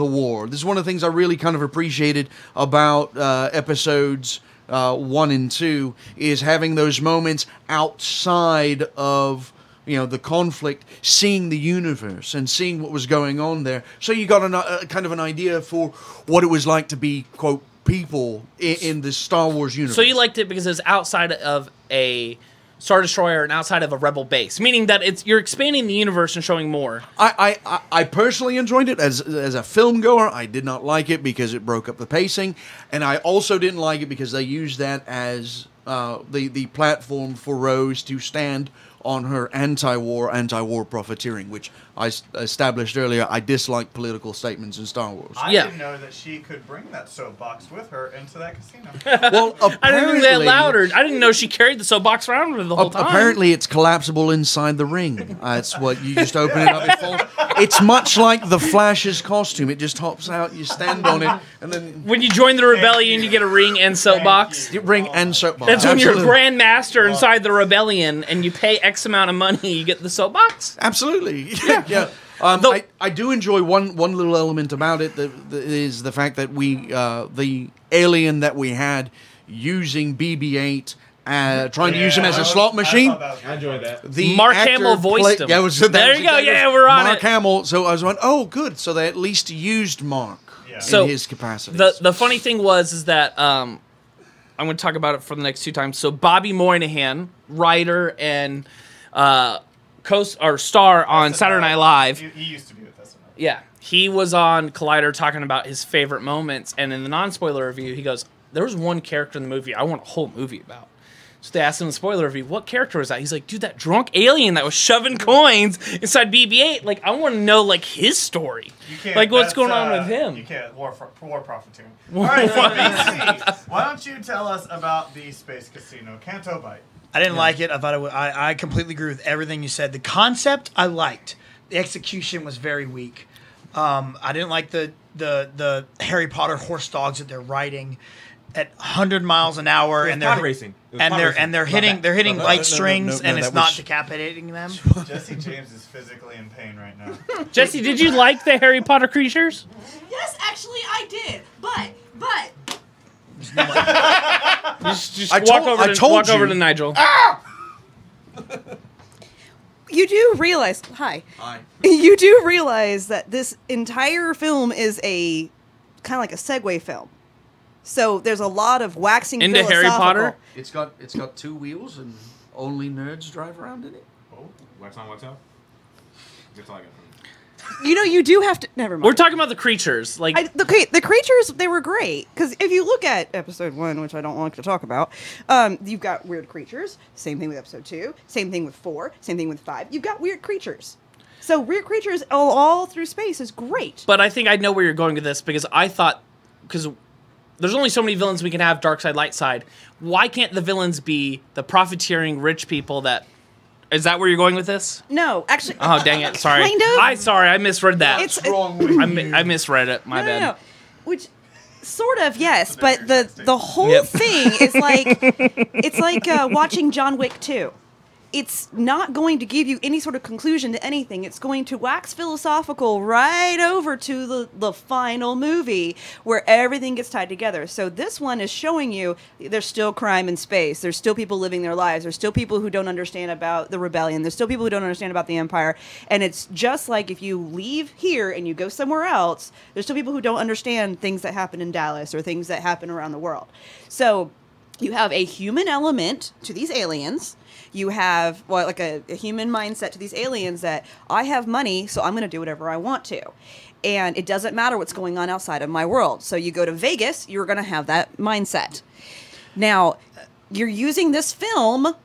[SPEAKER 6] war. This is one of the things I really kind of appreciated about episodes 1 and 2 is having those moments outside of the conflict, seeing the universe and seeing what was going on there. So you got a kind of an idea for what it was like to be, quote, people in the Star Wars universe.
[SPEAKER 2] So you liked it because it was outside of a Star Destroyer and outside of a rebel base, meaning that you're expanding the universe and showing more.
[SPEAKER 6] I personally enjoyed it as a film goer. I did not like it because it broke up the pacing, and I also didn't like it because they used that as the platform for Rose to stand on her anti-war profiteering, which I established earlier. I dislike political statements in Star Wars.
[SPEAKER 3] I
[SPEAKER 2] Yeah.
[SPEAKER 3] didn't know that she could bring that soapbox with her into that casino.
[SPEAKER 6] Well,
[SPEAKER 2] I didn't think that louder. I didn't know she carried the soapbox around with her the whole time.
[SPEAKER 6] Apparently, it's collapsible inside the ring. That's what you just open it up. It falls. It's much like the Flash's costume. It just hops out. You stand on it, and then
[SPEAKER 2] When you join the rebellion, you get a ring and soapbox.
[SPEAKER 6] ring and soapbox.
[SPEAKER 2] That's when you're a
[SPEAKER 6] Absolutely.
[SPEAKER 2] Grand Master inside the rebellion and you pay X amount of money, you get the soapbox.
[SPEAKER 6] Absolutely. Yeah.
[SPEAKER 2] Though-
[SPEAKER 6] I do enjoy one little element about it that is the fact that we the alien that we had using BB-8 trying to use him as a slot machine.
[SPEAKER 5] I enjoyed that.
[SPEAKER 6] The
[SPEAKER 2] Mark
[SPEAKER 6] actor
[SPEAKER 2] Hamill voiced him.
[SPEAKER 6] Yeah,
[SPEAKER 2] There you go. Yeah, we're on
[SPEAKER 6] Mark
[SPEAKER 2] it.
[SPEAKER 6] Hamill. So I was going, oh, good. So they at least used Mark in
[SPEAKER 2] So,
[SPEAKER 6] his capacity.
[SPEAKER 2] The funny thing is that I'm going to talk about it for the next 2 times. So Bobby Moynihan, writer and star on Saturday Night Live.
[SPEAKER 3] He used to be with us.
[SPEAKER 2] Yeah, he was on Collider talking about his favorite moments, and in the non-spoiler review, he goes, "There was one character in the movie I want a whole movie about." So they asked him in the spoiler review, "What character was that?" He's like, "Dude, that drunk alien that was shoving coins inside BB-8. Like, I want to know like his story, like what's going on with him."
[SPEAKER 3] You can't war profiteering. All right, so BC, why don't you tell us about the space casino, Canto Bite?
[SPEAKER 8] I didn't like it. I thought I completely agree with everything you said. The concept I liked. The execution was very weak. I didn't like the Harry Potter horse dogs that they're riding at 100 miles an hour, and
[SPEAKER 5] pod
[SPEAKER 8] they're
[SPEAKER 5] racing. It was
[SPEAKER 8] and
[SPEAKER 5] pod
[SPEAKER 8] they're
[SPEAKER 5] racing.
[SPEAKER 8] and they're
[SPEAKER 5] My
[SPEAKER 8] hitting
[SPEAKER 5] bad.
[SPEAKER 8] they're hitting
[SPEAKER 6] No,
[SPEAKER 8] light
[SPEAKER 6] no,
[SPEAKER 8] strings,
[SPEAKER 6] no,
[SPEAKER 8] and
[SPEAKER 6] that
[SPEAKER 8] it's not
[SPEAKER 6] was-
[SPEAKER 8] decapitating them.
[SPEAKER 3] Jesse James is physically in pain right now.
[SPEAKER 2] Jesse, did you like the Harry Potter creatures?
[SPEAKER 10] Yes, actually, I did. But
[SPEAKER 2] Just
[SPEAKER 6] I
[SPEAKER 2] walk
[SPEAKER 6] told-
[SPEAKER 2] over
[SPEAKER 6] I
[SPEAKER 2] to
[SPEAKER 6] told
[SPEAKER 2] walk over
[SPEAKER 6] you.
[SPEAKER 2] to Nigel.
[SPEAKER 10] you do realize, hi.
[SPEAKER 6] Hi.
[SPEAKER 10] You do realize that this entire film is a kind of like a segue film. So there's a lot of waxing
[SPEAKER 2] Into Harry
[SPEAKER 10] philosophical.
[SPEAKER 2] Potter?
[SPEAKER 6] It's got 2 wheels and only nerds drive around in it.
[SPEAKER 5] Oh, wax on, wax off. That's all I got from you.
[SPEAKER 10] You know, you do have to. Never mind.
[SPEAKER 2] We're talking about the creatures, like
[SPEAKER 10] Okay, the creatures, they were great. Because if you look at episode 1, which I don't like to talk about, you've got weird creatures. Same thing with episode 2. Same thing with 4. Same thing with 5. You've got weird creatures. So weird creatures all through space is great.
[SPEAKER 2] But I think I know where you're going with this because I thought, because there's only so many villains we can have, dark side, light side. Why can't the villains be the profiteering rich people that... Is that where you're going with this?
[SPEAKER 10] No, actually...
[SPEAKER 2] Oh, dang it. Sorry.
[SPEAKER 10] Kind of.
[SPEAKER 2] I misread that.
[SPEAKER 10] It's
[SPEAKER 6] Wrong with
[SPEAKER 2] I misread it. My bad.
[SPEAKER 10] No. Which... Sort of, yes, but the whole thing is like it's like watching John Wick 2. It's not going to give you any sort of conclusion to anything. It's going to wax philosophical right over to the final movie where everything gets tied together. So this one is showing you there's still crime in space. There's still people living their lives. There's still people who don't understand about the rebellion. There's still people who don't understand about the Empire. And it's just like if you leave here and you go somewhere else, there's still people who don't understand things that happen in Dallas or things that happen around the world. So you have a human element to these aliens. You have like a human mindset to these aliens that I have money, so I'm going to do whatever I want to. And it doesn't matter what's going on outside of my world. So you go to Vegas, you're going to have that mindset. Now, you're using this film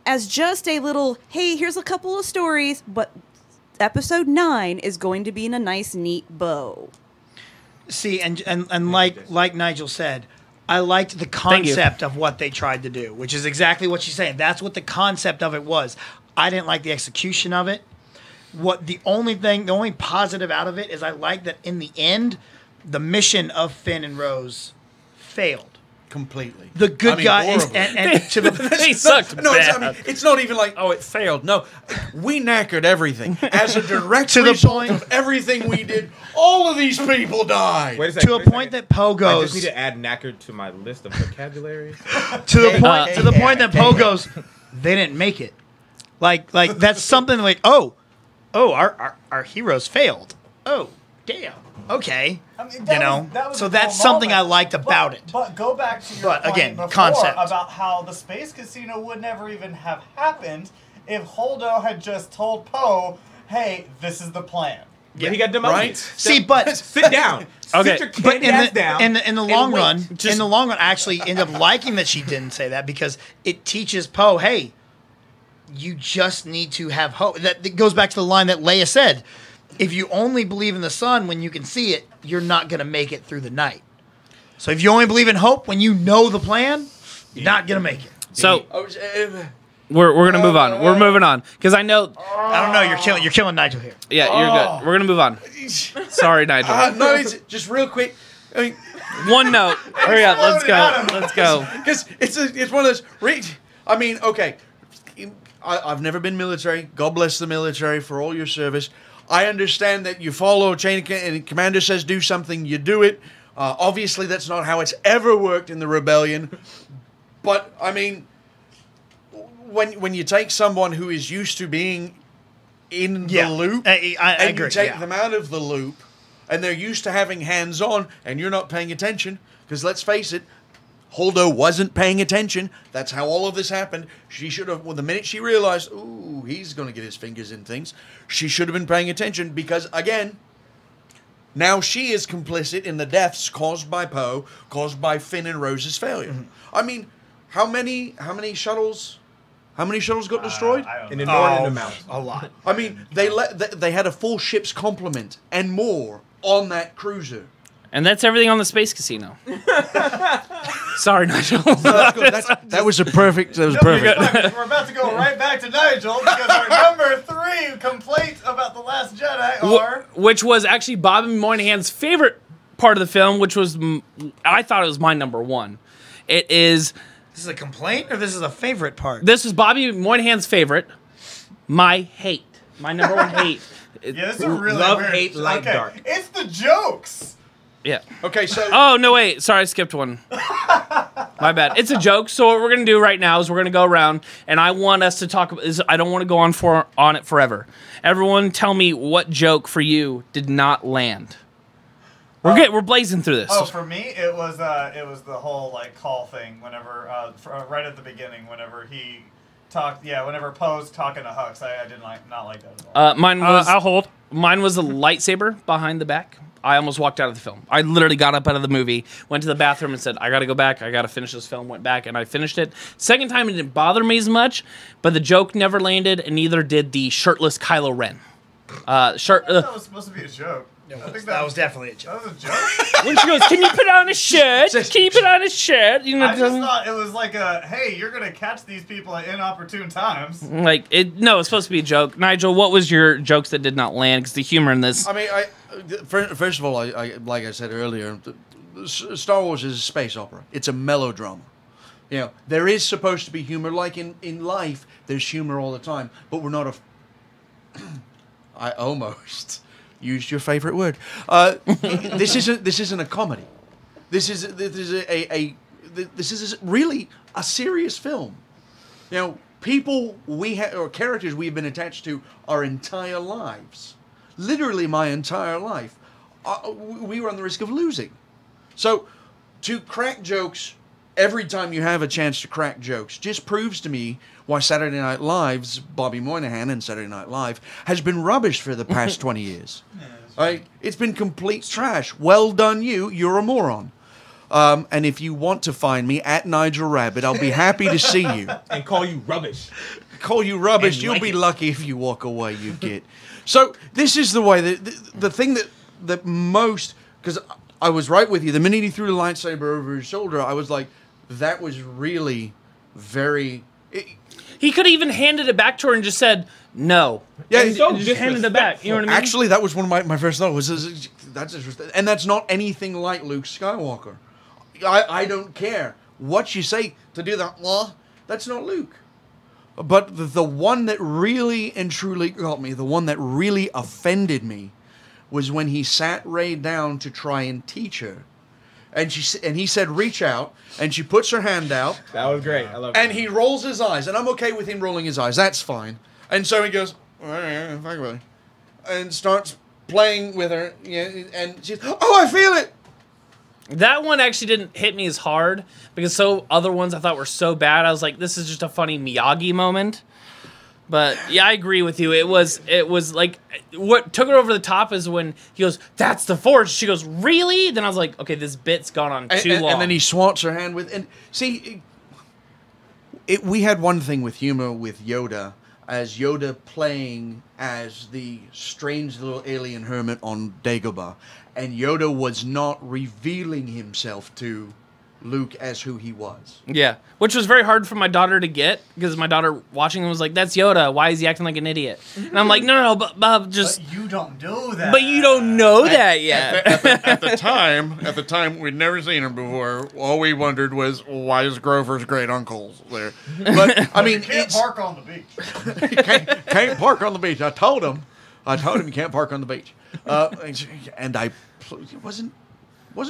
[SPEAKER 10] as just a little, hey, here's a couple of stories, but episode 9 is going to be in a nice, neat bow.
[SPEAKER 8] See, and like Nigel said, I liked the concept of what they tried to do, which is exactly what she's saying. That's what the concept of it was. I didn't like the execution of it. The only positive out of it is I like that in the end, the mission of Finn and Rose failed.
[SPEAKER 6] Completely.
[SPEAKER 8] The good guy and to the
[SPEAKER 2] they sucked bad.
[SPEAKER 6] It's not even like, oh, it failed. No, we knackered everything as a direct result of everything we did. All of these people died.
[SPEAKER 5] Wait a second,
[SPEAKER 8] to a point that Poe goes.
[SPEAKER 5] I just need to add knackered to my list of vocabulary.
[SPEAKER 8] to the point that Poe goes. They didn't make it. Like that's something like our heroes failed. Oh, damn. Okay.
[SPEAKER 3] I mean,
[SPEAKER 8] That was that's something I liked about it.
[SPEAKER 3] But go back to your point before
[SPEAKER 8] concept
[SPEAKER 3] about how the space casino would never even have happened if Holdo had just told Poe, "Hey, this is the plan."
[SPEAKER 5] Yeah, he got demoted.
[SPEAKER 6] Right?
[SPEAKER 8] See, but
[SPEAKER 5] sit down.
[SPEAKER 2] Okay,
[SPEAKER 5] sit your ass down.
[SPEAKER 8] In the long run, I actually end up liking that she didn't say that because it teaches Poe, hey, you just need to have hope. That goes back to the line that Leia said. If you only believe in the sun when you can see it, you're not going to make it through the night. So if you only believe in hope when you know the plan, you're not going to make it.
[SPEAKER 2] So we're going to move on. We're moving on because I know.
[SPEAKER 8] I don't know. You're killing Nigel here.
[SPEAKER 2] Yeah, you're good. We're going to move on. Sorry, Nigel.
[SPEAKER 6] No, it's just real quick. I mean,
[SPEAKER 2] one note. Hurry up. Let's go. Let's go.
[SPEAKER 6] Because it's one of those. I mean, okay. I've never been military. God bless the military for all your service. I understand that you follow a chain and commander says do something, you do it. Obviously, that's not how it's ever worked in the rebellion. But, I mean, when you take someone who is used to being in the loop,
[SPEAKER 8] I agree.
[SPEAKER 6] You take them out of the loop, and they're used to having hands-on, and you're not paying attention, because let's face it, Holdo wasn't paying attention. That's how all of this happened. She should have, the minute she realized, ooh, he's going to get his fingers in things, she should have been paying attention because, again, now she is complicit in the deaths caused by Poe, caused by Finn and Rose's failure. Mm-hmm. I mean, how many shuttles got destroyed?
[SPEAKER 5] An inordinate amount.
[SPEAKER 8] A lot.
[SPEAKER 6] I mean, they had a full ship's complement and more on that cruiser.
[SPEAKER 2] And that's everything on the space casino. Sorry, Nigel.
[SPEAKER 6] That was perfect.
[SPEAKER 3] We're about to go right back to Nigel because our number 3 complaint about The Last Jedi are...
[SPEAKER 2] Which was actually Bobby Moynihan's favorite part of the film, which was... I thought it was my number 1. It is...
[SPEAKER 8] This is a complaint or this is a favorite part?
[SPEAKER 2] This is Bobby Moynihan's favorite. My hate. My number 1 hate.
[SPEAKER 3] Yeah, this is really
[SPEAKER 5] love,
[SPEAKER 3] weird.
[SPEAKER 5] hate, light, dark.
[SPEAKER 3] It's the jokes.
[SPEAKER 2] Yeah.
[SPEAKER 6] Okay, so...
[SPEAKER 2] Oh, no, wait. Sorry, I skipped one. My bad. It's a joke. So what we're going to do right now is we're going to go around, and I want us to talk about this. I don't want to go on it forever. Everyone tell me what joke for you did not land. We're blazing through this.
[SPEAKER 3] Oh, for me, it was the whole, like, call thing whenever, right at the beginning, whenever he... whenever Poe's talking to Hux, I did not like that at all.
[SPEAKER 2] Mine was...
[SPEAKER 7] I'll hold.
[SPEAKER 2] Mine was a lightsaber behind the back. I almost walked out of the film. I literally got up out of the movie, went to the bathroom and said, I got to go back. I got to finish this film. Went back and I finished it. Second time, it didn't bother me as much, but the joke never landed, and neither did the shirtless Kylo Ren.
[SPEAKER 3] That was supposed to be a joke.
[SPEAKER 8] I think that was definitely a joke.
[SPEAKER 3] That was a joke?
[SPEAKER 2] When she goes, can you put on a shirt? Can you put on a shirt? You know,
[SPEAKER 3] I just thought it was like hey, you're going to catch these people at inopportune times.
[SPEAKER 2] Like, no, it's supposed to be a joke. Nigel, what was your jokes that did not land? Because the humor in this...
[SPEAKER 6] I mean, first of all, I like I said earlier, Star Wars is a space opera. It's a melodrama. You know, there is supposed to be humor. Like in life, there's humor all the time. But we're not I almost used your favorite word. This isn't a comedy. This is really a serious film. You know, people or characters we've been attached to our entire lives. Literally my entire life. We run the risk of losing. So, to crack jokes every time you have a chance to crack jokes just proves to me why Saturday Night Live's Bobby Moynihan and Saturday Night Live has been rubbish for the past 20 years. Right? It's been complete trash. Well done, you're a moron. And if you want to find me at Nigel Rabbit, I'll be happy to see you.
[SPEAKER 5] And call you rubbish.
[SPEAKER 6] Call you rubbish.
[SPEAKER 5] And
[SPEAKER 6] You'll
[SPEAKER 5] like
[SPEAKER 6] be
[SPEAKER 5] it.
[SPEAKER 6] lucky if you walk away, you git. So this is the way the thing that most, because I was right with you. The minute he threw the lightsaber over his shoulder, I was like, that was really very.
[SPEAKER 2] He could have even handed it back to her and just said no.
[SPEAKER 6] Yeah,
[SPEAKER 2] and just handed it back. You know what I mean?
[SPEAKER 6] Actually, that was one of my first thoughts. That's disrespectful. And that's not anything like Luke Skywalker. I don't care what you say to do that. Well, that's not Luke. But the one that really and truly got me, the one that really offended me, was when he sat Rey down to try and teach her. And he said, reach out, and she puts her hand out.
[SPEAKER 5] That was great. I love it.
[SPEAKER 6] And he rolls his eyes, and I'm okay with him rolling his eyes. That's fine. And so he goes, all right, fuck with her, and starts playing with her. Yeah, and she's, oh, I feel it.
[SPEAKER 2] That one actually didn't hit me as hard because other ones I thought were so bad. I was like, this is just a funny Miyagi moment. But yeah, I agree with you. It was like what took it over the top is when he goes, "That's the Force." She goes, "Really?" Then I was like, "Okay, this bit's gone on too long."
[SPEAKER 6] And then he swats her hand with. And see, we had one thing with humor with Yoda, as Yoda playing as the strange little alien hermit on Dagobah, and Yoda was not revealing himself to Luke as who he was.
[SPEAKER 2] Yeah, which was very hard for my daughter to get because my daughter watching him was like, "That's Yoda. Why is he acting like an idiot?" And I'm like, "No, but just."
[SPEAKER 3] But you don't know that.
[SPEAKER 2] But you don't know that yet.
[SPEAKER 6] At the time, we'd never seen him before. All we wondered was, why is Grover's great uncle there? But I mean,
[SPEAKER 3] you can't park on the beach.
[SPEAKER 6] can't park on the beach. I told him you can't park on the beach. And wasn't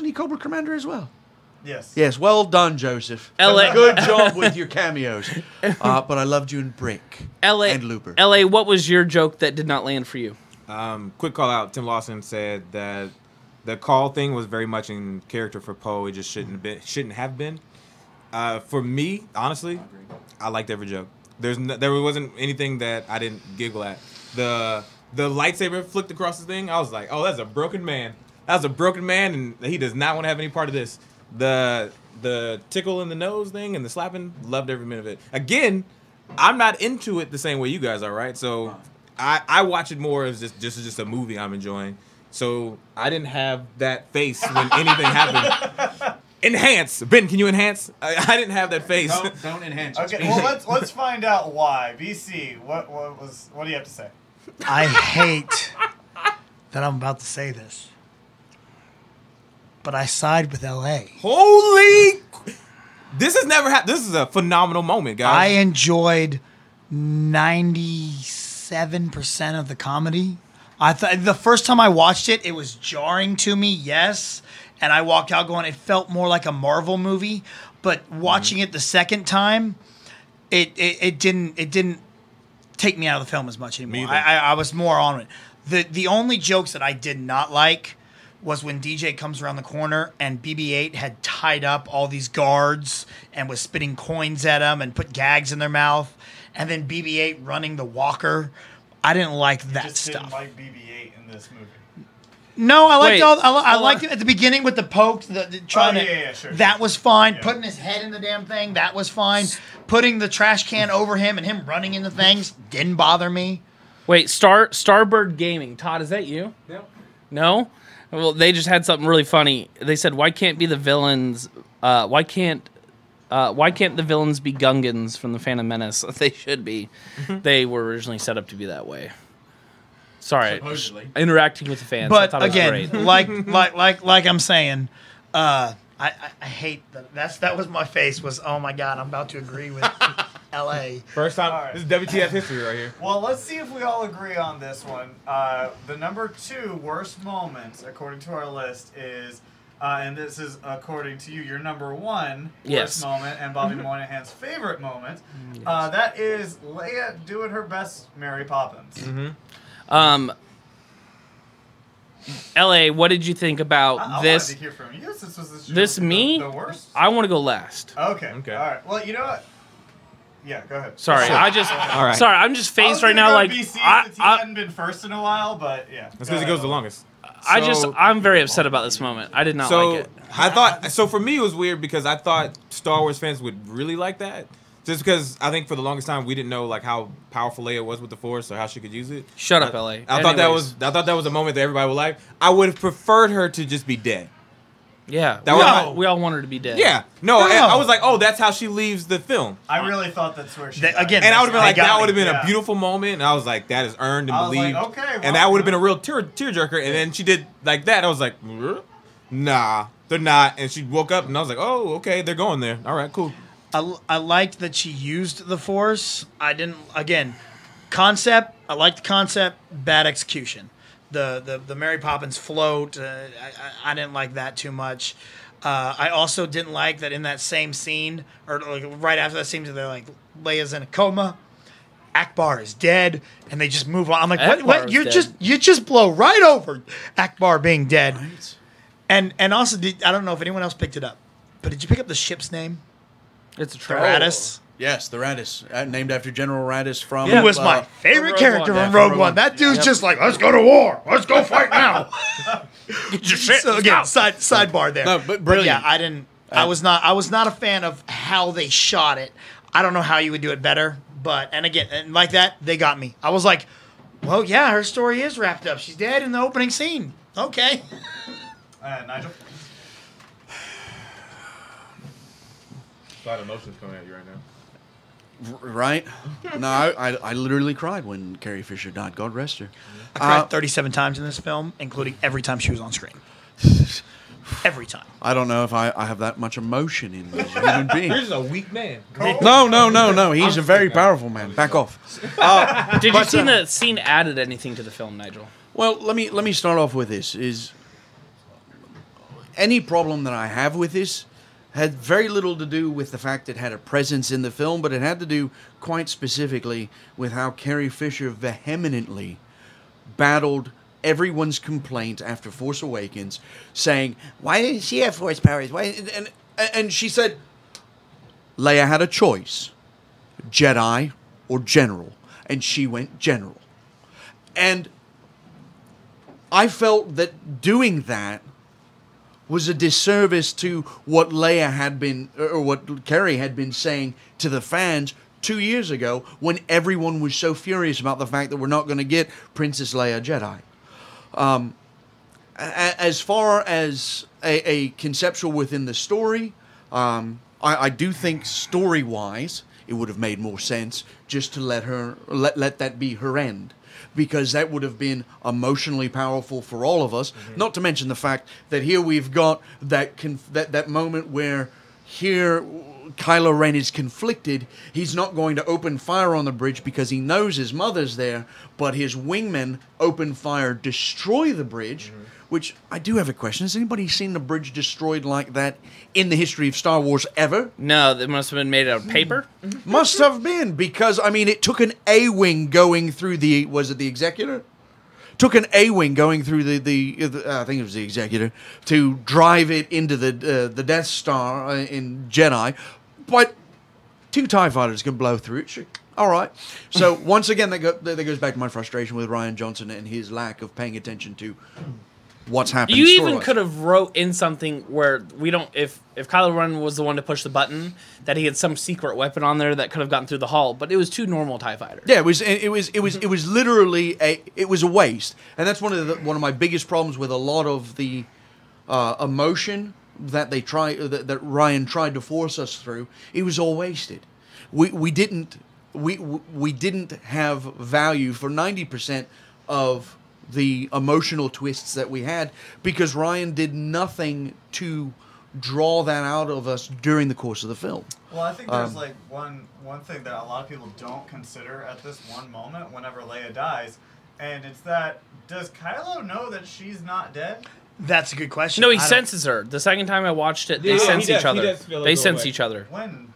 [SPEAKER 6] he Cobra Commander as well?
[SPEAKER 3] Yes.
[SPEAKER 6] Yes, well done, Joseph.
[SPEAKER 2] LA.
[SPEAKER 6] Good job with your cameos. But I loved you in Brick and Looper.
[SPEAKER 2] LA, what was your joke that did not land for you?
[SPEAKER 5] Quick call out. Tim Lawson said that the call thing was very much in character for Poe. It just shouldn't have been. For me, honestly, I liked every joke. There wasn't anything that I didn't giggle at. The lightsaber flicked across the thing. I was like, oh, that's a broken man. That's a broken man, and he does not want to have any part of this. The tickle in the nose thing and the slapping, loved every minute of it. Again, I'm not into it the same way you guys are, right? So I watch it more as just a movie I'm enjoying. So I didn't have that face when anything happened. Enhance, Ben. Can you enhance? I didn't have that face.
[SPEAKER 6] Don't enhance.
[SPEAKER 3] Okay, well let's find out why. BC, what do you have to say?
[SPEAKER 8] I hate that I'm about to say this, but I side with LA.
[SPEAKER 5] Holy! This has never happened. This is a phenomenal moment, guys.
[SPEAKER 8] I enjoyed 97% of the comedy. I thought the first time I watched it, it was jarring to me, yes, and I walked out going, it felt more like a Marvel movie. But watching it the second time, it didn't take me out of the film as much anymore. I was more on it. The only jokes that I did not like was when DJ comes around the corner and BB-8 had tied up all these guards and was spitting coins at them and put gags in their mouth, and then BB-8 running the walker. I didn't like that
[SPEAKER 3] Just
[SPEAKER 8] stuff.
[SPEAKER 3] didn't like BB-8 in this movie.
[SPEAKER 8] No, I liked
[SPEAKER 2] Wait,
[SPEAKER 8] I liked it at the beginning with the poke, trying to.
[SPEAKER 3] Yeah, sure.
[SPEAKER 8] That was fine.
[SPEAKER 3] Yeah.
[SPEAKER 8] Putting his head in the damn thing, that was fine. Putting the trash can over him and him running into things didn't bother me.
[SPEAKER 2] Wait, Starbird Gaming. Todd, is that you?
[SPEAKER 5] No.
[SPEAKER 2] No? Well, they just had something really funny. They said, "Why can't be the villains? Why can't the villains be Gungans from the Phantom Menace? They should be. They were originally set up to be that way." Sorry,
[SPEAKER 6] Supposedly.
[SPEAKER 2] interacting with the fans. I
[SPEAKER 8] But
[SPEAKER 2] thought it was
[SPEAKER 8] again,
[SPEAKER 2] great.
[SPEAKER 8] like I'm saying, I hate that was my face was, oh my God, I'm about to agree with L.A.
[SPEAKER 5] First time.
[SPEAKER 3] All right.
[SPEAKER 5] This is WTF history right here.
[SPEAKER 3] Well, let's see if we all agree on this one. The number 2 worst moment, according to our list, is, and this is according to you, your number 1 worst moment and Bobby Moynihan's favorite moment. That is Leia doing her best Mary Poppins.
[SPEAKER 2] Mm-hmm. LA, what did you think about this?
[SPEAKER 3] I wanted to hear from you since
[SPEAKER 2] this me?
[SPEAKER 3] The worst?
[SPEAKER 2] I want to go last.
[SPEAKER 3] Okay. All right. Well, you know what? Yeah, go ahead.
[SPEAKER 2] Sorry,
[SPEAKER 3] Sure.
[SPEAKER 2] Sorry, I'm just phased right now. Like,
[SPEAKER 3] BC, since he hadn't been first in a while, but yeah.
[SPEAKER 5] That's because he goes the longest.
[SPEAKER 2] I'm very upset about this moment. I did not like it.
[SPEAKER 5] I thought, so for me it was weird because I thought Star Wars fans would really like that. Just because I think for the longest time we didn't know like how powerful Leia was with the Force or how she could use it.
[SPEAKER 2] Shut up, LA.
[SPEAKER 5] I thought that was a moment that everybody would like. I would have preferred her to just be dead.
[SPEAKER 2] Yeah, we all want her to be dead.
[SPEAKER 5] Yeah, no. I was like, oh, that's how she leaves the film.
[SPEAKER 3] I really thought that's where she
[SPEAKER 8] again.
[SPEAKER 5] And I would have been like, that would have been
[SPEAKER 3] yeah.
[SPEAKER 5] a beautiful moment. And I was like, that is earned and
[SPEAKER 3] I was
[SPEAKER 5] believed.
[SPEAKER 3] like, okay, well,
[SPEAKER 5] and that would have been a real tearjerker. And then she did like that. I was like, nah, they're not. And she woke up and I was like, oh, okay, they're going there. All right, cool.
[SPEAKER 8] I liked that she used the Force. I didn't. Again, concept. I liked the concept. Bad execution. The Mary Poppins float. I didn't like that too much. I also didn't like that in that same scene, or like right after that scene, they're like Leia's in a coma. Akbar is dead, and they just move on. I'm like, what? You just blow right over Akbar being dead. Right. And also, I don't know if anyone else picked it up, but did you pick up the ship's name?
[SPEAKER 2] It's a
[SPEAKER 8] Radis.
[SPEAKER 6] Yes, the Radis, named after General Radis from.
[SPEAKER 8] Who was my favorite character from Rogue One. That dude's just like, let's go to war. Let's go fight now.
[SPEAKER 2] Get your shit.
[SPEAKER 8] So again, sidebar there.
[SPEAKER 6] No, but brilliant.
[SPEAKER 8] Yeah, I didn't. I was not a fan of how they shot it. I don't know how you would do it better, but and like that, they got me. I was like, well, yeah, her story is wrapped up. She's dead in the opening scene. Okay.
[SPEAKER 3] Nigel.
[SPEAKER 5] A lot of emotions coming at you right now.
[SPEAKER 6] Right? No, I literally cried when Carrie Fisher died. God rest her.
[SPEAKER 8] I cried 37 times in this film, including every time she was on screen. Every time.
[SPEAKER 6] I don't know if I have that much emotion in me as a human being.
[SPEAKER 5] You're just a weak man.
[SPEAKER 6] No. He's a very powerful man. Back off.
[SPEAKER 2] Did you see the scene added anything to the film, Nigel?
[SPEAKER 6] Well, let me start off with this. Is any problem that I have with this had very little to do with the fact it had a presence in the film, but it had to do quite specifically with how Carrie Fisher vehemently battled everyone's complaint after Force Awakens, saying, why didn't she have Force powers? And she said, Leia had a choice, Jedi or General, and she went General. And I felt that doing that was a disservice to what Leia had been, or what Carrie had been saying to the fans 2 years ago when everyone was so furious about the fact that we're not going to get Princess Leia Jedi. As far as a conceptual within the story, I do think story-wise it would have made more sense just to let that be her end. Because that would have been emotionally powerful for all of us. Mm-hmm. Not to mention the fact that here we've got that moment where here Kylo Ren is conflicted. He's not going to open fire on the bridge because he knows his mother's there, but his wingmen open fire, destroy the bridge. Mm-hmm. Which I do have a question. Has anybody seen the bridge destroyed like that in the history of Star Wars ever?
[SPEAKER 2] No, that must have been made out of paper.
[SPEAKER 6] Must have been, because, I mean, it took an A-wing going through was it the Executor? Took an A-wing going through I think it was the Executor, to drive it into the Death Star in Jedi. But 2 TIE fighters can blow through it. Sure. All right. So, once again, that goes back to my frustration with Rian Johnson and his lack of paying attention to what's happening.
[SPEAKER 2] You even could have wrote in something where we don't, if Kylo Ren was the one to push the button, that he had some secret weapon on there that could have gotten through the hull, but it was 2 normal TIE fighters.
[SPEAKER 6] Yeah, it was literally a waste, and that's one of my biggest problems with a lot of the emotion that that Rian tried to force us through. It was all wasted. We didn't have value for 90% of the emotional twists that we had, because Rian did nothing to draw that out of us during the course of the film.
[SPEAKER 3] Well, I think there's like one thing that a lot of people don't consider at this one moment whenever Leia dies, and it's that, does Kylo know that she's not dead?
[SPEAKER 8] That's a good question.
[SPEAKER 2] No, he senses her. The second time I watched it, they sense each other. They sense each other.
[SPEAKER 3] When?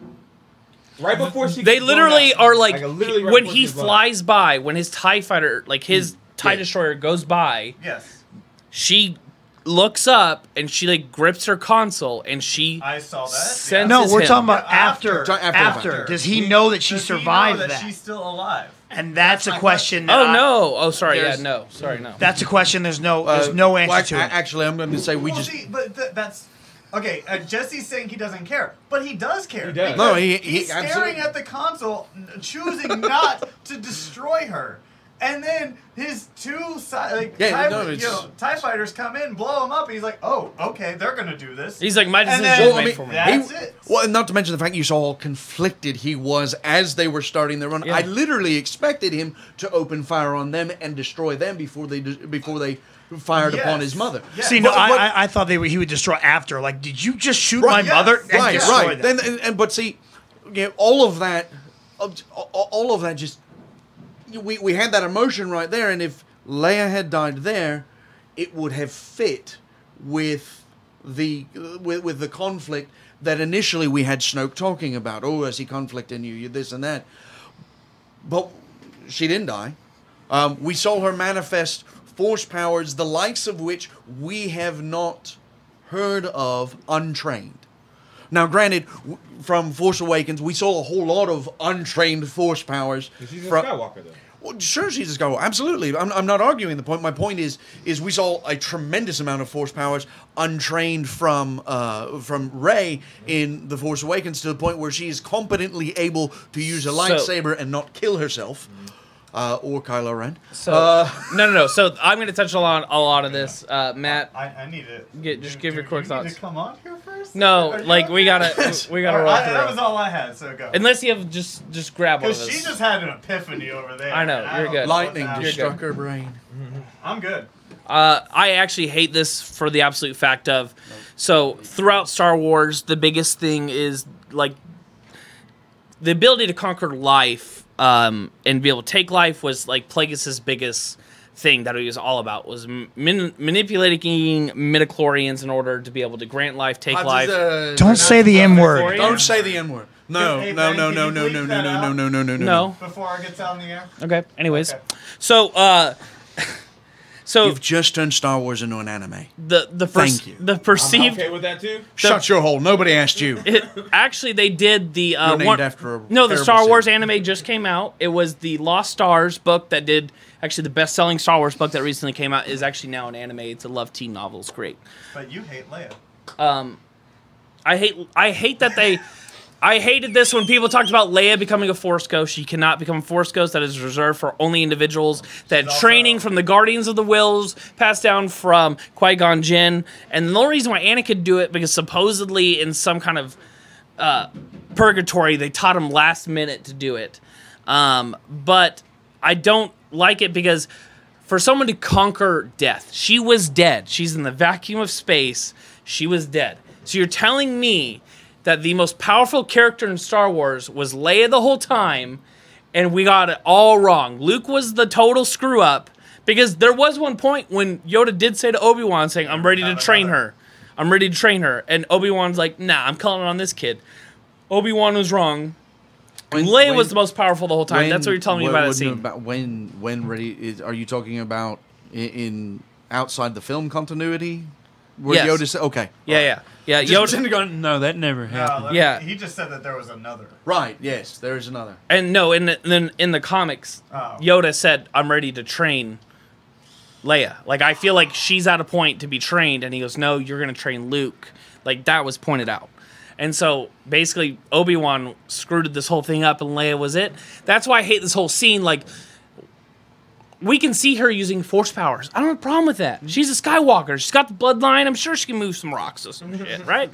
[SPEAKER 5] Right before she.
[SPEAKER 2] They literally are like
[SPEAKER 5] literally right
[SPEAKER 2] when
[SPEAKER 5] before
[SPEAKER 2] he
[SPEAKER 5] she's blown.
[SPEAKER 2] flies by, when his TIE fighter, like his TIE destroyer goes by.
[SPEAKER 3] Yes.
[SPEAKER 2] She looks up and she like grips her console and she.
[SPEAKER 3] I saw that.
[SPEAKER 2] Senses
[SPEAKER 8] No, we're
[SPEAKER 2] him.
[SPEAKER 8] talking about
[SPEAKER 3] Yeah,
[SPEAKER 8] after. After. Does he know that she
[SPEAKER 3] Does he know
[SPEAKER 8] survived
[SPEAKER 3] that?
[SPEAKER 8] that?
[SPEAKER 3] She's still alive.
[SPEAKER 8] And that's a
[SPEAKER 3] my
[SPEAKER 8] question.
[SPEAKER 2] Oh
[SPEAKER 8] that
[SPEAKER 2] no! Oh sorry, yeah,
[SPEAKER 8] there's-
[SPEAKER 2] no, sorry, no.
[SPEAKER 8] That's a question. There's no answer to it.
[SPEAKER 6] Actually, I'm going to say we
[SPEAKER 3] Well,
[SPEAKER 6] just.
[SPEAKER 3] see, but that's okay. Jesse's saying he doesn't care, but he does care.
[SPEAKER 5] He does.
[SPEAKER 3] because
[SPEAKER 6] No, he
[SPEAKER 3] he's staring
[SPEAKER 6] absolutely-
[SPEAKER 3] at the console, choosing not to destroy her. And then his two TIE fighters come in, blow him up, and he's like, "Oh, okay, they're gonna do this."
[SPEAKER 2] He's like, my
[SPEAKER 3] And
[SPEAKER 2] decision
[SPEAKER 3] then-
[SPEAKER 2] is
[SPEAKER 6] Well, I
[SPEAKER 2] made
[SPEAKER 6] mean,
[SPEAKER 2] for me.
[SPEAKER 3] That's it.
[SPEAKER 6] Well, and not to mention the fact you saw how conflicted he was as they were starting their run.
[SPEAKER 2] Yeah.
[SPEAKER 6] I literally expected him to open fire on them and destroy them before they fired upon his mother.
[SPEAKER 3] Yes.
[SPEAKER 8] See, no,
[SPEAKER 6] But-
[SPEAKER 8] I thought he would destroy after. Like, did you just shoot
[SPEAKER 6] Right,
[SPEAKER 8] my mother? And
[SPEAKER 6] Right,
[SPEAKER 8] destroy
[SPEAKER 6] right.
[SPEAKER 8] them?
[SPEAKER 6] Then, but see, all of that just we had that emotion right there, and if Leia had died there, it would have fit with the conflict that initially we had Snoke talking about. Oh, I see conflict in you, this and that. But she didn't die. We saw her manifest force powers, the likes of which we have not heard of untrained. Now, granted, from Force Awakens, we saw a whole lot of untrained force powers.
[SPEAKER 5] She's a Skywalker, though.
[SPEAKER 6] Well, sure, she's a Skywalker. Absolutely. I'm not arguing the point. My point is we saw a tremendous amount of force powers untrained from Rey in The Force Awakens, to the point where she is competently able to use a lightsaber and not kill herself. Or Kylo Ren.
[SPEAKER 2] So no. So I'm going to touch on a lot of this, Matt.
[SPEAKER 3] I need to
[SPEAKER 2] give your quick
[SPEAKER 3] you
[SPEAKER 2] thoughts.
[SPEAKER 3] Need to come on here first.
[SPEAKER 2] No,
[SPEAKER 3] Are you
[SPEAKER 2] like we
[SPEAKER 3] okay?
[SPEAKER 2] gotta roll through.
[SPEAKER 3] That was all I had. So go.
[SPEAKER 2] Unless you have just grab one of
[SPEAKER 3] Because
[SPEAKER 2] us.
[SPEAKER 3] she just had an epiphany over there.
[SPEAKER 2] I know,
[SPEAKER 3] and
[SPEAKER 2] you're
[SPEAKER 3] don't
[SPEAKER 2] good.
[SPEAKER 3] know what's
[SPEAKER 6] Lightning
[SPEAKER 3] happening.
[SPEAKER 6] just struck her brain.
[SPEAKER 3] I'm good.
[SPEAKER 2] I actually hate this for the absolute fact of, so throughout Star Wars, the biggest thing is like the ability to conquer life and be able to take life was like Plagueis' biggest thing that he was all about, was manipulating midichlorians in order to be able to grant life, take life.
[SPEAKER 8] Don't say the N word.
[SPEAKER 6] Don't say the N word. No.
[SPEAKER 3] Hey, Ben, can you bleep that out?
[SPEAKER 2] No.
[SPEAKER 3] Before it gets out in the air.
[SPEAKER 2] Okay. Anyways,
[SPEAKER 3] Okay.
[SPEAKER 2] so
[SPEAKER 6] You've just turned Star Wars into an anime.
[SPEAKER 2] Thank you. The perceived.
[SPEAKER 5] I'm okay with that too.
[SPEAKER 6] Shut your hole. Nobody asked you.
[SPEAKER 2] Actually, they did the
[SPEAKER 6] You're named after a
[SPEAKER 2] the
[SPEAKER 6] terrible
[SPEAKER 2] Star Wars
[SPEAKER 6] series.
[SPEAKER 2] anime just came out. It was the Lost Stars book that did actually the best-selling Star Wars book that recently came out is actually now an anime. It's a love teen novel. It's great.
[SPEAKER 3] But you hate Leia.
[SPEAKER 2] I hate that they. I hated this when people talked about Leia becoming a Force Ghost. She cannot become a Force Ghost. That is reserved for only individuals that
[SPEAKER 3] She's
[SPEAKER 2] training
[SPEAKER 3] also-
[SPEAKER 2] from the Guardians of the Wills, passed down from Qui-Gon Jinn. And the only reason why Anakin could do it, because supposedly in some kind of purgatory, they taught him last minute to do it. But I don't like it because for someone to conquer death, she was dead. She's in the vacuum of space. She was dead. So you're telling me that the most powerful character in Star Wars was Leia the whole time, and we got it all wrong. Luke was the total screw up, because there was one point when Yoda did say to Obi-Wan, saying, I'm ready to train her. I'm ready to train her. And Obi-Wan's like, nah, I'm calling on this kid. Obi-Wan was wrong. Leia was the most powerful the whole time. That's what you're telling me about that scene.
[SPEAKER 6] When ready? Are you talking about in outside the film continuity? Where
[SPEAKER 2] Yes.
[SPEAKER 6] Yoda said, okay.
[SPEAKER 2] Yeah. Yoda.
[SPEAKER 7] No, that never happened.
[SPEAKER 2] Yeah.
[SPEAKER 3] He just said that there was another.
[SPEAKER 6] Right, yes, there is another.
[SPEAKER 2] And no, in the comics,
[SPEAKER 3] Oh.
[SPEAKER 2] Yoda said, I'm ready to train Leia. Like, I feel like she's at a point to be trained. And he goes, no, you're going to train Luke. Like, that was pointed out. And so, basically, Obi-Wan screwed this whole thing up and Leia was it. That's why I hate this whole scene. Like, we can see her using force powers. I don't have a problem with that. She's a Skywalker. She's got the bloodline. I'm sure she can move some rocks or some shit, right?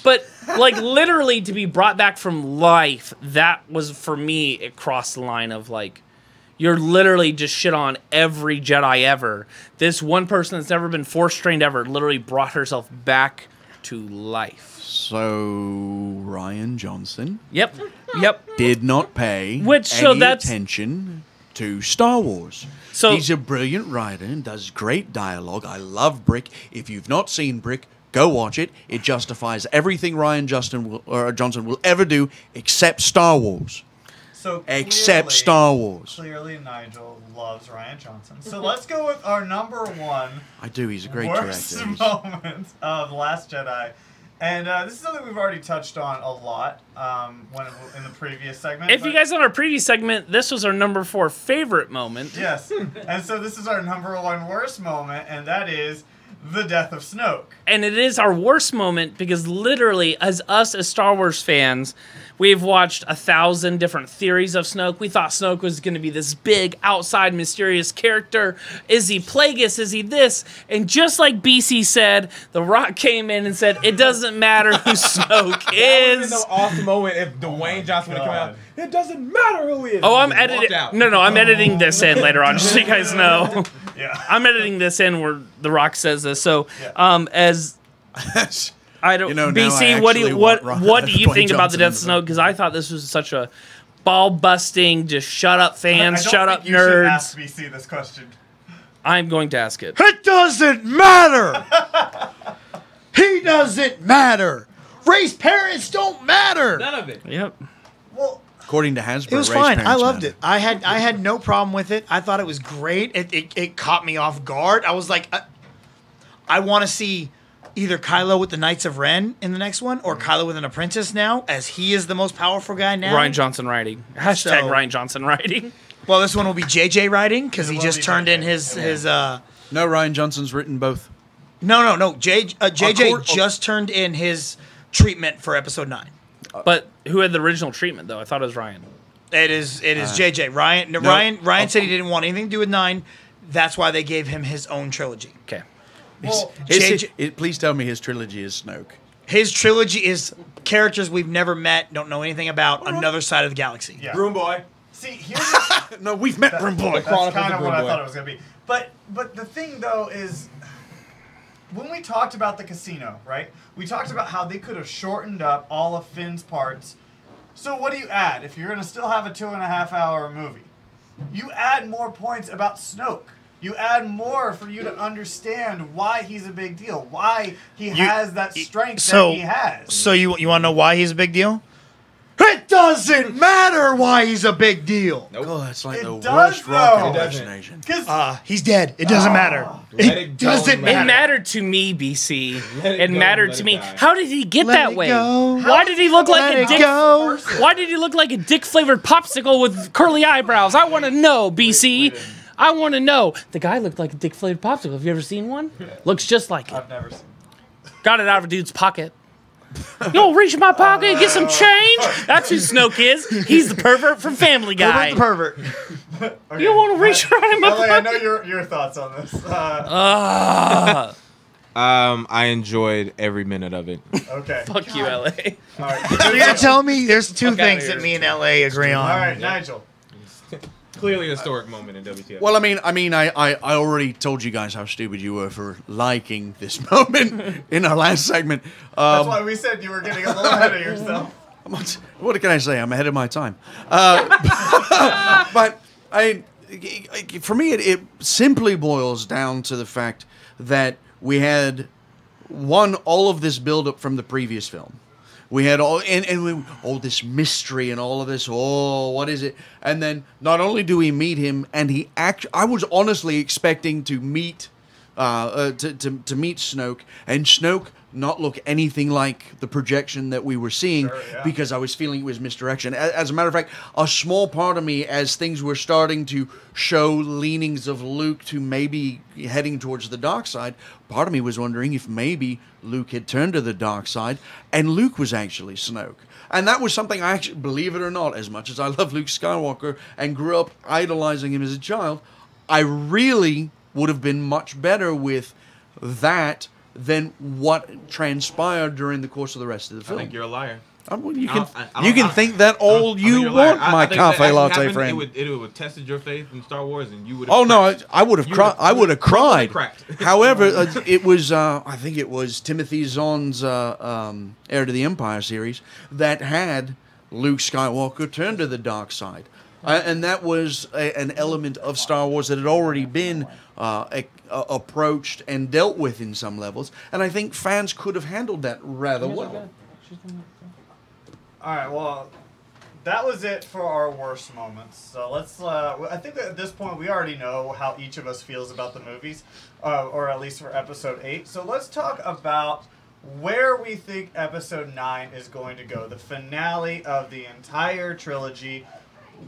[SPEAKER 2] But, like, literally to be brought back from life, that was, for me, it crossed the line of, like, You're literally just shit on every Jedi ever. This one person that's never been Force trained ever literally brought herself back to life.
[SPEAKER 6] So Rian Johnson
[SPEAKER 2] Yep.
[SPEAKER 6] did not pay attention to Star Wars.
[SPEAKER 2] So
[SPEAKER 6] he's a brilliant writer and does great dialogue. I love Brick. If you've not seen Brick, go watch it. It justifies everything Rian Johnson will ever do except Star Wars.
[SPEAKER 3] So
[SPEAKER 6] except Star Wars.
[SPEAKER 3] Clearly, Nigel loves Rian Johnson. So let's go with our number one.
[SPEAKER 6] I do. He's a great
[SPEAKER 3] worst
[SPEAKER 6] director.
[SPEAKER 3] moment of Last Jedi. And this is something we've already touched on a lot in the previous segment.
[SPEAKER 2] If you guys on our previous segment, this was our number 4 favorite moment.
[SPEAKER 3] Yes. And so this is our number 1 worst moment, and that is the death of Snoke.
[SPEAKER 2] And it is our worst moment because literally, as Star Wars fans, we've watched 1,000 different theories of Snoke. We thought Snoke was going to be this big, outside, mysterious character. Is he Plagueis? Is he this? And just like BC said, The Rock came in and said, it doesn't matter who Snoke is.
[SPEAKER 5] That would have been an awesome moment if Dwayne Johnson would have come out. It doesn't matter who he is.
[SPEAKER 2] Oh, I'm editing. No, I'm editing this in later on, just so you guys know.
[SPEAKER 3] Yeah.
[SPEAKER 2] I'm editing this in where The Rock says this. So, as I don't, BC, what do you think about the death of Snoke? Because I thought this was such a ball busting, just shut up fans, shut up
[SPEAKER 3] you
[SPEAKER 2] nerds.
[SPEAKER 3] Should ask BC this question.
[SPEAKER 2] I'm going to ask it.
[SPEAKER 8] It doesn't matter. He doesn't matter. Race parents don't matter.
[SPEAKER 5] None of it.
[SPEAKER 2] Yep.
[SPEAKER 3] Well,
[SPEAKER 6] according to Hasbro,
[SPEAKER 8] it was
[SPEAKER 6] race
[SPEAKER 8] fine. I
[SPEAKER 6] parents
[SPEAKER 8] loved
[SPEAKER 6] matter.
[SPEAKER 8] it. I had no problem with it. I thought it was great. It caught me off guard. I was like, I want to see either Kylo with the Knights of Ren in the next one, or Kylo with an apprentice now, as he is the most powerful guy now.
[SPEAKER 2] Rian Johnson writing. Hashtag Rian Johnson writing.
[SPEAKER 8] Well, this one will be JJ writing because he just turned in his.
[SPEAKER 6] No, Rian Johnson's written both.
[SPEAKER 8] No. JJ just turned in his treatment for episode 9.
[SPEAKER 2] But who had the original treatment though? I thought it was Rian.
[SPEAKER 8] It is JJ. Ryan said he didn't want anything to do with 9. That's why they gave him his own trilogy.
[SPEAKER 2] Okay.
[SPEAKER 3] well
[SPEAKER 6] Please tell me his trilogy is Snoke.
[SPEAKER 8] His trilogy is characters we've never met, don't know anything about, another side of the galaxy.
[SPEAKER 3] yeah.
[SPEAKER 5] Broom Boy.
[SPEAKER 3] See, here's
[SPEAKER 6] No, we've met Broom Boy.
[SPEAKER 3] That's kind of what I thought it was going to be. But the thing, though, is when we talked about the casino, right? We talked about how they could have shortened up all of Finn's parts. So what do you add if you're going to still have a 2.5-hour movie? You add more points about Snoke. You add more for you to understand why he's a big deal, why he has that strength that he has.
[SPEAKER 8] So you want to know why he's a big deal? It doesn't matter why he's a big deal.
[SPEAKER 6] Nope. Oh, that's like
[SPEAKER 3] It
[SPEAKER 6] the
[SPEAKER 3] does,
[SPEAKER 6] worst rock
[SPEAKER 3] though.
[SPEAKER 6] imagination.
[SPEAKER 8] He's dead. It doesn't matter. It doesn't
[SPEAKER 2] It
[SPEAKER 8] matter.
[SPEAKER 2] mattered to me, BC.
[SPEAKER 5] Let
[SPEAKER 2] It
[SPEAKER 5] go,
[SPEAKER 2] mattered
[SPEAKER 5] let
[SPEAKER 2] to
[SPEAKER 5] it
[SPEAKER 2] me.
[SPEAKER 5] die.
[SPEAKER 2] How did he get
[SPEAKER 8] Let
[SPEAKER 2] that
[SPEAKER 8] it
[SPEAKER 2] way?
[SPEAKER 8] go.
[SPEAKER 2] Why did he look like
[SPEAKER 8] Let
[SPEAKER 2] a
[SPEAKER 8] it
[SPEAKER 2] dick?
[SPEAKER 8] go.
[SPEAKER 2] Why did he look like a dick-flavored popsicle with curly eyebrows? I want to know, BC. I want to know. The guy looked like a dick-flavored popsicle. Have you ever seen one? Looks just like it.
[SPEAKER 3] I've never seen.
[SPEAKER 2] Got it out of a dude's pocket. You don't reach in my pocket and get some change? That's who Snoke is. He's the pervert from Family Guy.
[SPEAKER 8] Pervert.
[SPEAKER 3] Okay.
[SPEAKER 2] You want to reach right in my
[SPEAKER 3] LA, I know
[SPEAKER 2] pocket?
[SPEAKER 3] your thoughts on this.
[SPEAKER 5] I enjoyed every minute of it.
[SPEAKER 3] Okay.
[SPEAKER 2] Fuck you, LA.
[SPEAKER 3] All right.
[SPEAKER 8] You're gonna tell me there's two
[SPEAKER 2] outta
[SPEAKER 8] things
[SPEAKER 2] here.
[SPEAKER 8] that me and LA agree on.
[SPEAKER 3] All right, Nigel.
[SPEAKER 5] Clearly a historic moment in WTF.
[SPEAKER 6] Well, I already told you guys how stupid you were for liking this moment in our last segment.
[SPEAKER 3] That's why we said you were getting a little ahead of yourself.
[SPEAKER 6] What can I say? I'm ahead of my time. But for me, it simply boils down to the fact that we had all of this build-up from the previous film. We had all this mystery and all of this. Oh, what is it? And then not only do we meet him, and I was honestly expecting to meet to meet Snoke, and Snoke not look anything like the projection that we were seeing, because I was feeling it was misdirection. As a matter of fact, a small part of me, as things were starting to show leanings of Luke to maybe heading towards the dark side, part of me was wondering if maybe Luke had turned to the dark side and Luke was actually Snoke. And that was something I actually, believe it or not, as much as I love Luke Skywalker and grew up idolizing him as a child, I really would have been much better with that than what transpired during the course of the rest of the
[SPEAKER 5] I
[SPEAKER 6] film.
[SPEAKER 5] think you're a liar.
[SPEAKER 6] You can think that all you want, my cafe latte friend.
[SPEAKER 5] It would have tested your faith in Star Wars, and you would.
[SPEAKER 6] Oh no, I would have cried. I would have cried.
[SPEAKER 5] Cracked.
[SPEAKER 6] However, it was I think it was Timothy Zahn's Heir to the Empire series that had Luke Skywalker turn to the dark side, and that was an element of Star Wars that had already been approached and dealt with in some levels, and I think fans could have handled that rather well.
[SPEAKER 3] All right, well, that was it for our worst moments. So let's. I think that at this point we already know how each of us feels about the movies, or at least for Episode 8. So let's talk about where we think Episode 9 is going to go, the finale of the entire trilogy.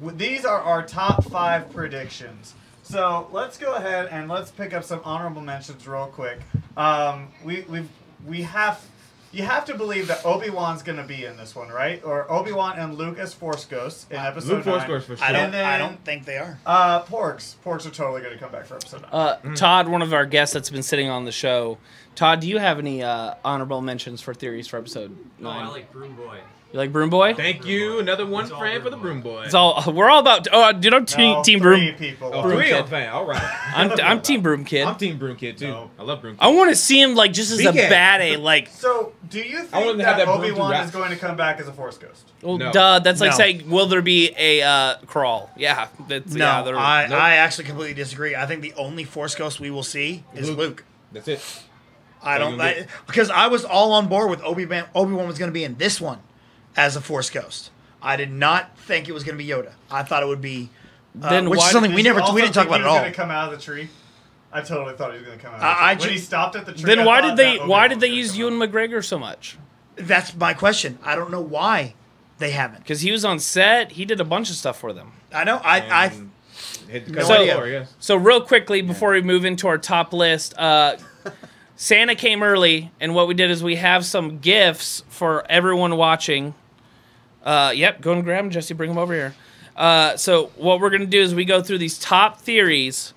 [SPEAKER 3] These are our top 5 predictions. So let's go ahead and let's pick up some honorable mentions real quick. You have to believe that Obi-Wan's going to be in this one, right? Or Obi-Wan and Luke as Force Ghosts in Episode 9.
[SPEAKER 5] Luke Force Ghosts for sure.
[SPEAKER 8] I don't think they are.
[SPEAKER 3] Porks are totally going to come back for Episode 9.
[SPEAKER 2] Todd, one of our guests that's been sitting on the show. Todd, do you have any honorable mentions for theories for Episode 9?
[SPEAKER 11] I like Broom Boy.
[SPEAKER 2] You like Broom Boy?
[SPEAKER 5] Thank you. Another one frame for the Broom Boy.
[SPEAKER 2] It's all, we're all about. Oh, dude, I'm Team Broom.
[SPEAKER 3] People.
[SPEAKER 5] Oh,
[SPEAKER 2] Broom
[SPEAKER 5] three
[SPEAKER 2] Kid.
[SPEAKER 5] fan. All right.
[SPEAKER 2] I'm Team Broom Kid.
[SPEAKER 5] I'm Team Broom Kid too. No. I love Broom Kid.
[SPEAKER 2] I want to see him like just as a bad like.
[SPEAKER 3] So, do you
[SPEAKER 5] I want
[SPEAKER 3] think
[SPEAKER 5] to have
[SPEAKER 3] that
[SPEAKER 5] that broom
[SPEAKER 3] Obi-Wan
[SPEAKER 5] to
[SPEAKER 3] is going to come back as a Force Ghost?
[SPEAKER 2] Well,
[SPEAKER 5] No.
[SPEAKER 2] duh. That's like
[SPEAKER 8] No.
[SPEAKER 2] saying, will there be a crawl? Yeah. That's,
[SPEAKER 8] No,
[SPEAKER 2] yeah,
[SPEAKER 8] I actually completely disagree. I think the only Force Ghost we will see is Luke.
[SPEAKER 5] That's it.
[SPEAKER 8] I don't because I was all on board with Obi-Wan. Obi-Wan was going to be in this one as a Force Ghost. I did not think it was going to be Yoda. I thought it would be,
[SPEAKER 2] Then
[SPEAKER 8] which
[SPEAKER 2] why
[SPEAKER 8] is something
[SPEAKER 3] Did
[SPEAKER 8] we
[SPEAKER 3] you
[SPEAKER 8] didn't
[SPEAKER 3] also
[SPEAKER 8] talk
[SPEAKER 3] think
[SPEAKER 8] about
[SPEAKER 3] he
[SPEAKER 8] at
[SPEAKER 3] was
[SPEAKER 8] all.
[SPEAKER 3] going to come out of the tree? I totally thought he was going to come out.
[SPEAKER 8] I
[SPEAKER 3] Of the tree. When he
[SPEAKER 8] ju-
[SPEAKER 3] stopped at the tree,
[SPEAKER 2] Then
[SPEAKER 3] I
[SPEAKER 2] why
[SPEAKER 3] thought
[SPEAKER 2] did they
[SPEAKER 3] that
[SPEAKER 2] why
[SPEAKER 3] Obi-Wan
[SPEAKER 2] did they
[SPEAKER 3] was
[SPEAKER 2] use
[SPEAKER 3] gonna come
[SPEAKER 2] Ewan McGregor so much?
[SPEAKER 8] That's my question. I don't know why they haven't.
[SPEAKER 2] Because he was on set. He did a bunch of stuff for them.
[SPEAKER 8] I know. I
[SPEAKER 5] Hit the
[SPEAKER 8] No
[SPEAKER 5] cover
[SPEAKER 8] idea.
[SPEAKER 5] floor, yes.
[SPEAKER 2] So real quickly before we move into our top list, Santa came early, and what we did is we have some gifts for everyone watching. Yep, go and grab them, Jesse. Bring them over here. So what we're gonna do is we go through these top theories.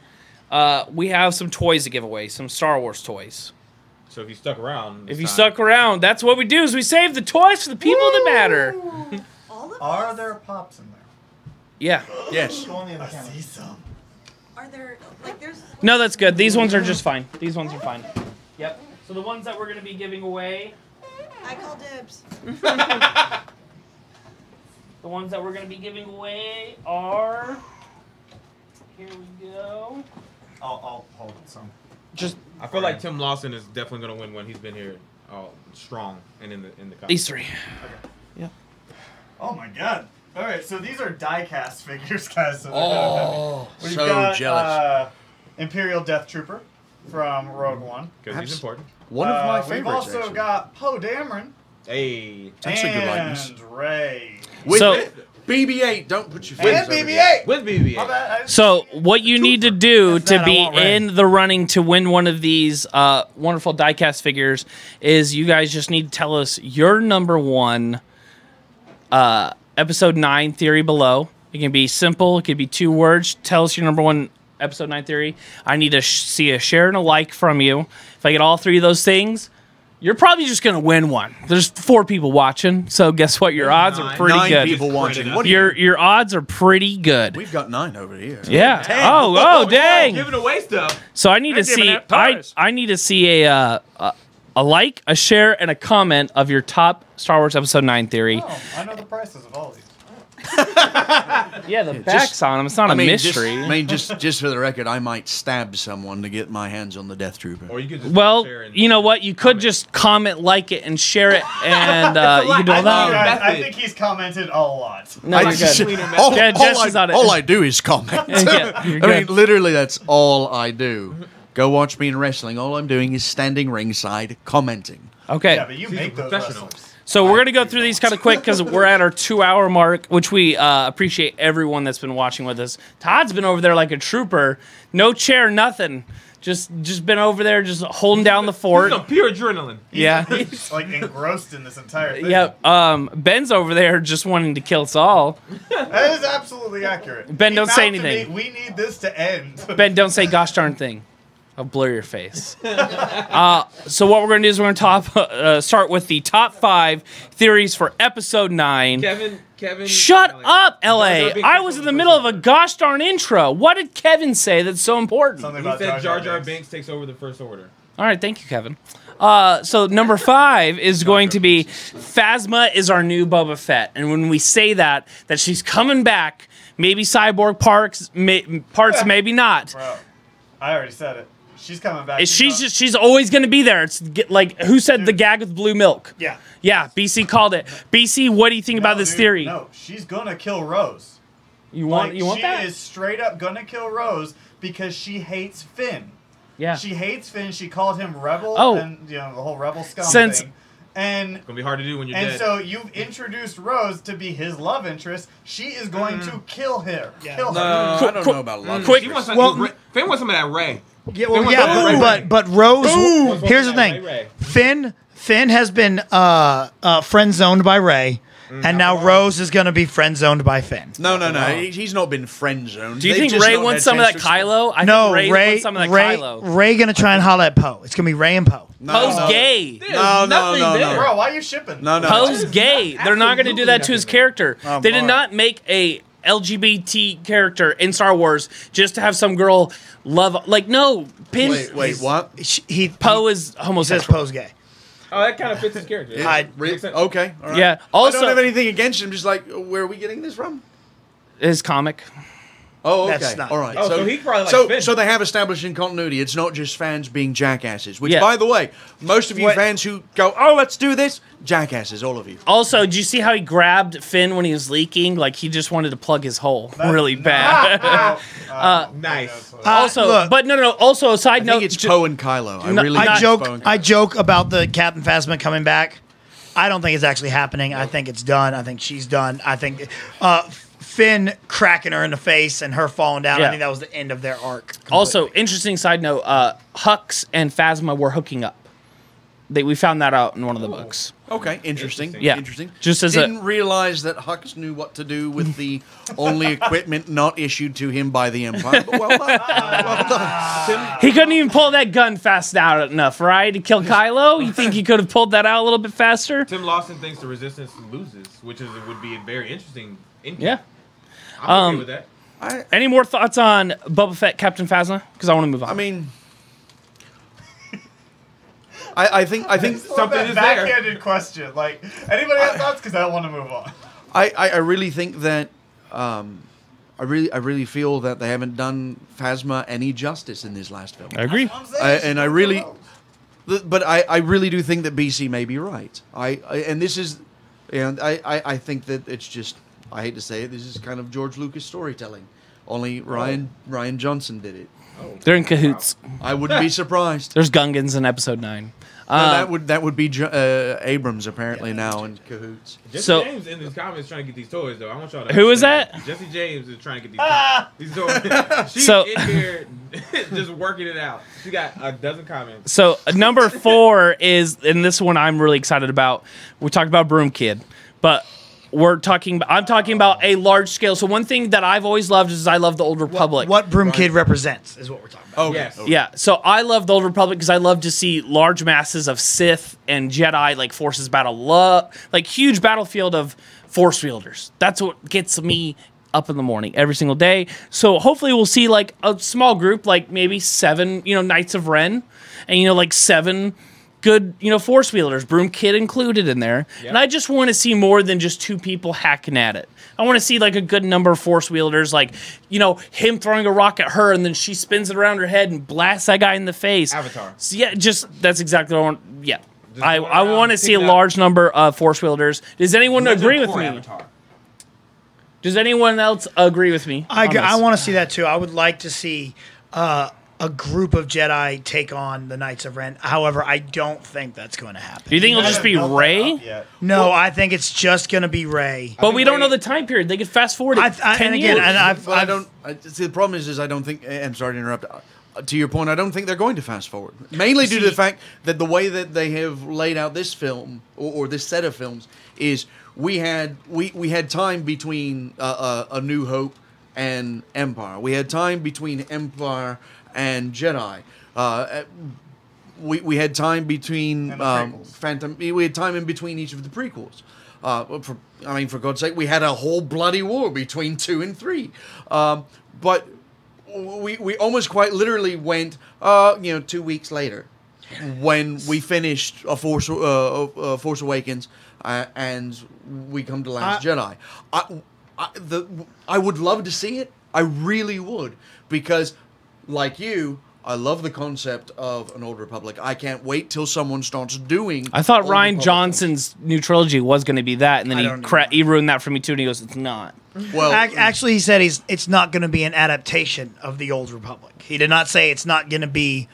[SPEAKER 2] We have some toys to give away, some Star Wars toys.
[SPEAKER 5] So if you stuck around,
[SPEAKER 2] If you stuck around, that's what we do. Is we save the toys for the people that matter.
[SPEAKER 3] Are there pops in there?
[SPEAKER 2] Yeah.
[SPEAKER 6] Yes.
[SPEAKER 3] I see some.
[SPEAKER 10] Are there like there's
[SPEAKER 2] No, that's good. These ones are just fine. These ones are fine. Yep. So the ones that we're gonna be giving away.
[SPEAKER 10] I call dibs.
[SPEAKER 2] The ones that we're going to be giving away are. Here we go.
[SPEAKER 3] I'll hold some.
[SPEAKER 2] Just
[SPEAKER 5] I feel like Tim Lawson is definitely going to win one. He's been here strong and in the
[SPEAKER 2] these three.
[SPEAKER 3] Okay. Oh my god. All right, so these are die-cast figures, guys. So we've
[SPEAKER 6] so
[SPEAKER 3] got,
[SPEAKER 6] jealous.
[SPEAKER 3] Imperial Death Trooper from Rogue One.
[SPEAKER 5] because he's important.
[SPEAKER 6] One of my
[SPEAKER 3] We've
[SPEAKER 6] favorites.
[SPEAKER 3] also
[SPEAKER 6] actually.
[SPEAKER 3] got Poe Dameron
[SPEAKER 5] Hey,
[SPEAKER 6] That's a good likeness.
[SPEAKER 3] and Rey.
[SPEAKER 6] With
[SPEAKER 2] So-
[SPEAKER 6] BB-8, don't put your
[SPEAKER 3] And
[SPEAKER 6] fingers over here.
[SPEAKER 3] BB-8.
[SPEAKER 5] with BB-8.
[SPEAKER 3] My bad. I didn't
[SPEAKER 2] So
[SPEAKER 3] see it.
[SPEAKER 2] what you need to do
[SPEAKER 8] That's
[SPEAKER 2] to
[SPEAKER 8] that, I
[SPEAKER 2] be
[SPEAKER 8] want Rey.
[SPEAKER 2] in the running to win one of these wonderful diecast figures is you guys just need to tell us your number one episode 9 theory below. It can be simple. It could be 2 words. Tell us your number one episode 9 theory. I need to see a share and a like from you. If I get all 3 of those things, you're probably just going to win one. There's 4 people watching, so guess what? Your odds are pretty
[SPEAKER 6] 9
[SPEAKER 2] good.
[SPEAKER 6] people watching. What do you,
[SPEAKER 2] Your odds are pretty good.
[SPEAKER 6] we've got 9 over here.
[SPEAKER 2] Yeah. Oh, dang.
[SPEAKER 5] Giving away stuff.
[SPEAKER 2] So I need to
[SPEAKER 7] giving
[SPEAKER 2] see.
[SPEAKER 7] out toys.
[SPEAKER 2] I need to see a like, a share, and a comment of your top Star Wars Episode 9 theory.
[SPEAKER 3] Oh, I know the prices of all these.
[SPEAKER 2] Yeah, the back's on them. It's not a mystery.
[SPEAKER 6] Just for the record, I might stab someone to get my hands on the Death Trooper.
[SPEAKER 5] Or you could just
[SPEAKER 2] Well,
[SPEAKER 5] share and-
[SPEAKER 2] you know what? You could just comment, like it, and share it, and you can do all that.
[SPEAKER 3] Guys, I
[SPEAKER 5] method.
[SPEAKER 3] think he's commented a lot.
[SPEAKER 2] No, you're good.
[SPEAKER 6] all,
[SPEAKER 2] Yeah, Jess
[SPEAKER 6] all
[SPEAKER 2] is on it.
[SPEAKER 6] all I do is comment.
[SPEAKER 2] Yeah, you're
[SPEAKER 6] I mean,
[SPEAKER 2] good.
[SPEAKER 6] literally, that's all I do. Go watch me in wrestling. All I'm doing is standing ringside commenting.
[SPEAKER 2] Okay.
[SPEAKER 3] Yeah, but you
[SPEAKER 5] He's a
[SPEAKER 3] make those
[SPEAKER 5] professional.
[SPEAKER 3] wrestlers.
[SPEAKER 2] So we're going to go through these kind of quick because we're at our 2-hour mark, which we appreciate everyone that's been watching with us. Todd's been over there like a trooper. No chair, nothing. Just been over there, just holding down the fort.
[SPEAKER 5] Some pure adrenaline.
[SPEAKER 2] Yeah.
[SPEAKER 3] He's like engrossed in this entire thing.
[SPEAKER 2] Yep. Ben's over there just wanting to kill us all.
[SPEAKER 3] That is absolutely accurate.
[SPEAKER 2] Ben, don't say
[SPEAKER 3] He vowed to
[SPEAKER 2] anything.
[SPEAKER 3] me, we need this to end.
[SPEAKER 2] Ben, don't say gosh darn thing. I'll blur your face. So what we're going to do is we're going to start with the top 5 theories for episode 9.
[SPEAKER 5] Kevin.
[SPEAKER 2] Shut up, LA.
[SPEAKER 5] Binks
[SPEAKER 2] I was in the middle of a gosh darn intro. What did Kevin say that's so important?
[SPEAKER 3] Something
[SPEAKER 5] He
[SPEAKER 3] about
[SPEAKER 5] said Jar Jar
[SPEAKER 3] Binks.
[SPEAKER 5] Binks takes over the First Order.
[SPEAKER 2] All right, thank you, Kevin. So number 5 is going to be Phasma is our new Boba Fett. And when we say that she's coming back, maybe cyborg parts, maybe not.
[SPEAKER 3] Bro, I already said it. She's coming back.
[SPEAKER 2] She's always going to be there. It's like, who said the gag with blue milk?
[SPEAKER 3] Yeah.
[SPEAKER 2] Yeah, BC called it. BC, what do you think about this
[SPEAKER 3] dude,
[SPEAKER 2] theory?
[SPEAKER 3] No, she's gonna kill Rose.
[SPEAKER 2] You want that?
[SPEAKER 3] She is straight up gonna kill Rose because she hates Finn.
[SPEAKER 2] Yeah.
[SPEAKER 3] She hates Finn. She called him rebel.
[SPEAKER 2] Oh.
[SPEAKER 3] And the whole rebel scum
[SPEAKER 2] Since-
[SPEAKER 3] thing. And
[SPEAKER 5] It's gonna be hard to do when you're
[SPEAKER 3] and
[SPEAKER 5] dead.
[SPEAKER 3] so you've introduced Rose to be his love interest. She is going to kill her. Kill her.
[SPEAKER 6] No, I don't know about love.
[SPEAKER 2] quick-
[SPEAKER 5] She wants some,
[SPEAKER 8] Well-
[SPEAKER 5] Finn wants some of that Ray.
[SPEAKER 8] Yeah, well,
[SPEAKER 5] Finn
[SPEAKER 8] yeah,
[SPEAKER 5] wants that
[SPEAKER 8] but Rose.
[SPEAKER 5] Boom.
[SPEAKER 8] Here's the
[SPEAKER 5] Ray,
[SPEAKER 8] thing:
[SPEAKER 5] Ray.
[SPEAKER 8] Finn has been friend zoned by Ray, and now Rose is going to be friend zoned by Finn.
[SPEAKER 6] No. He's not been friend zoned.
[SPEAKER 2] Do you think Ray wants some of that Kylo? I
[SPEAKER 8] No,
[SPEAKER 2] think Ray wants some of that Kylo.
[SPEAKER 8] Ray going to try and holler at Poe. It's going to be Ray and Poe.
[SPEAKER 2] Poe's gay.
[SPEAKER 6] No.
[SPEAKER 3] Bro, why are you shipping?
[SPEAKER 6] No.
[SPEAKER 2] Poe's gay. They're not going to do that to his character.
[SPEAKER 6] Oh,
[SPEAKER 2] They did
[SPEAKER 6] boy.
[SPEAKER 2] not make a LGBT character in Star Wars just to have some girl love. Like, no.
[SPEAKER 6] Wait, what?
[SPEAKER 2] Poe is
[SPEAKER 8] says
[SPEAKER 2] homosexual.
[SPEAKER 8] Poe's gay.
[SPEAKER 5] Oh, that kind of fits his character.
[SPEAKER 6] Okay, all right.
[SPEAKER 2] Yeah.
[SPEAKER 6] I
[SPEAKER 2] Also,
[SPEAKER 6] don't have anything against him. Just like, where are we getting this from?
[SPEAKER 2] his comic.
[SPEAKER 6] Oh, okay.
[SPEAKER 8] That's not-
[SPEAKER 6] All right.
[SPEAKER 5] Oh, so he probably likes Finn.
[SPEAKER 6] So they have established in continuity. It's not just fans being jackasses. Which,
[SPEAKER 2] Yeah.
[SPEAKER 6] by the way, most of you
[SPEAKER 8] Wait.
[SPEAKER 6] fans who go, "Oh, let's do this," jackasses, all of you.
[SPEAKER 2] Also, did you see how he grabbed Finn when he was leaking? Like, he just wanted to plug his hole really bad.
[SPEAKER 5] Nice.
[SPEAKER 2] Also,
[SPEAKER 8] look.
[SPEAKER 2] but no. Also, a side
[SPEAKER 6] I
[SPEAKER 2] note.
[SPEAKER 6] think it's Poe and Kylo. I
[SPEAKER 2] No,
[SPEAKER 6] really
[SPEAKER 2] I
[SPEAKER 6] think it's
[SPEAKER 8] joke.
[SPEAKER 6] Poe and
[SPEAKER 8] I
[SPEAKER 6] Kylo.
[SPEAKER 8] joke about the Captain Phasma coming back. I don't think it's actually happening. I think it's done. I think she's done. I think Finn cracking her in the face and her falling down.
[SPEAKER 2] Yeah.
[SPEAKER 8] I think that was the end of their arc.
[SPEAKER 2] Also, interesting side note: Hux and Phasma were hooking up. We found that out in one of the books.
[SPEAKER 6] Okay, interesting.
[SPEAKER 2] Yeah.
[SPEAKER 6] Interesting.
[SPEAKER 2] Just as
[SPEAKER 6] Didn't realize that Hux knew what to do with the only equipment not issued to him by the Empire. But well done. Well done.
[SPEAKER 2] He couldn't even pull that gun fast out enough, right, to kill Kylo. You think he could have pulled that out a little bit faster?
[SPEAKER 5] Tim Lawson thinks the Resistance loses, which would be a very interesting.
[SPEAKER 2] Yeah.
[SPEAKER 5] I'm okay with that.
[SPEAKER 2] Any more thoughts on Boba Fett, Captain Phasma? Because I want to move on.
[SPEAKER 6] I mean, I think
[SPEAKER 5] Something
[SPEAKER 3] That
[SPEAKER 5] is there.
[SPEAKER 3] backhanded question. Like, anybody have thoughts? Because I don't want to move on.
[SPEAKER 6] I really think that I really feel that they haven't done Phasma any justice in this last film.
[SPEAKER 2] I agree.
[SPEAKER 6] I really do think that BC may be right. I think that it's just, I hate to say it, this is kind of George Lucas storytelling. Only Rian Johnson did it.
[SPEAKER 2] They're in cahoots.
[SPEAKER 6] I wouldn't be surprised.
[SPEAKER 2] There's Gungans in episode 9.
[SPEAKER 6] No, that would be Abrams apparently now in cahoots.
[SPEAKER 5] Jesse James in his comments trying to get these toys though. I want y'all to.
[SPEAKER 2] Who is
[SPEAKER 5] understand.
[SPEAKER 2] that?
[SPEAKER 5] Jesse James is trying to get these toys. She's
[SPEAKER 2] So-
[SPEAKER 5] in here just working it out. She got a dozen comments.
[SPEAKER 2] So number 4 is, and this one I'm really excited about. We talked about Broom Kid, but I'm talking about a large scale. So one thing that I've always loved is I love the Old Republic.
[SPEAKER 8] What Broom Kid represents is what we're talking about.
[SPEAKER 6] Oh
[SPEAKER 5] Yes.
[SPEAKER 2] Yeah, so I love the Old Republic because I love to see large masses of Sith and Jedi like forces battle, like huge battlefield of Force wielders. That's what gets me up in the morning every single day. So hopefully we'll see like a small group, like maybe 7, Knights of Ren, and like 7 good, Force wielders, Broom Kid included in there.
[SPEAKER 5] Yep.
[SPEAKER 2] And I just want to see more than just 2 people hacking at it. I want to see like a good number of Force wielders, like, him throwing a rock at her and then she spins it around her head and blasts that guy in the face.
[SPEAKER 5] Avatar.
[SPEAKER 2] So yeah, that's exactly what I want. Yeah. I
[SPEAKER 5] going
[SPEAKER 2] want to
[SPEAKER 5] around
[SPEAKER 2] see a
[SPEAKER 5] picking up-
[SPEAKER 2] large number of Force wielders. Does anyone agree with
[SPEAKER 5] Core
[SPEAKER 2] me?
[SPEAKER 5] Avatar.
[SPEAKER 2] Does anyone else agree with me? on this?
[SPEAKER 8] I want to see that too. I would like to see a group of Jedi take on the Knights of Ren. However, I don't think that's going to happen.
[SPEAKER 2] Do you think it'll just be Rey?
[SPEAKER 8] No, I think it's just going to be Rey.
[SPEAKER 2] But we don't know the time period. They could fast forward it 10
[SPEAKER 8] and again,
[SPEAKER 2] years.
[SPEAKER 8] and
[SPEAKER 6] I don't. See, the problem is I don't think. I'm sorry to interrupt. To your point, I don't think they're going to fast forward. Mainly due to the fact that the way that they have laid out this film or this set of films is we had time between A New Hope and Empire. We had time between Empire and Jedi. We had time between
[SPEAKER 3] And the prequels.
[SPEAKER 6] Phantom. We had time in between each of the prequels. For God's sake, we had a whole bloody war between 2 and 3. But we almost quite literally went, 2 weeks later, when we finished Force Awakens, and we come to Last Jedi. I would love to see it. I really would, because, like you, I love the concept of an Old Republic. I can't wait till someone starts doing.
[SPEAKER 2] I thought
[SPEAKER 6] Old
[SPEAKER 2] Rian
[SPEAKER 6] Republic.
[SPEAKER 2] Johnson's new trilogy was going to be that, and then he ruined that for me too. And he goes, "It's not."
[SPEAKER 6] Well,
[SPEAKER 8] Actually, he said it's not going to be an adaptation of the Old Republic. He did not say it's not going to be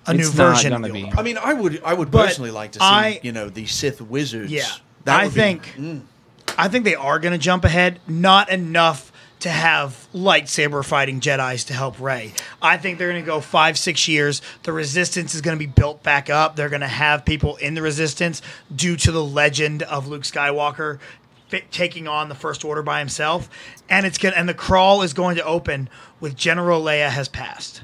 [SPEAKER 8] a new
[SPEAKER 2] It's not
[SPEAKER 8] version of
[SPEAKER 2] gonna
[SPEAKER 8] the
[SPEAKER 2] be.
[SPEAKER 8] Old
[SPEAKER 6] I
[SPEAKER 8] Republic.
[SPEAKER 6] mean, I would
[SPEAKER 8] But
[SPEAKER 6] personally like to see, the Sith wizards.
[SPEAKER 8] Yeah,
[SPEAKER 6] That
[SPEAKER 8] I
[SPEAKER 6] would be-
[SPEAKER 8] think they are going to jump ahead. Not enough to have lightsaber fighting Jedis to help Rey. I think they're going to go 5-6 years. The Resistance is going to be built back up. They're going to have people in the Resistance due to the legend of Luke Skywalker taking on the First Order by himself, and the crawl is going to open with General Leia has passed,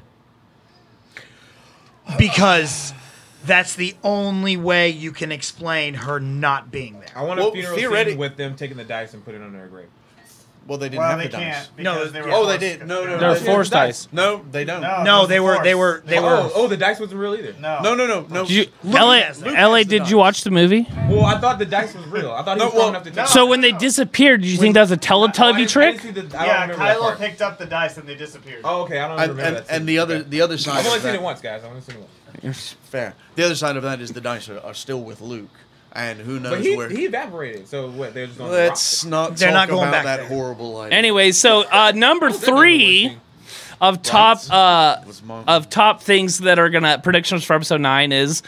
[SPEAKER 8] because that's the only way you can explain her not being there.
[SPEAKER 5] I want a funeral scene with them taking the dice and putting it on their grave.
[SPEAKER 6] Well, they didn't
[SPEAKER 3] Well,
[SPEAKER 6] have
[SPEAKER 3] they
[SPEAKER 6] the dice.
[SPEAKER 3] can't.
[SPEAKER 8] No,
[SPEAKER 3] because they were
[SPEAKER 6] Oh, they
[SPEAKER 3] forced
[SPEAKER 6] did.
[SPEAKER 3] to-
[SPEAKER 6] No,
[SPEAKER 2] They're
[SPEAKER 6] they
[SPEAKER 2] forced
[SPEAKER 6] didn't.
[SPEAKER 2] dice.
[SPEAKER 6] No, they don't.
[SPEAKER 8] No,
[SPEAKER 3] it
[SPEAKER 8] they
[SPEAKER 3] was
[SPEAKER 8] were.
[SPEAKER 3] the Force.
[SPEAKER 5] Oh, the dice wasn't real either.
[SPEAKER 6] No.
[SPEAKER 2] Did you,
[SPEAKER 8] Luke
[SPEAKER 2] LA,
[SPEAKER 8] has that.
[SPEAKER 2] LA, did you watch the movie?
[SPEAKER 5] Well, I thought the dice was real. I thought he was strong enough to take
[SPEAKER 2] So
[SPEAKER 5] it.
[SPEAKER 2] when they disappeared, did you think that was a Teletubby trick?
[SPEAKER 3] Yeah, Kylo picked up the dice and they disappeared.
[SPEAKER 5] Oh, okay. I don't remember that.
[SPEAKER 6] And the other side.
[SPEAKER 5] I've only
[SPEAKER 6] of
[SPEAKER 5] seen
[SPEAKER 6] that-
[SPEAKER 5] it once, guys. I've only seen it once.
[SPEAKER 6] Fair. The other side of that is the dice are still with Luke, and who knows
[SPEAKER 5] But he
[SPEAKER 6] where.
[SPEAKER 5] evaporated. So what? They're just going to
[SPEAKER 6] Let's not.
[SPEAKER 8] They're
[SPEAKER 6] talk
[SPEAKER 8] not going
[SPEAKER 6] about
[SPEAKER 8] back
[SPEAKER 6] that
[SPEAKER 8] there.
[SPEAKER 6] horrible idea.
[SPEAKER 2] Anyway, so number 3 of top things that are gonna predictions for episode 9 is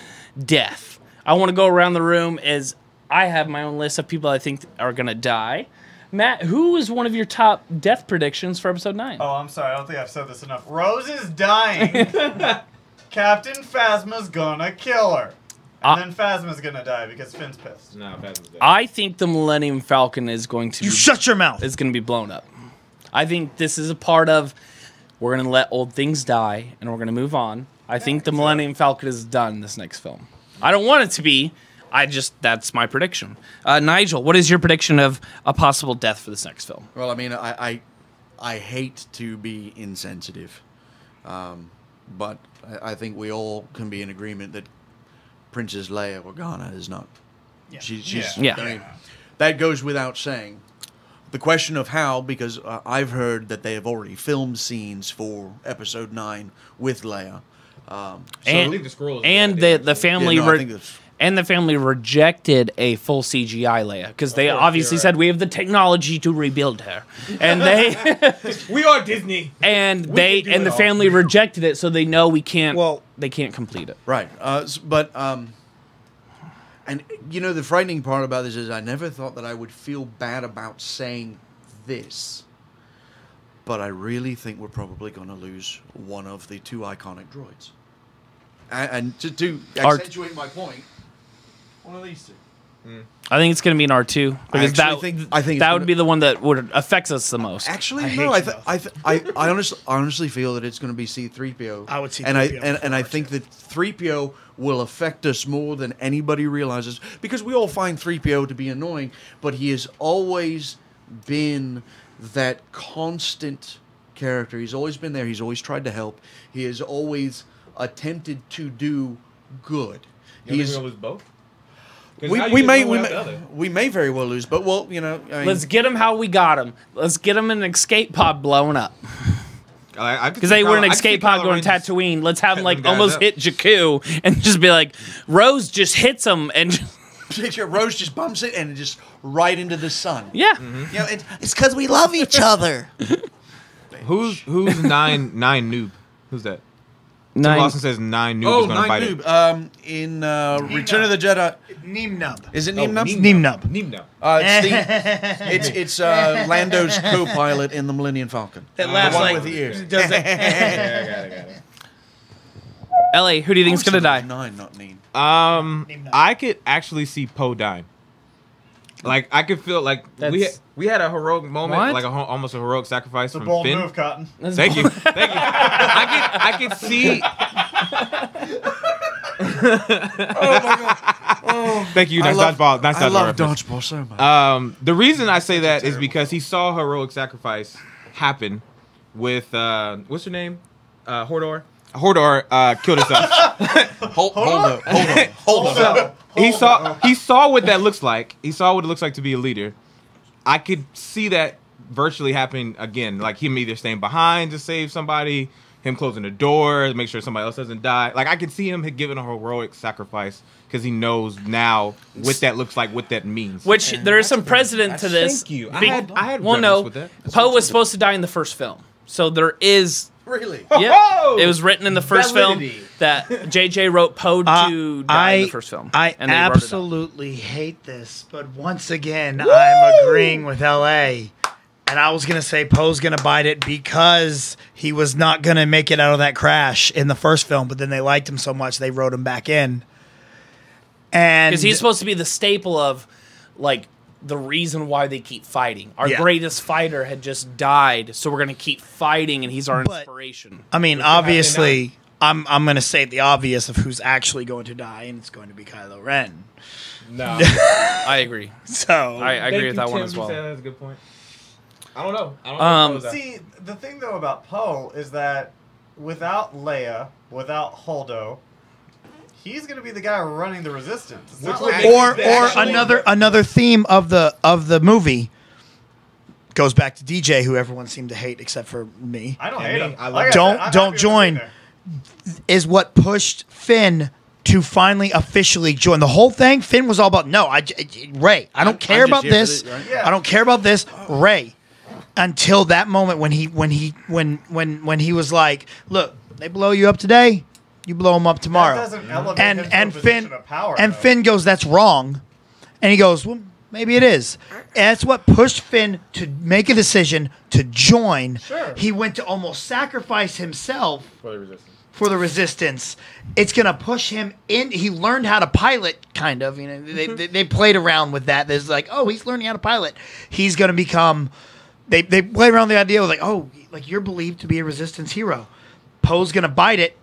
[SPEAKER 2] death. I want to go around the room as I have my own list of people I think are gonna die. Matt, who is one of your top death predictions for episode 9?
[SPEAKER 3] Oh, I'm sorry. I don't think I've said this enough. Rose is dying. Captain Phasma's gonna kill her. And then Phasma's gonna die because Finn's pissed.
[SPEAKER 5] No, Phasma's dead.
[SPEAKER 2] I think the Millennium Falcon is going to
[SPEAKER 8] You shut your mouth.
[SPEAKER 2] is going to be blown up. I think this is a part of we're going to let old things die and we're going to move on. I think the Millennium Falcon is done this next film. I don't want it to be. That's my prediction. Nigel, what is your prediction of a possible death for this next film?
[SPEAKER 6] Well, I mean, I hate to be insensitive, but I think we all can be in agreement that Princess Leia Organa is not.
[SPEAKER 8] Yeah.
[SPEAKER 6] She's.
[SPEAKER 2] Yeah.
[SPEAKER 6] I mean, that goes without saying. The question of how, because I've heard that they have already filmed scenes for Episode 9 with Leia.
[SPEAKER 5] I think the scroll is
[SPEAKER 2] and
[SPEAKER 5] dead.
[SPEAKER 2] the family
[SPEAKER 6] Yeah, no, I think that's-
[SPEAKER 2] and the family rejected a full CGI Leia because they obviously said we have the technology to rebuild her, and they
[SPEAKER 5] We are Disney.
[SPEAKER 2] and
[SPEAKER 5] can
[SPEAKER 2] they
[SPEAKER 5] do
[SPEAKER 2] and
[SPEAKER 5] it
[SPEAKER 2] the
[SPEAKER 5] all.
[SPEAKER 2] family rejected it, so they know we can't.
[SPEAKER 8] Well-
[SPEAKER 2] they can't complete it.
[SPEAKER 6] Right. And the frightening part about this is I never thought that I would feel bad about saying this, but I really think we're probably going to lose one of the 2 iconic droids. And to accentuate my point, one of these 2.
[SPEAKER 2] I think it's going to be an R2 because
[SPEAKER 6] I think it's
[SPEAKER 2] that would be the one that would affects us the most.
[SPEAKER 6] Actually,
[SPEAKER 8] I
[SPEAKER 6] no.
[SPEAKER 8] hate you
[SPEAKER 6] I honestly feel that it's going to be C-3PO.
[SPEAKER 8] I would see
[SPEAKER 6] and
[SPEAKER 8] 3PO
[SPEAKER 6] and I think that 3PO will affect us more than anybody realizes because we all find 3PO to be annoying, but he has always been that constant character. He's always been there. He's always tried to help. He has always attempted to do good.
[SPEAKER 5] You think we're gonna lose both? 'Cause
[SPEAKER 6] We
[SPEAKER 5] now you
[SPEAKER 6] we
[SPEAKER 5] get
[SPEAKER 6] may
[SPEAKER 5] one
[SPEAKER 6] we
[SPEAKER 5] without the
[SPEAKER 6] may,
[SPEAKER 5] other.
[SPEAKER 6] we may very well lose, but well, I mean,
[SPEAKER 2] Let's get them how we got them. Let's get them in an escape pod blowing up because they were in an escape pod going Tatooine. Let's have them like
[SPEAKER 5] them guys
[SPEAKER 2] almost
[SPEAKER 5] up.
[SPEAKER 2] hit Jakku and just be like, Rose just hits them and
[SPEAKER 6] Rose just bumps it and just right into the sun.
[SPEAKER 2] yeah.
[SPEAKER 6] It's because we love each other.
[SPEAKER 5] Who's nine noob? Who's that? Tim
[SPEAKER 2] 9.
[SPEAKER 5] Lawson says 9 noob is gonna bite it.
[SPEAKER 6] In Return of the Jedi,
[SPEAKER 8] Neem Nub.
[SPEAKER 6] is it Neem Nub?
[SPEAKER 8] Neem Nub.
[SPEAKER 5] Neem
[SPEAKER 6] It's Lando's co-pilot in the Millennium Falcon.
[SPEAKER 8] That laughs
[SPEAKER 6] one
[SPEAKER 8] like
[SPEAKER 6] with the ears.
[SPEAKER 8] does it.
[SPEAKER 5] Yeah, I got it.
[SPEAKER 2] Ellie, who do you think's gonna die?
[SPEAKER 6] 9, not Neem.
[SPEAKER 5] I could actually see Poe dying. Like I could feel like
[SPEAKER 2] That's-
[SPEAKER 5] we had a heroic moment,
[SPEAKER 2] What?
[SPEAKER 5] like almost a heroic sacrifice
[SPEAKER 3] It's a
[SPEAKER 5] from
[SPEAKER 3] bold
[SPEAKER 5] Finn.
[SPEAKER 3] move, Cotton.
[SPEAKER 5] Thank you. I could see Thank you. Nice dodgeball. Nice dodgeball.
[SPEAKER 6] I love
[SPEAKER 5] reference.
[SPEAKER 6] dodgeball so much.
[SPEAKER 5] The reason I say that is because he saw heroic sacrifice happen with what's her name? Hodor. Hodor killed himself.
[SPEAKER 6] Hold on.
[SPEAKER 5] He saw what that looks like. He saw what it looks like to be a leader. I could see that virtually happening again, like him either staying behind to save somebody, him closing the door to make sure somebody else doesn't die. Like I could see him giving a heroic sacrifice because he knows now what that looks like, what that means.
[SPEAKER 2] Which there is some precedent to this.
[SPEAKER 5] Thank you.
[SPEAKER 2] I
[SPEAKER 5] had
[SPEAKER 2] well,
[SPEAKER 5] reference
[SPEAKER 2] no,
[SPEAKER 5] with that.
[SPEAKER 2] Poe was supposed to die in the first film, so there is.
[SPEAKER 6] Really?
[SPEAKER 2] Yeah, it was written in the first
[SPEAKER 5] Validity.
[SPEAKER 2] film that JJ wrote Poe to die in the first film.
[SPEAKER 8] I
[SPEAKER 2] and they wrote it out.
[SPEAKER 8] absolutely hate this, but once again, I'm agreeing with LA. And I was going to say Poe's going to bite it because he was not going to make it out of that crash in the first film, but then they liked him so much they wrote him back in. And
[SPEAKER 2] Because he's supposed to be the staple of, like, the reason why they keep fighting. Our greatest fighter had just died, so we're going to keep fighting, and he's our inspiration.
[SPEAKER 8] I mean, obviously, I'm going to say the obvious of who's actually going to die, and it's going to be Kylo Ren.
[SPEAKER 5] No,
[SPEAKER 2] I agree.
[SPEAKER 8] So
[SPEAKER 2] I agree with that one as well.
[SPEAKER 5] That's a good point. I don't know.
[SPEAKER 3] See, the thing though about Poe is that without Leia, without Holdo, he's going to be the guy running the Resistance. It's not like
[SPEAKER 8] or another theme of the movie goes back to DJ, who everyone seemed to hate except for me.
[SPEAKER 3] I don't hate him.
[SPEAKER 8] Don't join. Is what pushed Finn to finally officially join the whole thing. Finn was all about Rey. I don't care about this. I don't care about this. Rey. Until that moment when he was like, look, they blow you up today, you blow them up tomorrow.
[SPEAKER 3] That doesn't elevate him to a
[SPEAKER 8] and
[SPEAKER 3] position
[SPEAKER 8] Finn
[SPEAKER 3] of power,
[SPEAKER 8] and
[SPEAKER 3] though.
[SPEAKER 8] Finn goes, that's wrong, and he goes, well, maybe it is. And that's what pushed Finn to make a decision to join.
[SPEAKER 3] Sure.
[SPEAKER 8] He went to almost sacrifice himself
[SPEAKER 5] For the Resistance.
[SPEAKER 8] for the Resistance. It's gonna push him in. He learned how to pilot, kind of. You know, they played around with that. There's like, oh, he's learning how to pilot. He's gonna become. They play around the idea of like, oh, like you're believed to be a Resistance hero. Poe's gonna bite it.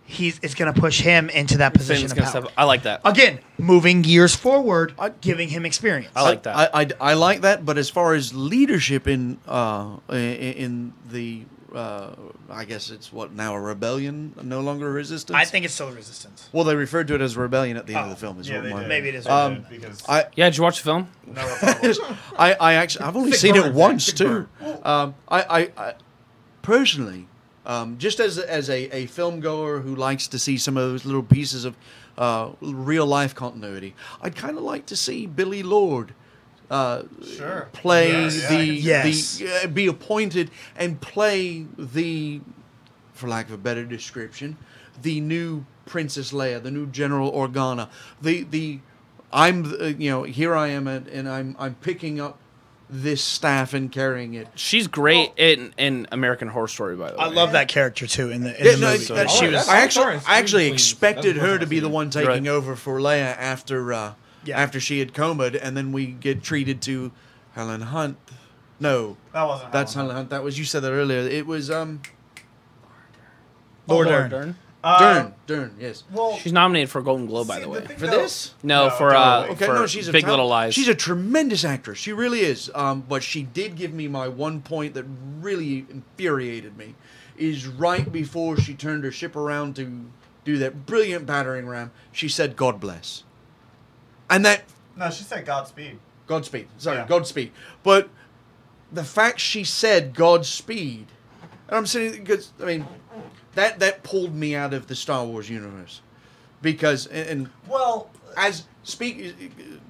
[SPEAKER 8] It's gonna push him into that position
[SPEAKER 2] Finn's
[SPEAKER 8] of
[SPEAKER 2] gonna
[SPEAKER 8] power.
[SPEAKER 2] step. I like that.
[SPEAKER 8] Again, moving years forward, giving him experience.
[SPEAKER 2] I like that.
[SPEAKER 6] I like that, but as far as leadership in the I guess it's what now, a rebellion, no longer a resistance.
[SPEAKER 8] I think it's still a Resistance.
[SPEAKER 6] Well, they referred to it as rebellion at the end of the film.
[SPEAKER 3] Yeah, they did.
[SPEAKER 8] Maybe it is.
[SPEAKER 3] Because
[SPEAKER 2] Yeah, did you watch the film?
[SPEAKER 3] no Republic.
[SPEAKER 6] I've only seen it once too. I personally, just as a film goer who likes to see some of those little pieces of real life continuity, I'd kind of like to see Billy Lord play be appointed and play the, for lack of a better description, the new Princess Leia, the new General Organa, here I am and I'm picking up this staff and carrying it.
[SPEAKER 2] She's great in American Horror Story, by the way.
[SPEAKER 8] I love that character too in the movie.
[SPEAKER 6] She was. I actually expected her to be the one taking
[SPEAKER 2] Right.
[SPEAKER 6] over for Leia after she had comaed, and then we get treated to Helen Hunt. No,
[SPEAKER 3] That wasn't.
[SPEAKER 6] that's Helen Hunt. That was, you said that earlier. It was
[SPEAKER 8] Lord Dern.
[SPEAKER 6] Dern. Yes.
[SPEAKER 3] Well,
[SPEAKER 2] She's nominated for a Golden Globe, by the way.
[SPEAKER 6] For this?
[SPEAKER 2] No, for
[SPEAKER 6] Okay,
[SPEAKER 2] for
[SPEAKER 6] no, she's a
[SPEAKER 2] Big Little Lies.
[SPEAKER 6] She's a tremendous actress. She really is. But she did give me my one point that really infuriated me. Is right before she turned her ship around to do that brilliant battering ram, she said, "God bless," and that.
[SPEAKER 3] no, she said Godspeed.
[SPEAKER 6] Godspeed. Sorry,
[SPEAKER 3] Yeah.
[SPEAKER 6] Godspeed. But the fact she said Godspeed, and I'm saying, because I mean, that pulled me out of the Star Wars universe, because
[SPEAKER 3] Well,
[SPEAKER 6] as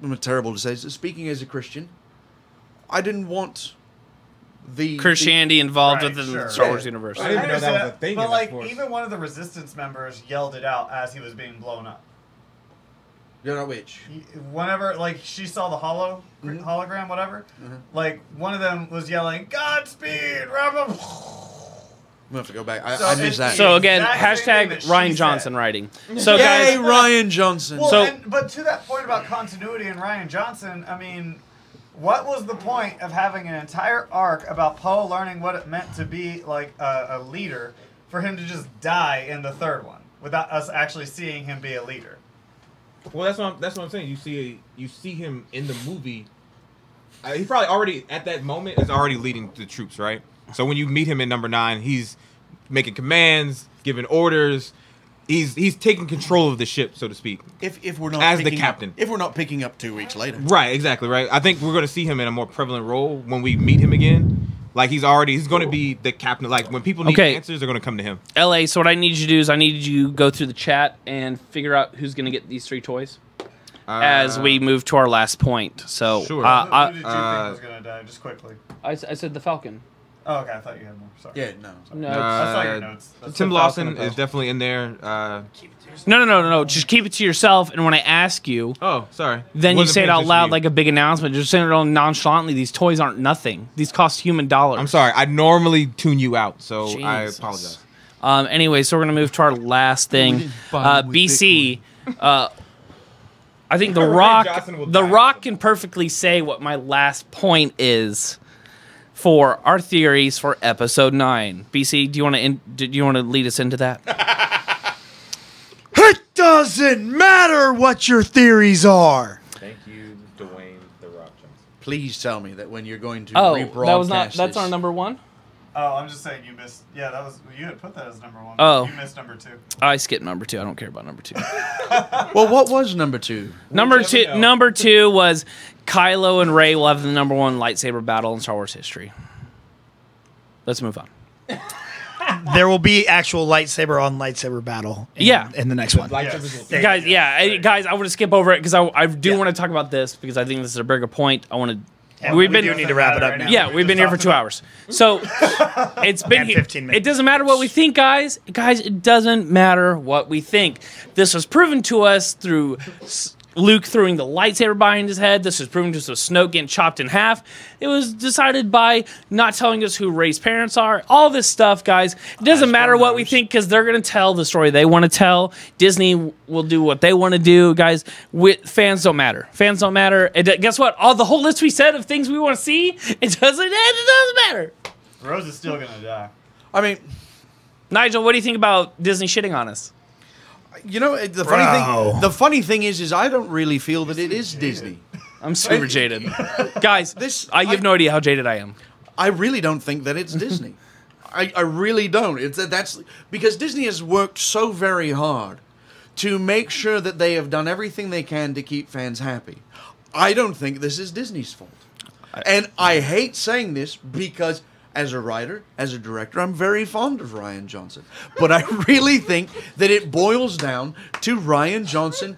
[SPEAKER 6] I'm terrible to say, speaking as a Christian, I didn't want the
[SPEAKER 2] Christianity involved
[SPEAKER 3] Right,
[SPEAKER 2] within
[SPEAKER 3] sure.
[SPEAKER 2] the Star Wars
[SPEAKER 3] Yeah.
[SPEAKER 2] universe.
[SPEAKER 5] I didn't even know that was a
[SPEAKER 3] understand,
[SPEAKER 5] thing
[SPEAKER 3] but
[SPEAKER 5] in the
[SPEAKER 3] like
[SPEAKER 5] Force.
[SPEAKER 3] even one of the Resistance members yelled it out as he was being blown up.
[SPEAKER 6] You know which?
[SPEAKER 3] Whenever like she saw the hologram, whatever, like one of them was yelling Godspeed.
[SPEAKER 6] I'm gonna have to go back.
[SPEAKER 3] So
[SPEAKER 6] I missed that.
[SPEAKER 2] So again,
[SPEAKER 3] Exact same thing
[SPEAKER 2] hashtag
[SPEAKER 3] that she
[SPEAKER 2] Ryan
[SPEAKER 3] said.
[SPEAKER 2] Johnson writing. So
[SPEAKER 6] Yay,
[SPEAKER 2] guys,
[SPEAKER 6] Rian Johnson.
[SPEAKER 3] Well,
[SPEAKER 2] So-
[SPEAKER 3] but to that point about continuity and Rian Johnson, I mean, what was the point of having an entire arc about Poe learning what it meant to be like a leader for him to just die in the third one? without us actually seeing him be a leader.
[SPEAKER 5] Well, that's what I'm saying. You see him in the movie. He probably already at that moment is already leading the troops, right? So when you meet him in number 9, he's making commands, giving orders. He's taking control of the ship, so to speak.
[SPEAKER 6] If we're not
[SPEAKER 5] as the captain,
[SPEAKER 6] if we're not picking up 2 weeks later,
[SPEAKER 5] right? Exactly, right. I think we're going to see him in a more prevalent role when we meet him again. Like he's going to be the captain. Like when people need answers, they're going to come to him.
[SPEAKER 2] LA. So what I need you to do is I need you to go through the chat and figure out who's going to get these 3 toys as we move to our last point. So
[SPEAKER 3] sure. Who did you think was going to die? Just quickly.
[SPEAKER 2] I said the Falcon.
[SPEAKER 3] Oh, okay. I thought you had more. Sorry.
[SPEAKER 6] Yeah, no.
[SPEAKER 3] I saw your notes.
[SPEAKER 5] Tim Lawson is definitely in there.
[SPEAKER 2] No. Just keep it to yourself. And when I ask you,
[SPEAKER 5] sorry,
[SPEAKER 2] then you say it out loud like a big announcement. Just saying it all nonchalantly. These toys aren't nothing. These cost human dollars.
[SPEAKER 5] I'm sorry. I normally tune you out, so I apologize.
[SPEAKER 2] Anyway, so we're gonna move to our last thing. BC. I think the Rock can perfectly say what my last point is for our theories for episode 9. BC, do you want to lead us into that?
[SPEAKER 8] It doesn't matter what your theories are.
[SPEAKER 5] Thank you, Dwayne The Rock Johnson.
[SPEAKER 6] Please tell me that when you're going to rebroadcast
[SPEAKER 2] that's our number 1?
[SPEAKER 3] Oh, I'm just saying you missed. Yeah, you had put that as number 1.
[SPEAKER 2] Oh,
[SPEAKER 3] you missed number 2.
[SPEAKER 2] I skipped number 2. I don't care about number 2.
[SPEAKER 6] Well, what was number 2?
[SPEAKER 2] Number 2 was Kylo and Rey will have the number 1 lightsaber battle in Star Wars history. Let's move on.
[SPEAKER 8] There will be actual lightsaber on lightsaber battle. In the next one,
[SPEAKER 2] guys. Guys, I want to skip over it because I do want to talk about this because I think this is a bigger point. I want to. We need to wrap it up now. Yeah, we've been here for 2 hours. So it's been 15 minutes. It doesn't matter what we think, guys. Guys, it doesn't matter what we think. This was proven to us through Luke throwing the lightsaber behind his head. This was proven to us with Snoke getting chopped in half. It was decided by not telling us who Rey's parents are. All this stuff, guys. It doesn't matter what we think because they're going to tell the story they want to tell. Disney will do what they want to do, guys. Fans don't matter. Fans don't matter. Guess what? All the whole list we said of things we want to see, it doesn't matter.
[SPEAKER 3] Rose is still going to die.
[SPEAKER 6] I mean,
[SPEAKER 2] Nigel, what do you think about Disney shitting on us?
[SPEAKER 6] You know, the funny thing is I don't really feel that it is Disney.
[SPEAKER 2] I'm super jaded. Guys, I have no idea how jaded I am.
[SPEAKER 6] I really don't think that it's Disney. I really don't. That's because Disney has worked so very hard to make sure that they have done everything they can to keep fans happy. I don't think this is Disney's fault. And I hate saying this because as a writer, as a director, I'm very fond of Rian Johnson. But I really think that it boils down to Rian Johnson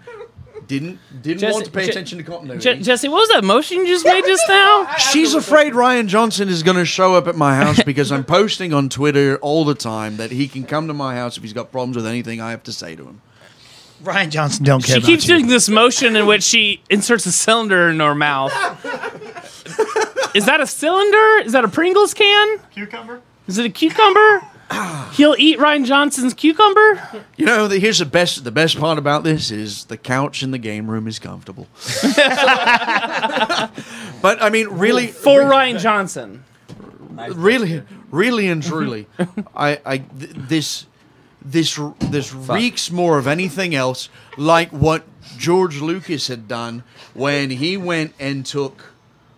[SPEAKER 6] didn't want to pay attention to continuity.
[SPEAKER 2] Jesse, what was that motion you just made just now?
[SPEAKER 6] She's afraid Rian Johnson is going to show up at my house because I'm posting on Twitter all the time that he can come to my house if he's got problems with anything I have to say to him.
[SPEAKER 8] Rian Johnson don't care about
[SPEAKER 2] you. She keeps doing this motion in which she inserts a cylinder in her mouth. Is that a cylinder? Is that a Pringles can?
[SPEAKER 3] Cucumber?
[SPEAKER 2] Is it a cucumber? He'll eat Rian Johnson's cucumber?
[SPEAKER 6] You know, here's the best part about this is the couch in the game room is comfortable. But I mean, really,
[SPEAKER 2] for Rian Johnson.
[SPEAKER 6] Really and truly, this reeks more of anything else like what George Lucas had done when he went and took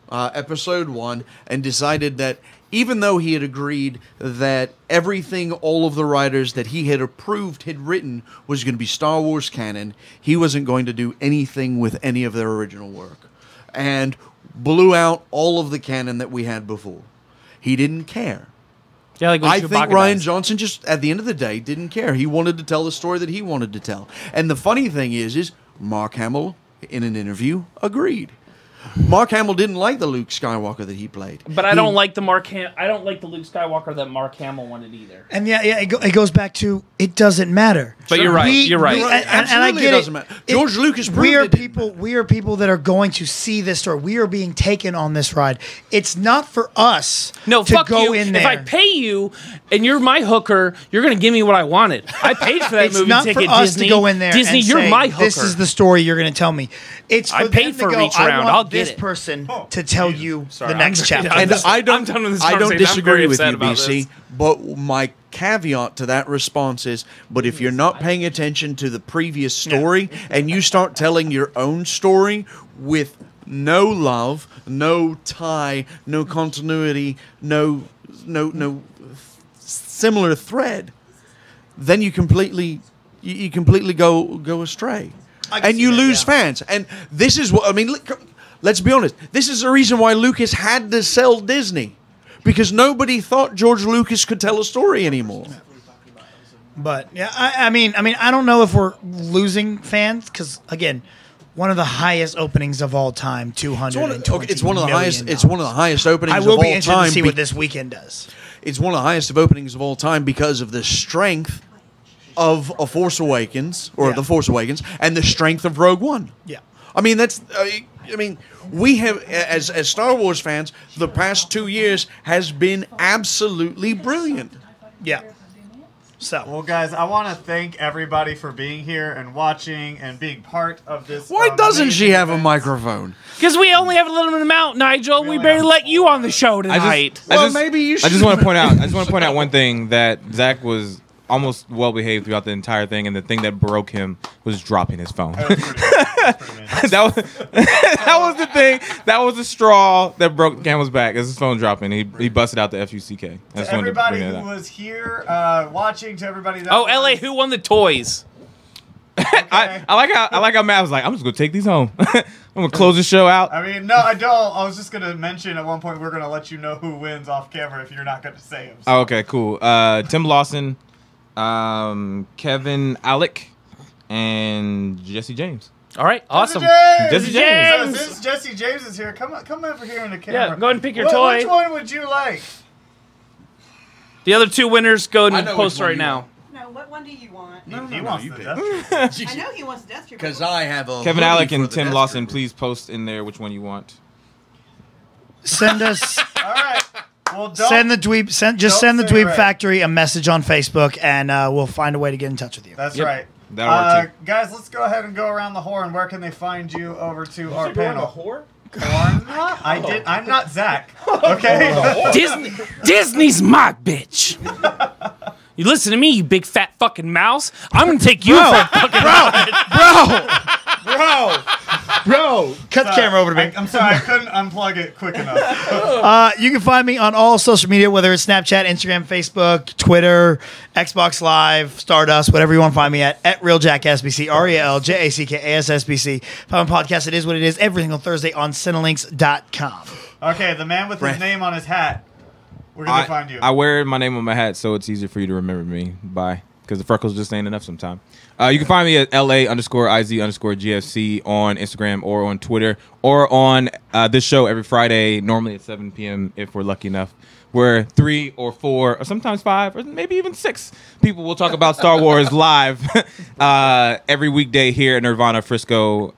[SPEAKER 6] episode 1 and decided that even though he had agreed that everything all of the writers that he had approved had written was going to be Star Wars canon, he wasn't going to do anything with any of their original work and blew out all of the canon that we had before. He didn't care.
[SPEAKER 2] Yeah, like
[SPEAKER 6] I think Rian Johnson just, at the end of the day, didn't care. He wanted to tell the story that he wanted to tell. And the funny thing is Mark Hamill, in an interview, agreed. Mark Hamill didn't like the Luke Skywalker that he played.
[SPEAKER 2] But I don't like the Luke Skywalker that Mark Hamill wanted either.
[SPEAKER 8] And it goes back to it doesn't matter.
[SPEAKER 2] But you're right. You're right.
[SPEAKER 8] And I get
[SPEAKER 6] it doesn't matter. George Lucas proved
[SPEAKER 8] we are people that are going to see this story. We are being taken on this ride. It's not for us to go in there.
[SPEAKER 2] If I pay you and you're my hooker, you're going to give me what I wanted. I paid for that movie ticket.
[SPEAKER 8] It's not for us to go in there
[SPEAKER 2] Disney,
[SPEAKER 8] and
[SPEAKER 2] you're
[SPEAKER 8] say,
[SPEAKER 2] my hooker.
[SPEAKER 8] This is the story you're going to tell me. It's for
[SPEAKER 2] I paid for Reach Around. I'll
[SPEAKER 8] this
[SPEAKER 2] it.
[SPEAKER 8] person to tell you
[SPEAKER 2] Sorry,
[SPEAKER 8] the next chapter.
[SPEAKER 6] And I
[SPEAKER 2] I'm done with this
[SPEAKER 6] don't
[SPEAKER 2] conversation. I'm
[SPEAKER 6] disagree
[SPEAKER 2] very
[SPEAKER 6] with
[SPEAKER 2] upset
[SPEAKER 6] you,
[SPEAKER 2] about
[SPEAKER 6] BC.
[SPEAKER 2] this.
[SPEAKER 6] But my caveat to that response is, but if you're not paying attention to the previous story and you start telling your own story with no love, no tie, no continuity, no similar thread, then you completely go astray, and you lose fans. And this is what I mean. Let's be honest. This is the reason why Lucas had to sell Disney, because nobody thought George Lucas could tell a story anymore.
[SPEAKER 8] But yeah, I mean, I don't know if we're losing fans because again, one of the highest openings of all time,
[SPEAKER 6] It's one of the highest. It's one of the highest openings.
[SPEAKER 8] I will
[SPEAKER 6] of
[SPEAKER 8] be
[SPEAKER 6] all
[SPEAKER 8] interested
[SPEAKER 6] time
[SPEAKER 8] to see what this weekend does.
[SPEAKER 6] It's one of the highest of openings of all time because of the strength of A Force Awakens The Force Awakens and the strength of Rogue One.
[SPEAKER 8] Yeah,
[SPEAKER 6] I mean that's. I mean, we have as Star Wars fans, the past 2 years has been absolutely brilliant.
[SPEAKER 8] Yeah. So,
[SPEAKER 3] well, guys, I want to thank everybody for being here and watching and being part of this.
[SPEAKER 6] Why doesn't she have a
[SPEAKER 3] event.
[SPEAKER 6] microphone?
[SPEAKER 2] Because we only have a limited amount, Nigel. We barely let you on the show tonight.
[SPEAKER 6] Maybe you should.
[SPEAKER 5] I just want to point out. I just want to point out one thing, that Zach was almost well behaved throughout the entire thing, and the thing that broke him was dropping his phone. that was the thing. That was the straw that broke Camel's back. Is his phone dropping? He busted out the FUCK.
[SPEAKER 3] To everybody who was here watching, to everybody that
[SPEAKER 2] LA, who won the toys?
[SPEAKER 3] Okay.
[SPEAKER 5] I like how Matt was like, I'm just gonna take these home. I'm gonna close the show out.
[SPEAKER 3] I mean, no, I don't. I was just gonna mention at one point we're gonna let you know who wins off camera if you're not gonna say him. So.
[SPEAKER 5] Oh, okay, cool. Tim Lawson, Kevin Alec, and Jesse James.
[SPEAKER 2] All right, awesome.
[SPEAKER 3] Jesse
[SPEAKER 2] James.
[SPEAKER 3] So since Jesse James is here, come over here in the camera.
[SPEAKER 2] Yeah, go ahead and pick your toy.
[SPEAKER 3] Which one would you like?
[SPEAKER 2] The other two winners go and
[SPEAKER 6] I know
[SPEAKER 2] post
[SPEAKER 6] which one
[SPEAKER 2] right
[SPEAKER 6] you
[SPEAKER 2] now.
[SPEAKER 6] want.
[SPEAKER 10] No, what one do you want?
[SPEAKER 3] He wants
[SPEAKER 6] you
[SPEAKER 3] the
[SPEAKER 6] pick.
[SPEAKER 3] Death Trooper.
[SPEAKER 10] I know he wants the Death Trooper.
[SPEAKER 6] Because I have a
[SPEAKER 5] Kevin
[SPEAKER 6] hoodie
[SPEAKER 5] Alec
[SPEAKER 6] for
[SPEAKER 5] and
[SPEAKER 6] the
[SPEAKER 5] Tim
[SPEAKER 6] Death
[SPEAKER 5] Lawson,
[SPEAKER 6] Trooper.
[SPEAKER 5] please post in there which one you want.
[SPEAKER 8] send us.
[SPEAKER 3] All right. Well, don't,
[SPEAKER 8] Send the Dweeb. Send the
[SPEAKER 3] say
[SPEAKER 8] Dweeb
[SPEAKER 3] right.
[SPEAKER 8] Factory a message on Facebook, and we'll find a way to get in touch with you.
[SPEAKER 3] That's
[SPEAKER 5] Yep.
[SPEAKER 3] right.
[SPEAKER 5] That'll work too.
[SPEAKER 3] Guys, let's go ahead and go around the horn. Where can they find you over to our panel?
[SPEAKER 2] whore?
[SPEAKER 3] Horn? I did. I'm not Zach. Okay.
[SPEAKER 2] Disney's my bitch. You listen to me, you big fat fucking mouse. I'm gonna take you for a fucking
[SPEAKER 8] Bro, cut the camera over to me.
[SPEAKER 3] I'm sorry, I couldn't unplug it quick enough.
[SPEAKER 8] You can find me on all social media, whether it's Snapchat, Instagram, Facebook, Twitter, Xbox Live, Stardust, whatever you want to find me at RealJackSBC, RealJackAssBC. Find my podcast, It Is What It Is, every single Thursday on Cinelinks.com.
[SPEAKER 3] Okay, the man with his name on his hat. Where can they find you?
[SPEAKER 5] I wear my name on my hat, so it's easier for you to remember me by, because the freckles just ain't enough sometimes. You can find me at LA_IZ_GFC on Instagram or on Twitter or on this show every Friday, normally at 7 p.m. if we're lucky enough, where 3 or 4 or sometimes 5 or maybe even 6 people will talk about Star Wars live every weekday here at Nirvana Frisco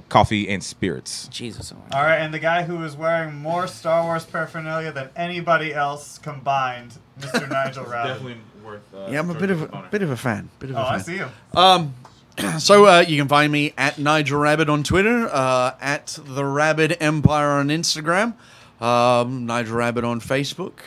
[SPEAKER 5] Coffee and Spirits.
[SPEAKER 2] Jesus.
[SPEAKER 3] All right, and the guy who is wearing more Star Wars paraphernalia than anybody else combined, Mr. Nigel Rabbit.
[SPEAKER 5] Definitely worth.
[SPEAKER 6] Yeah, I'm a bit of a fan.
[SPEAKER 3] I see him.
[SPEAKER 6] So you can find me at Nigel Rabbit on Twitter, at the Rabbit Empire on Instagram, Nigel Rabbit on Facebook.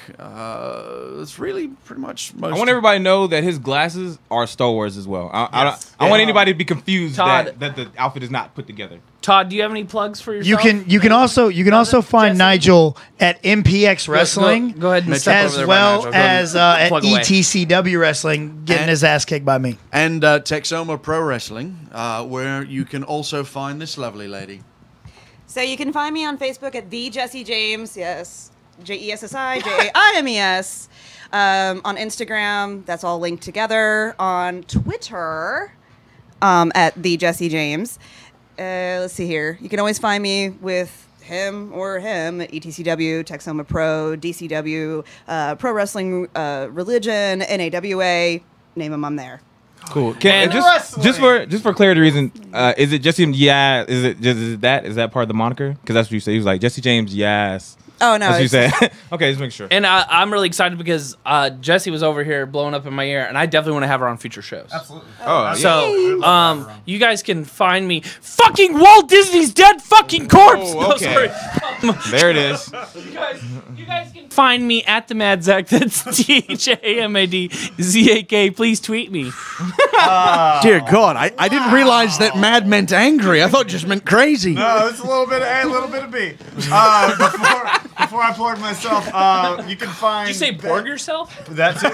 [SPEAKER 6] It's really pretty much most.
[SPEAKER 5] I want everybody to know that his glasses are Star Wars as well. I want anybody to be confused
[SPEAKER 2] Todd.
[SPEAKER 5] that the outfit is not put together.
[SPEAKER 2] Todd, do you have any plugs for yourself?
[SPEAKER 8] You can also find
[SPEAKER 2] Jesse?
[SPEAKER 8] Nigel at MPX Wrestling.
[SPEAKER 2] Go ahead and
[SPEAKER 6] Mitch,
[SPEAKER 2] step
[SPEAKER 8] as
[SPEAKER 2] over there by
[SPEAKER 8] well
[SPEAKER 2] Nigel. Go ahead
[SPEAKER 8] as
[SPEAKER 2] and
[SPEAKER 8] at
[SPEAKER 2] plug away.
[SPEAKER 8] ETCW Wrestling, getting
[SPEAKER 6] And-
[SPEAKER 8] his ass kicked by me.
[SPEAKER 6] And Texoma Pro Wrestling, where you can also find this lovely lady.
[SPEAKER 10] So you can find me on Facebook at the Jesse James. Yes, JESSI on Instagram, that's all linked together. On Twitter, at the Jesse James. Let's see here. You can always find me with him or him at ETCW, Texoma Pro, DCW, Pro Wrestling Religion, NAWA. Name them, I'm there.
[SPEAKER 5] Cool.
[SPEAKER 2] And
[SPEAKER 5] Just for clarity reason, is it Jesse? Yeah. Is that part of the moniker? Because that's what you say. He was like Jesse James. Yes.
[SPEAKER 10] Oh no,
[SPEAKER 5] That's what you
[SPEAKER 10] it's-
[SPEAKER 5] said. Okay, just make sure.
[SPEAKER 2] And I'm really excited because Jessie was over here blowing up in my ear, and I definitely want to have her on future shows.
[SPEAKER 3] Absolutely.
[SPEAKER 5] Oh, yeah.
[SPEAKER 2] So, you guys can find me. Fucking Walt Disney's dead fucking corpse.
[SPEAKER 5] Oh,
[SPEAKER 2] No,
[SPEAKER 5] okay.
[SPEAKER 2] sorry.
[SPEAKER 5] There it is.
[SPEAKER 2] You guys can find me at the Mad Zach. That's THAMADZAK. Please tweet me.
[SPEAKER 6] Dear God, I didn't realize that mad meant angry. I thought it just meant crazy.
[SPEAKER 3] No, it's a little bit of A, a little bit of B. Before I plug myself, you can find.
[SPEAKER 2] Did you say Borg yourself?
[SPEAKER 3] That too.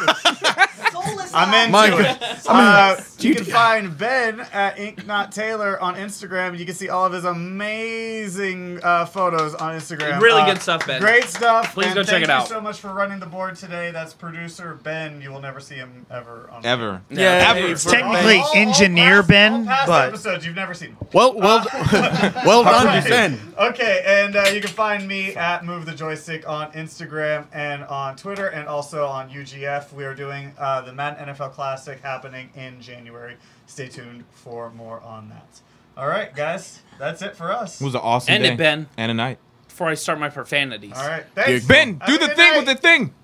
[SPEAKER 3] I'm into
[SPEAKER 6] Mike,
[SPEAKER 3] it. You can find Ben at Ink Not Taylor on Instagram. You can see all of his amazing photos on Instagram.
[SPEAKER 2] Really good stuff, Ben.
[SPEAKER 3] Great stuff.
[SPEAKER 2] Please
[SPEAKER 3] and
[SPEAKER 2] go check it out.
[SPEAKER 3] Thank you so much for running the board today. That's producer Ben. You will never see him ever on
[SPEAKER 5] Ever.
[SPEAKER 2] Yeah,
[SPEAKER 5] Ever.
[SPEAKER 8] Technically engineer Ben,
[SPEAKER 3] past
[SPEAKER 8] but
[SPEAKER 3] episodes you've never seen.
[SPEAKER 6] well done, Ben.
[SPEAKER 3] Okay, and you can find me at Move the Joystick on Instagram and on Twitter, and also on UGF. We are doing the Madden NFL Classic happening in January. Stay tuned for more on that. All right, guys, that's it for us.
[SPEAKER 5] It was an awesome
[SPEAKER 2] End
[SPEAKER 5] day.
[SPEAKER 2] it, Ben.
[SPEAKER 5] And a night.
[SPEAKER 2] Before I start my profanities.
[SPEAKER 3] All right, thanks.
[SPEAKER 5] Ben,
[SPEAKER 3] Have
[SPEAKER 5] do
[SPEAKER 3] a
[SPEAKER 5] the
[SPEAKER 3] good
[SPEAKER 5] thing
[SPEAKER 3] night.
[SPEAKER 5] with the thing.